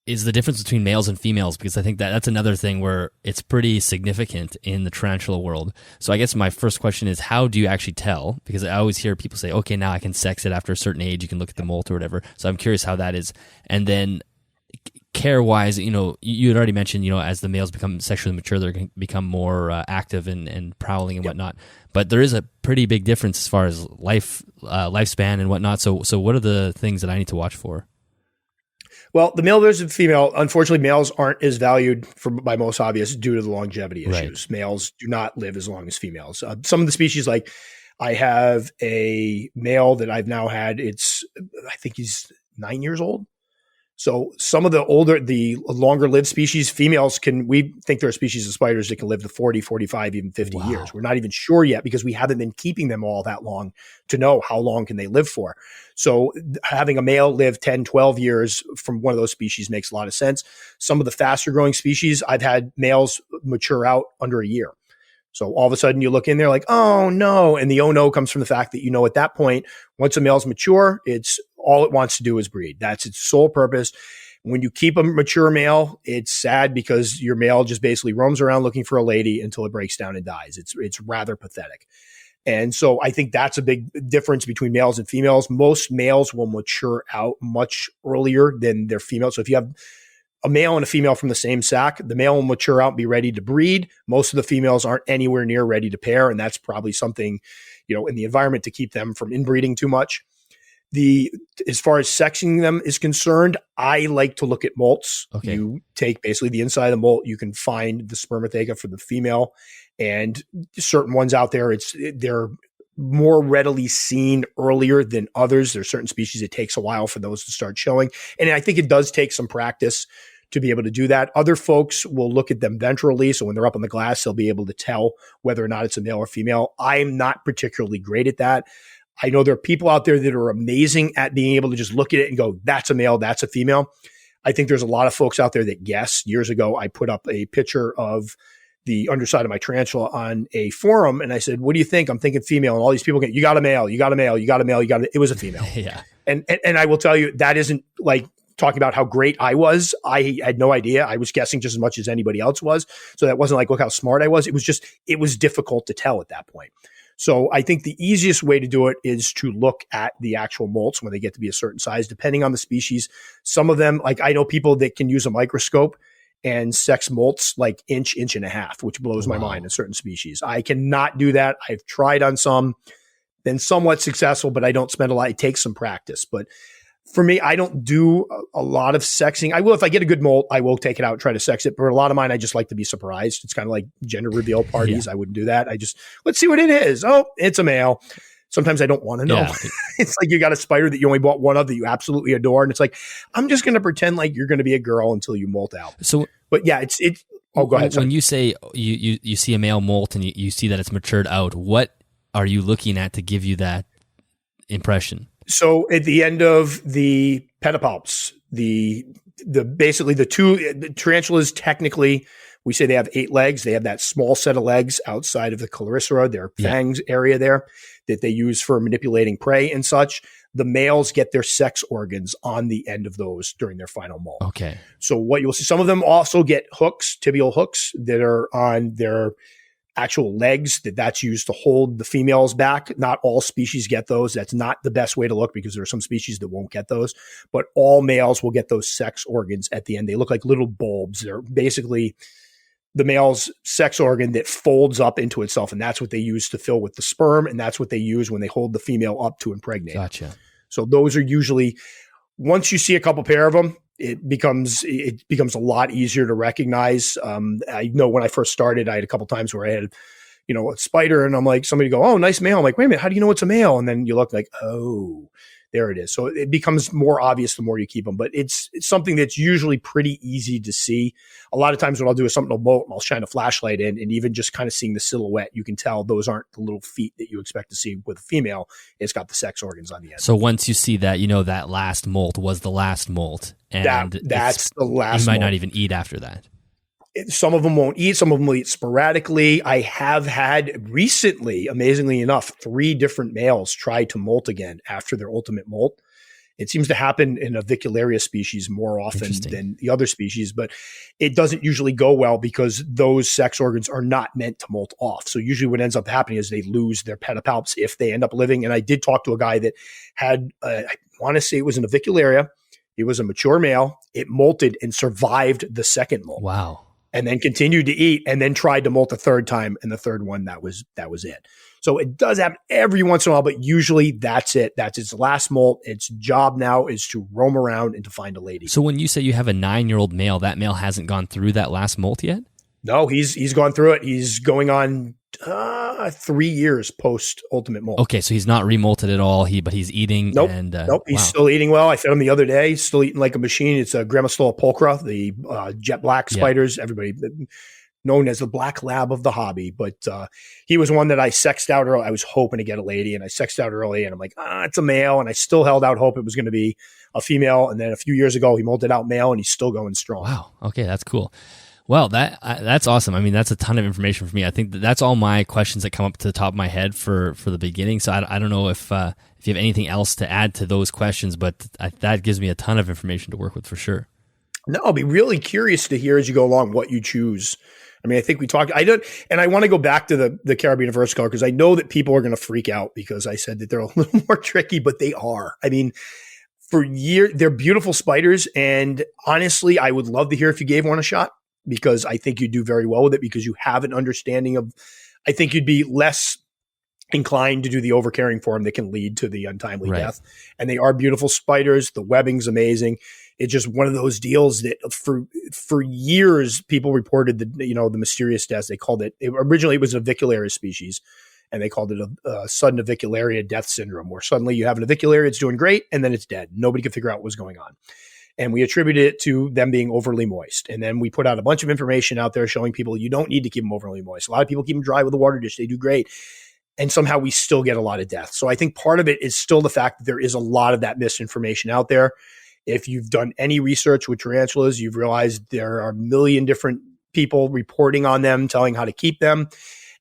is the difference between males and females, because I think that's another thing where it's pretty significant in the tarantula world. So I guess my first question is, how do you actually tell? Because I always hear people say, okay, now I can sex it after a certain age. You can look at the molt or whatever. So I'm curious how that is. And then care-wise, you had already mentioned, as the males become sexually mature, they're going to become more active and prowling and whatnot. But there is a pretty big difference as far as lifespan and whatnot. So what are the things that I need to watch for? Well, the male versus female, unfortunately, males aren't as valued by most hobbyists due to the longevity issues. Right. Males do not live as long as females. Some of the species, like I have a male that I've now had, I think he's 9 years old. So some of the longer lived species, females we think there are species of spiders that can live to 40, 45, even 50 years. We're not even sure yet because we haven't been keeping them all that long to know how long can they live for. So having a male live 10, 12 years from one of those species makes a lot of sense. Some of the faster growing species, I've had males mature out under a year. So all of a sudden you look in there like, oh no. And the oh no comes from the fact that, at that point, once a male's mature, it's all it wants to do is breed. That's its sole purpose. When you keep a mature male, it's sad because your male just basically roams around looking for a lady until it breaks down and dies. It's rather pathetic. And so I think that's a big difference between males and females. Most males will mature out much earlier than their females. So if you have a male and a female from the same sac, the male will mature out and be ready to breed. Most of the females aren't anywhere near ready to pair. And that's probably something, in the environment to keep them from inbreeding too much. As far as sexing them is concerned, I like to look at molts. Okay. You take basically the inside of the molt. You can find the spermatheca for the female, and certain ones out there, they're more readily seen earlier than others. There's certain species it takes a while for those to start showing. And I think it does take some practice to be able to do that. Other folks will look at them ventrally. So when they're up on the glass, they'll be able to tell whether or not it's a male or female. I'm not particularly great at that. I know there are people out there that are amazing at being able to just look at it and go, that's a male, that's a female. I think there's a lot of folks out there that guess. Years ago, I put up a picture of the underside of my tarantula on a forum. And I said, what do you think? I'm thinking female. And all these people you got a male, you got a male, you got a male, it was a female. Yeah. And I will tell you, that isn't like talking about how great I was. I had no idea. I was guessing just as much as anybody else was. So that wasn't like, look how smart I was. It was difficult to tell at that point. So I think the easiest way to do it is to look at the actual molts when they get to be a certain size, depending on the species. Some of them, like I know people that can use a microscope and sex molts like inch and a half, which blows my mind in certain species. I cannot do that. I've tried on some, been somewhat successful, but I don't spend a lot. It takes some practice. But for me, I don't do a lot of sexing. I will, if I get a good molt, I will take it out and try to sex it. But a lot of mine, I just like to be surprised. It's kind of like gender reveal parties. I wouldn't do that. I just, let's see what it is. Oh, it's a male. Sometimes I don't want to know. Yeah. It's like you got a spider that you only bought one of that you absolutely adore. And it's like, I'm just going to pretend like you're going to be a girl until you molt out. So, but yeah, it's, oh, go ahead. When you say you see a male molt and you see that it's matured out, what are you looking at to give you that impression? So at the end of the pedipalps, basically the tarantulas, technically, we say they have 8 legs. They have that small set of legs outside of the coeluricera, their fangs area there that they use for manipulating prey and such. The males get their sex organs on the end of those during their final molt. Okay. So what you'll see, some of them also get hooks, tibial hooks that are on their actual legs that's used to hold the females back. Not all species get those. That's not the best way to look because there are some species that won't get those, but all males will get those sex organs at the end. They look like little bulbs. They're basically the male's sex organ that folds up into itself. And that's what they use to fill with the sperm. And that's what they use when they hold the female up to impregnate. Gotcha. So those are usually, once you see a couple pair of them, it becomes a lot easier to recognize. I know when I first started, I had a couple times where I had, a spider and I'm like, somebody go, oh, nice male. I'm like, wait a minute, how do you know it's a male? And then you look like, oh, there it is. So it becomes more obvious the more you keep them, but it's something that's usually pretty easy to see. A lot of times what I'll do is something will molt and I'll shine a flashlight in, and even just kind of seeing the silhouette, you can tell those aren't the little feet that you expect to see with a female. It's got the sex organs on the end. So once you see that, that last molt was the last molt. And that's the last. You might molt. not even eat after that. Some of them won't eat. Some of them will eat sporadically. I have had recently, amazingly enough, 3 different males try to molt again after their ultimate molt. It seems to happen in avicularia species more often than the other species, but it doesn't usually go well because those sex organs are not meant to molt off. So usually what ends up happening is they lose their pedipalps if they end up living. And I did talk to a guy that had, I want to say it was an avicularia. He was a mature male. It molted and survived the second molt. Wow. And then continued to eat and then tried to molt a third time. And the third one, that was it. So it does happen every once in a while, but usually that's it. That's its last molt. Its job now is to roam around and to find a lady. So when you say you have a 9-year-old male, that male hasn't gone through that last molt yet? No, he's gone through it. He's going on 3 years post ultimate molt. Okay, so he's not remolted at all. But he's eating. Nope. And, nope. He's still eating well. I fed him the other day. He's still eating like a machine. It's a Grammostola pulchra, the jet black spiders. Everybody known as the black lab of the hobby. But he was one that I sexed out early. I was hoping to get a lady, and I sexed out early. And I'm like, it's a male. And I still held out hope it was going to be a female. And then a few years ago, he molted out male, and he's still going strong. Wow. Okay, that's cool. Well, that's awesome. I mean, that's a ton of information for me. I think that's all my questions that come up to the top of my head for the beginning. So I don't know if you have anything else to add to those questions, but that gives me a ton of information to work with for sure. No, I'll be really curious to hear as you go along what you choose. I mean, I think we talked. And I want to go back to the Caribena versicolor because I know that people are going to freak out because I said that they're a little more tricky, but they are. I mean, for years, they're beautiful spiders, and honestly, I would love to hear if you gave one a shot, because I think you do very well with it because you have an understanding of, I think you'd be less inclined to do the overcaring for them that can lead to the untimely death. And they are beautiful spiders. The webbing's amazing. It's just one of those deals that for years people reported the mysterious deaths. They called it originally it was an avicularia species, and they called it a sudden avicularia death syndrome, where suddenly you have an avicularia, it's doing great, and then it's dead. Nobody could figure out what was going on. And we attributed it to them being overly moist. And then we put out a bunch of information out there showing people you don't need to keep them overly moist. A lot of people keep them dry with a water dish. They do great. And somehow we still get a lot of death. So I think part of it is still the fact that there is a lot of that misinformation out there. If you've done any research with tarantulas, you've realized there are a million different people reporting on them, telling how to keep them.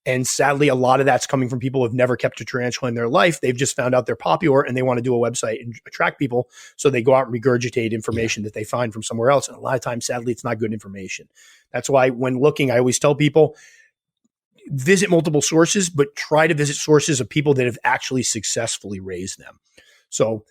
And sadly, a lot of that's coming from people who have never kept a tarantula in their life. They've just found out they're popular and they want to do a website and attract people. So they go out and regurgitate information that they find from somewhere else. And a lot of times, sadly, it's not good information. That's why when looking, I always tell people, visit multiple sources, but try to visit sources of people that have actually successfully raised them. So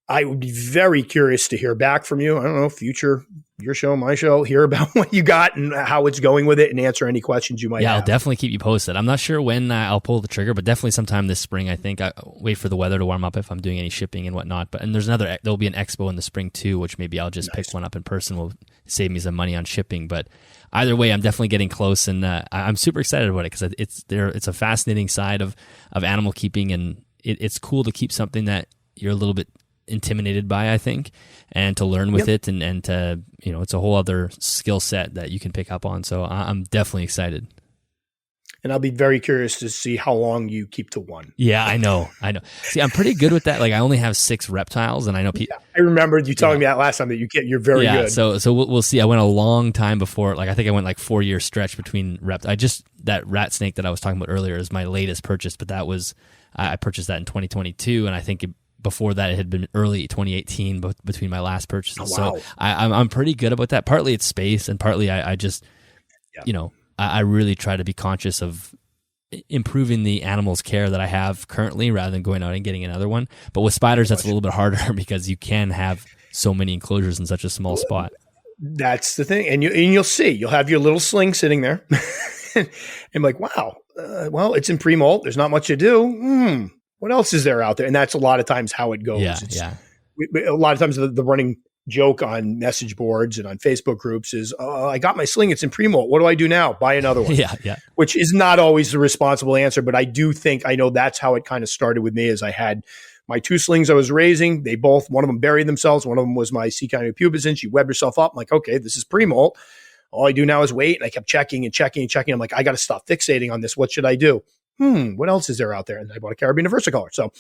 I would be very curious to hear back from you. I don't know, future, your show, my show, hear about what you got and how it's going with it and answer any questions you might have. Yeah, I'll definitely keep you posted. I'm not sure when I'll pull the trigger, but definitely sometime this spring, I think. I'll wait for the weather to warm up if I'm doing any shipping and whatnot. And there'll be an expo in the spring too, which maybe I'll just pick one up in person. Will save me some money on shipping. But either way, I'm definitely getting close, and I'm super excited about it because it's a fascinating side of animal keeping, and it's cool to keep something that you're a little bit intimidated by, I think, and to learn with it, and to, it's a whole other skill set that you can pick up on. So I'm definitely excited. And I'll be very curious to see how long you keep to one. Yeah, I know. See, I'm pretty good with that. Like, I only have 6 reptiles, and I know people. I remembered you telling me that last time that you're very good. So we'll see. I went a long time before. Like, I think I went like 4-year stretch between that rat snake that I was talking about earlier is my latest purchase, but that was I purchased that in 2022, and I think before that it had been early 2018 between my last purchases. Oh, wow. So I'm pretty good about that. Partly it's space, and partly I just, I really try to be conscious of improving the animal's care that I have currently rather than going out and getting another one. But with spiders, that's a little bit harder because you can have so many enclosures in such a small spot. That's the thing. And you'll see, you'll have your little sling sitting there and I'm like, wow, well, it's in pre-molt. There's not much to do. What else is there out there? And that's a lot of times how it goes. A lot of times the running joke on message boards and on Facebook groups is, I got my sling. It's in pre-molt. What do I do now? Buy another one. Which is not always the responsible answer, but I do think I know that's how it kind of started with me. As I had my 2 slings I was raising. One of them buried themselves. One of them was my sea county pubescent. She webbed herself up. I'm like, okay, this is pre-molt. All I do now is wait. And I kept checking and checking and checking. I'm like, I got to stop fixating on this. What should I do? What else is there out there? And I bought a Caribena versicolor. So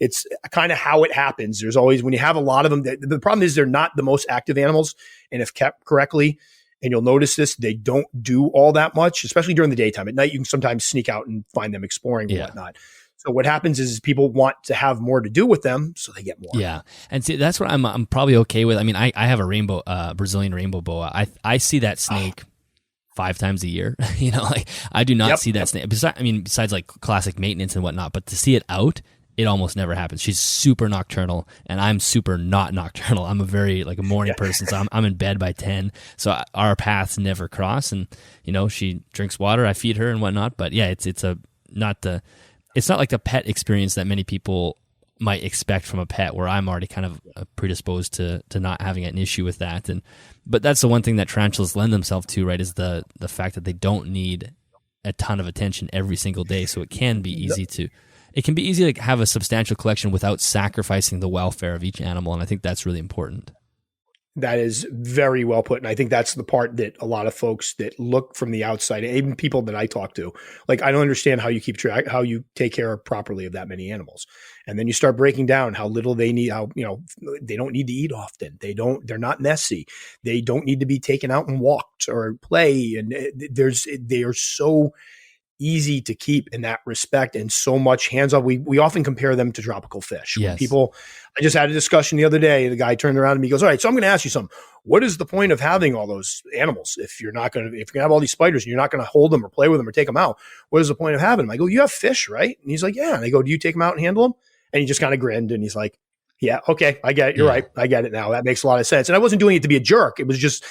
it's kind of how it happens. There's always, when you have a lot of them, the problem is they're not the most active animals. And if kept correctly, and you'll notice this, they don't do all that much, especially during the daytime. At night, you can sometimes sneak out and find them exploring and whatnot. So what happens is people want to have more to do with them, so they get more. Yeah, and see, that's what I'm probably okay with. I mean, I have a rainbow, Brazilian rainbow boa. I see that snake 5 times a year. Like I do not see that snake. Besides like classic maintenance and whatnot, but to see it out, it almost never happens. She's super nocturnal, and I'm super not nocturnal. I'm a very a morning person, so I'm in bed by 10. So our paths never cross, and she drinks water, I feed her and whatnot. But yeah, it's not like the pet experience that many people might expect from a pet, where I'm already kind of predisposed to not having an issue with that. But that's the one thing that tarantulas lend themselves to, right? Is the fact that they don't need a ton of attention every single day. So it can be easy to have a substantial collection without sacrificing the welfare of each animal. And I think that's really important. That is very well put. And I think that's the part that a lot of folks that look from the outside, even people that I talk to, like, I don't understand how you keep track, how you take care properly of that many animals. And then you start breaking down how little they need, how, they don't need to eat often. They're not messy. They don't need to be taken out and walked or play. And they are so easy to keep in that respect, and so much hands-on. We often compare them to tropical fish. Yes. I just had a discussion the other day. The guy turned around to me, he goes, all right, so I'm going to ask you something. What is the point of having all those animals if you're going to have all these spiders and you're not going to hold them or play with them or take them out? What is the point of having them? I go, you have fish, right? And he's like, yeah. And I go, do you take them out and handle them? And he just kind of grinned, and he's like, yeah, okay, I get it. You're right. I get it now. That makes a lot of sense. And I wasn't doing it to be a jerk. It was just,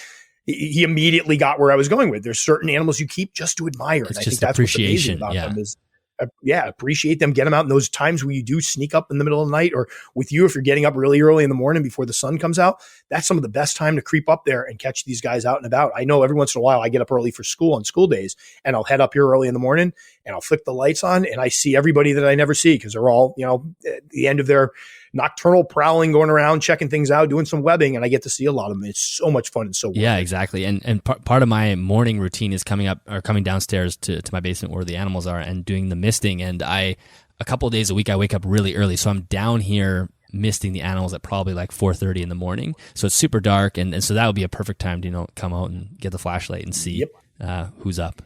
he immediately got where I was going with. There's certain animals you keep just to admire. It's and I just think that's appreciation. What's amazing about them is, appreciate them, get them out in those times where you do sneak up in the middle of the night, or with you, if you're getting up really early in the morning before the sun comes out, that's some of the best time to creep up there and catch these guys out and about. I know every once in a while I get up early for school on school days, and I'll head up here early in the morning and I'll flick the lights on, and I see everybody that I never see because they're all, at the end of their nocturnal prowling, going around, checking things out, doing some webbing, and I get to see a lot of them. It's so much fun and so yeah, exactly. And part of my morning routine is coming downstairs to my basement where the animals are and doing the misting. And a couple of days a week, I wake up really early, so I'm down here misting the animals at probably like 4:30 in the morning. So it's super dark, and so that would be a perfect time to come out and get the flashlight and see who's up.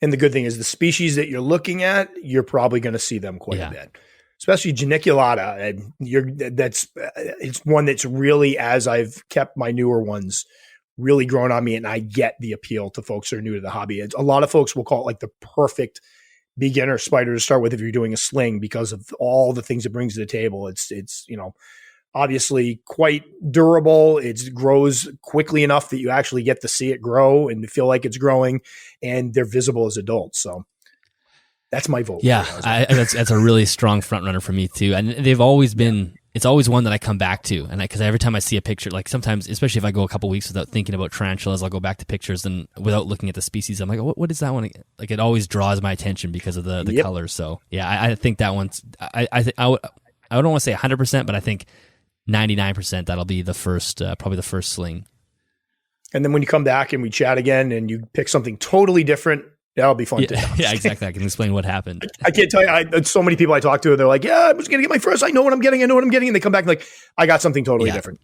And the good thing is the species that you're looking at, you're probably going to see them quite a bit. Especially geniculata, and it's one that's really, as I've kept my newer ones, really grown on me, and I get the appeal to folks who are new to the hobby. A lot of folks will call it like the perfect beginner spider to start with if you're doing a sling because of all the things it brings to the table. It's obviously quite durable. It grows quickly enough that you actually get to see it grow and feel like it's growing, and they're visible as adults. So that's my vote. Yeah, that's a really strong front runner for me too. And they've always been, it's always one that I come back to. And because every time I see a picture, like sometimes, especially if I go a couple weeks without thinking about tarantulas, I'll go back to pictures and without looking at the species, I'm like, what is that one? Like it always draws my attention because of the colors. So yeah, I think that one's, I don't want to say 100%, but I think 99% that'll be the first, probably the first sling. And then when you come back and we chat again and you pick something totally different, that'll be fun too. Yeah, exactly. I can explain what happened. I can't tell you. So many people I talk to, they're like, yeah, I'm just going to get my first. I know what I'm getting. And they come back like, I got something totally different.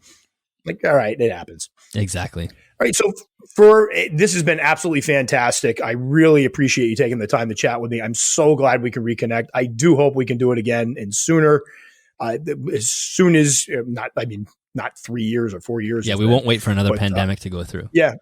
Like, all right, it happens. Exactly. All right. So this has been absolutely fantastic. I really appreciate you taking the time to chat with me. I'm so glad we can reconnect. I do hope we can do it again and sooner. As soon as not 3 years or 4 years. Yeah, we won't wait for another pandemic to go through. Yeah,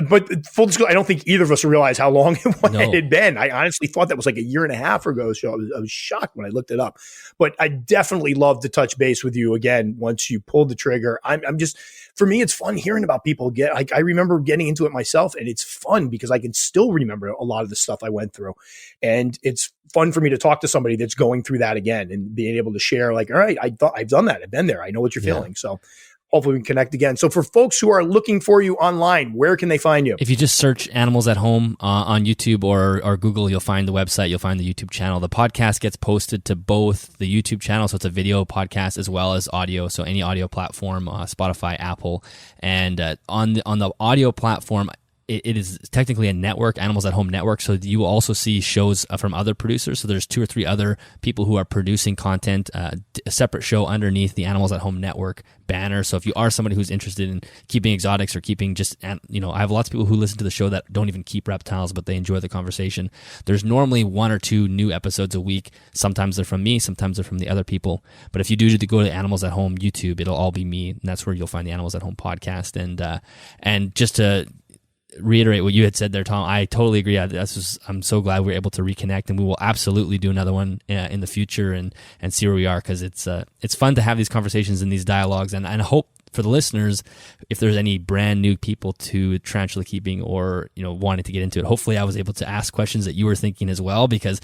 but full disclosure, I don't think either of us realized how long it had been. I honestly thought that was like a year and a half ago. So I was shocked when I looked it up. But I definitely love to touch base with you again once you pulled the trigger. I'm just, for me, it's fun hearing about people get. Like I remember getting into it myself, and it's fun because I can still remember a lot of the stuff I went through, and it's fun for me to talk to somebody that's going through that again and being able to share like, all right, I've done that. I've been there. I know what you're feeling. So hopefully we can connect again. So for folks who are looking for you online, where can they find you? If you just search Animals at Home on YouTube or Google, you'll find the website, you'll find the YouTube channel. The podcast gets posted to both the YouTube channel, so it's a video podcast as well as audio, so any audio platform, Spotify, Apple. And on the audio platform, it is technically a network, Animals at Home network, so you will also see shows from other producers. So there's 2 or 3 other people who are producing content, a separate show underneath the Animals at Home network banner. So if you are somebody who's interested in keeping exotics or keeping just, I have lots of people who listen to the show that don't even keep reptiles, but they enjoy the conversation. There's normally 1 or 2 new episodes a week. Sometimes they're from me, sometimes they're from the other people. But if you do go to Animals at Home YouTube, it'll all be me, and that's where you'll find the Animals at Home podcast. And just to reiterate what you had said there, Tom, I totally agree. I'm so glad we were able to reconnect, and we will absolutely do another one in the future and see where we are, because it's fun to have these conversations and these dialogues. And I hope for the listeners, if there's any brand new people to tarantula keeping or wanting to get into it, hopefully I was able to ask questions that you were thinking as well, because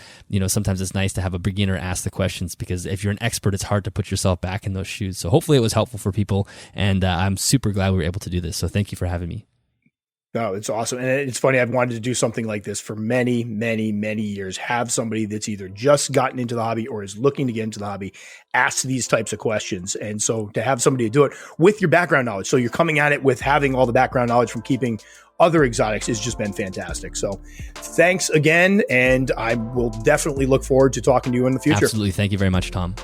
sometimes it's nice to have a beginner ask the questions, because if you're an expert, it's hard to put yourself back in those shoes. So hopefully it was helpful for people, and I'm super glad we were able to do this. So thank you for having me. No, it's awesome. And it's funny. I've wanted to do something like this for many, many, many years. Have somebody that's either just gotten into the hobby or is looking to get into the hobby ask these types of questions. And so to have somebody to do it with your background knowledge, so you're coming at it with having all the background knowledge from keeping other exotics, has just been fantastic. So thanks again. And I will definitely look forward to talking to you in the future. Absolutely. Thank you very much, Tom.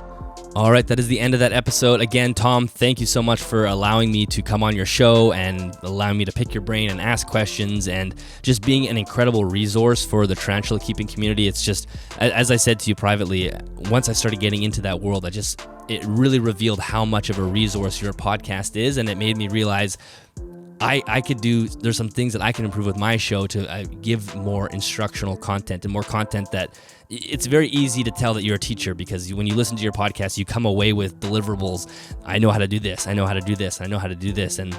All right, that is the end of that episode. Again, Tom, thank you so much for allowing me to come on your show and allowing me to pick your brain and ask questions, and just being an incredible resource for the tarantula keeping community. It's just, as I said to you privately, once I started getting into that world, it really revealed how much of a resource your podcast is, and it made me realize there's some things that I can improve with my show to give more instructional content and more content that it's very easy to tell that you're a teacher, because when you listen to your podcast, you come away with deliverables. I know how to do this. I know how to do this. I know how to do this. And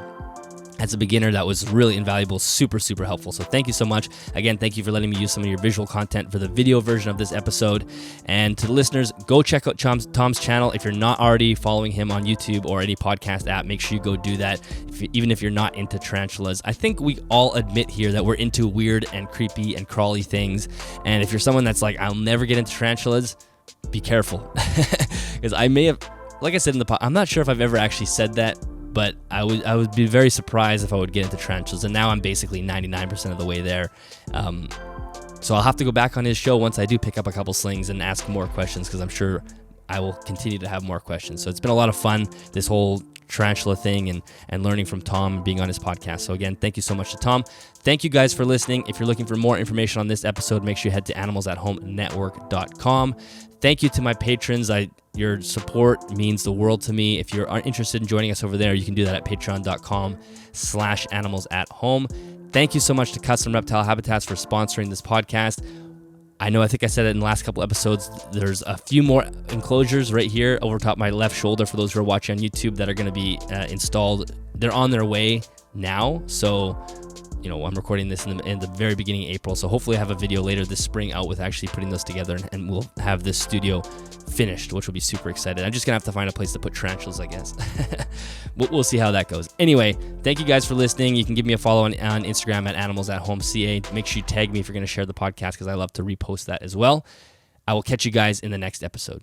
as a beginner, that was really invaluable, super, super helpful. So thank you so much. Again, thank you for letting me use some of your visual content for the video version of this episode. And to the listeners, go check out Tom's channel. If you're not already following him on YouTube or any podcast app, make sure you go do that, even if you're not into tarantulas. I think we all admit here that we're into weird and creepy and crawly things. And if you're someone that's like, I'll never get into tarantulas, be careful. Because I may have, like I said in the podcast, I'm not sure if I've ever actually said that, but I would be very surprised if I would get into tarantulas, and now I'm basically 99% of the way there. So I'll have to go back on his show once I do pick up a couple slings and ask more questions, because I'm sure I will continue to have more questions. So it's been a lot of fun, this whole tarantula thing, and learning from Tom and being on his podcast. So again, thank you so much to Tom. Thank you guys for listening. If you're looking for more information on this episode, make sure you head to animalsathome.network.com. Thank you to my patrons. Your support means the world to me. If you're interested in joining us over there, you can do that at patreon.com/animalsathome. Thank you so much to Custom Reptile Habitats for sponsoring this podcast. I think I said it in the last couple episodes. There's a few more enclosures right here over top my left shoulder for those who are watching on YouTube that are going to be installed. They're on their way now. So, I'm recording this in the very beginning of April. So hopefully I have a video later this spring out with actually putting those together, and we'll have this studio finished, which will be super excited. I'm just going to have to find a place to put tarantulas, I guess. We'll see how that goes. Anyway, thank you guys for listening. You can give me a follow on Instagram at animalsathomeca. Make sure you tag me if you're going to share the podcast, because I love to repost that as well. I will catch you guys in the next episode.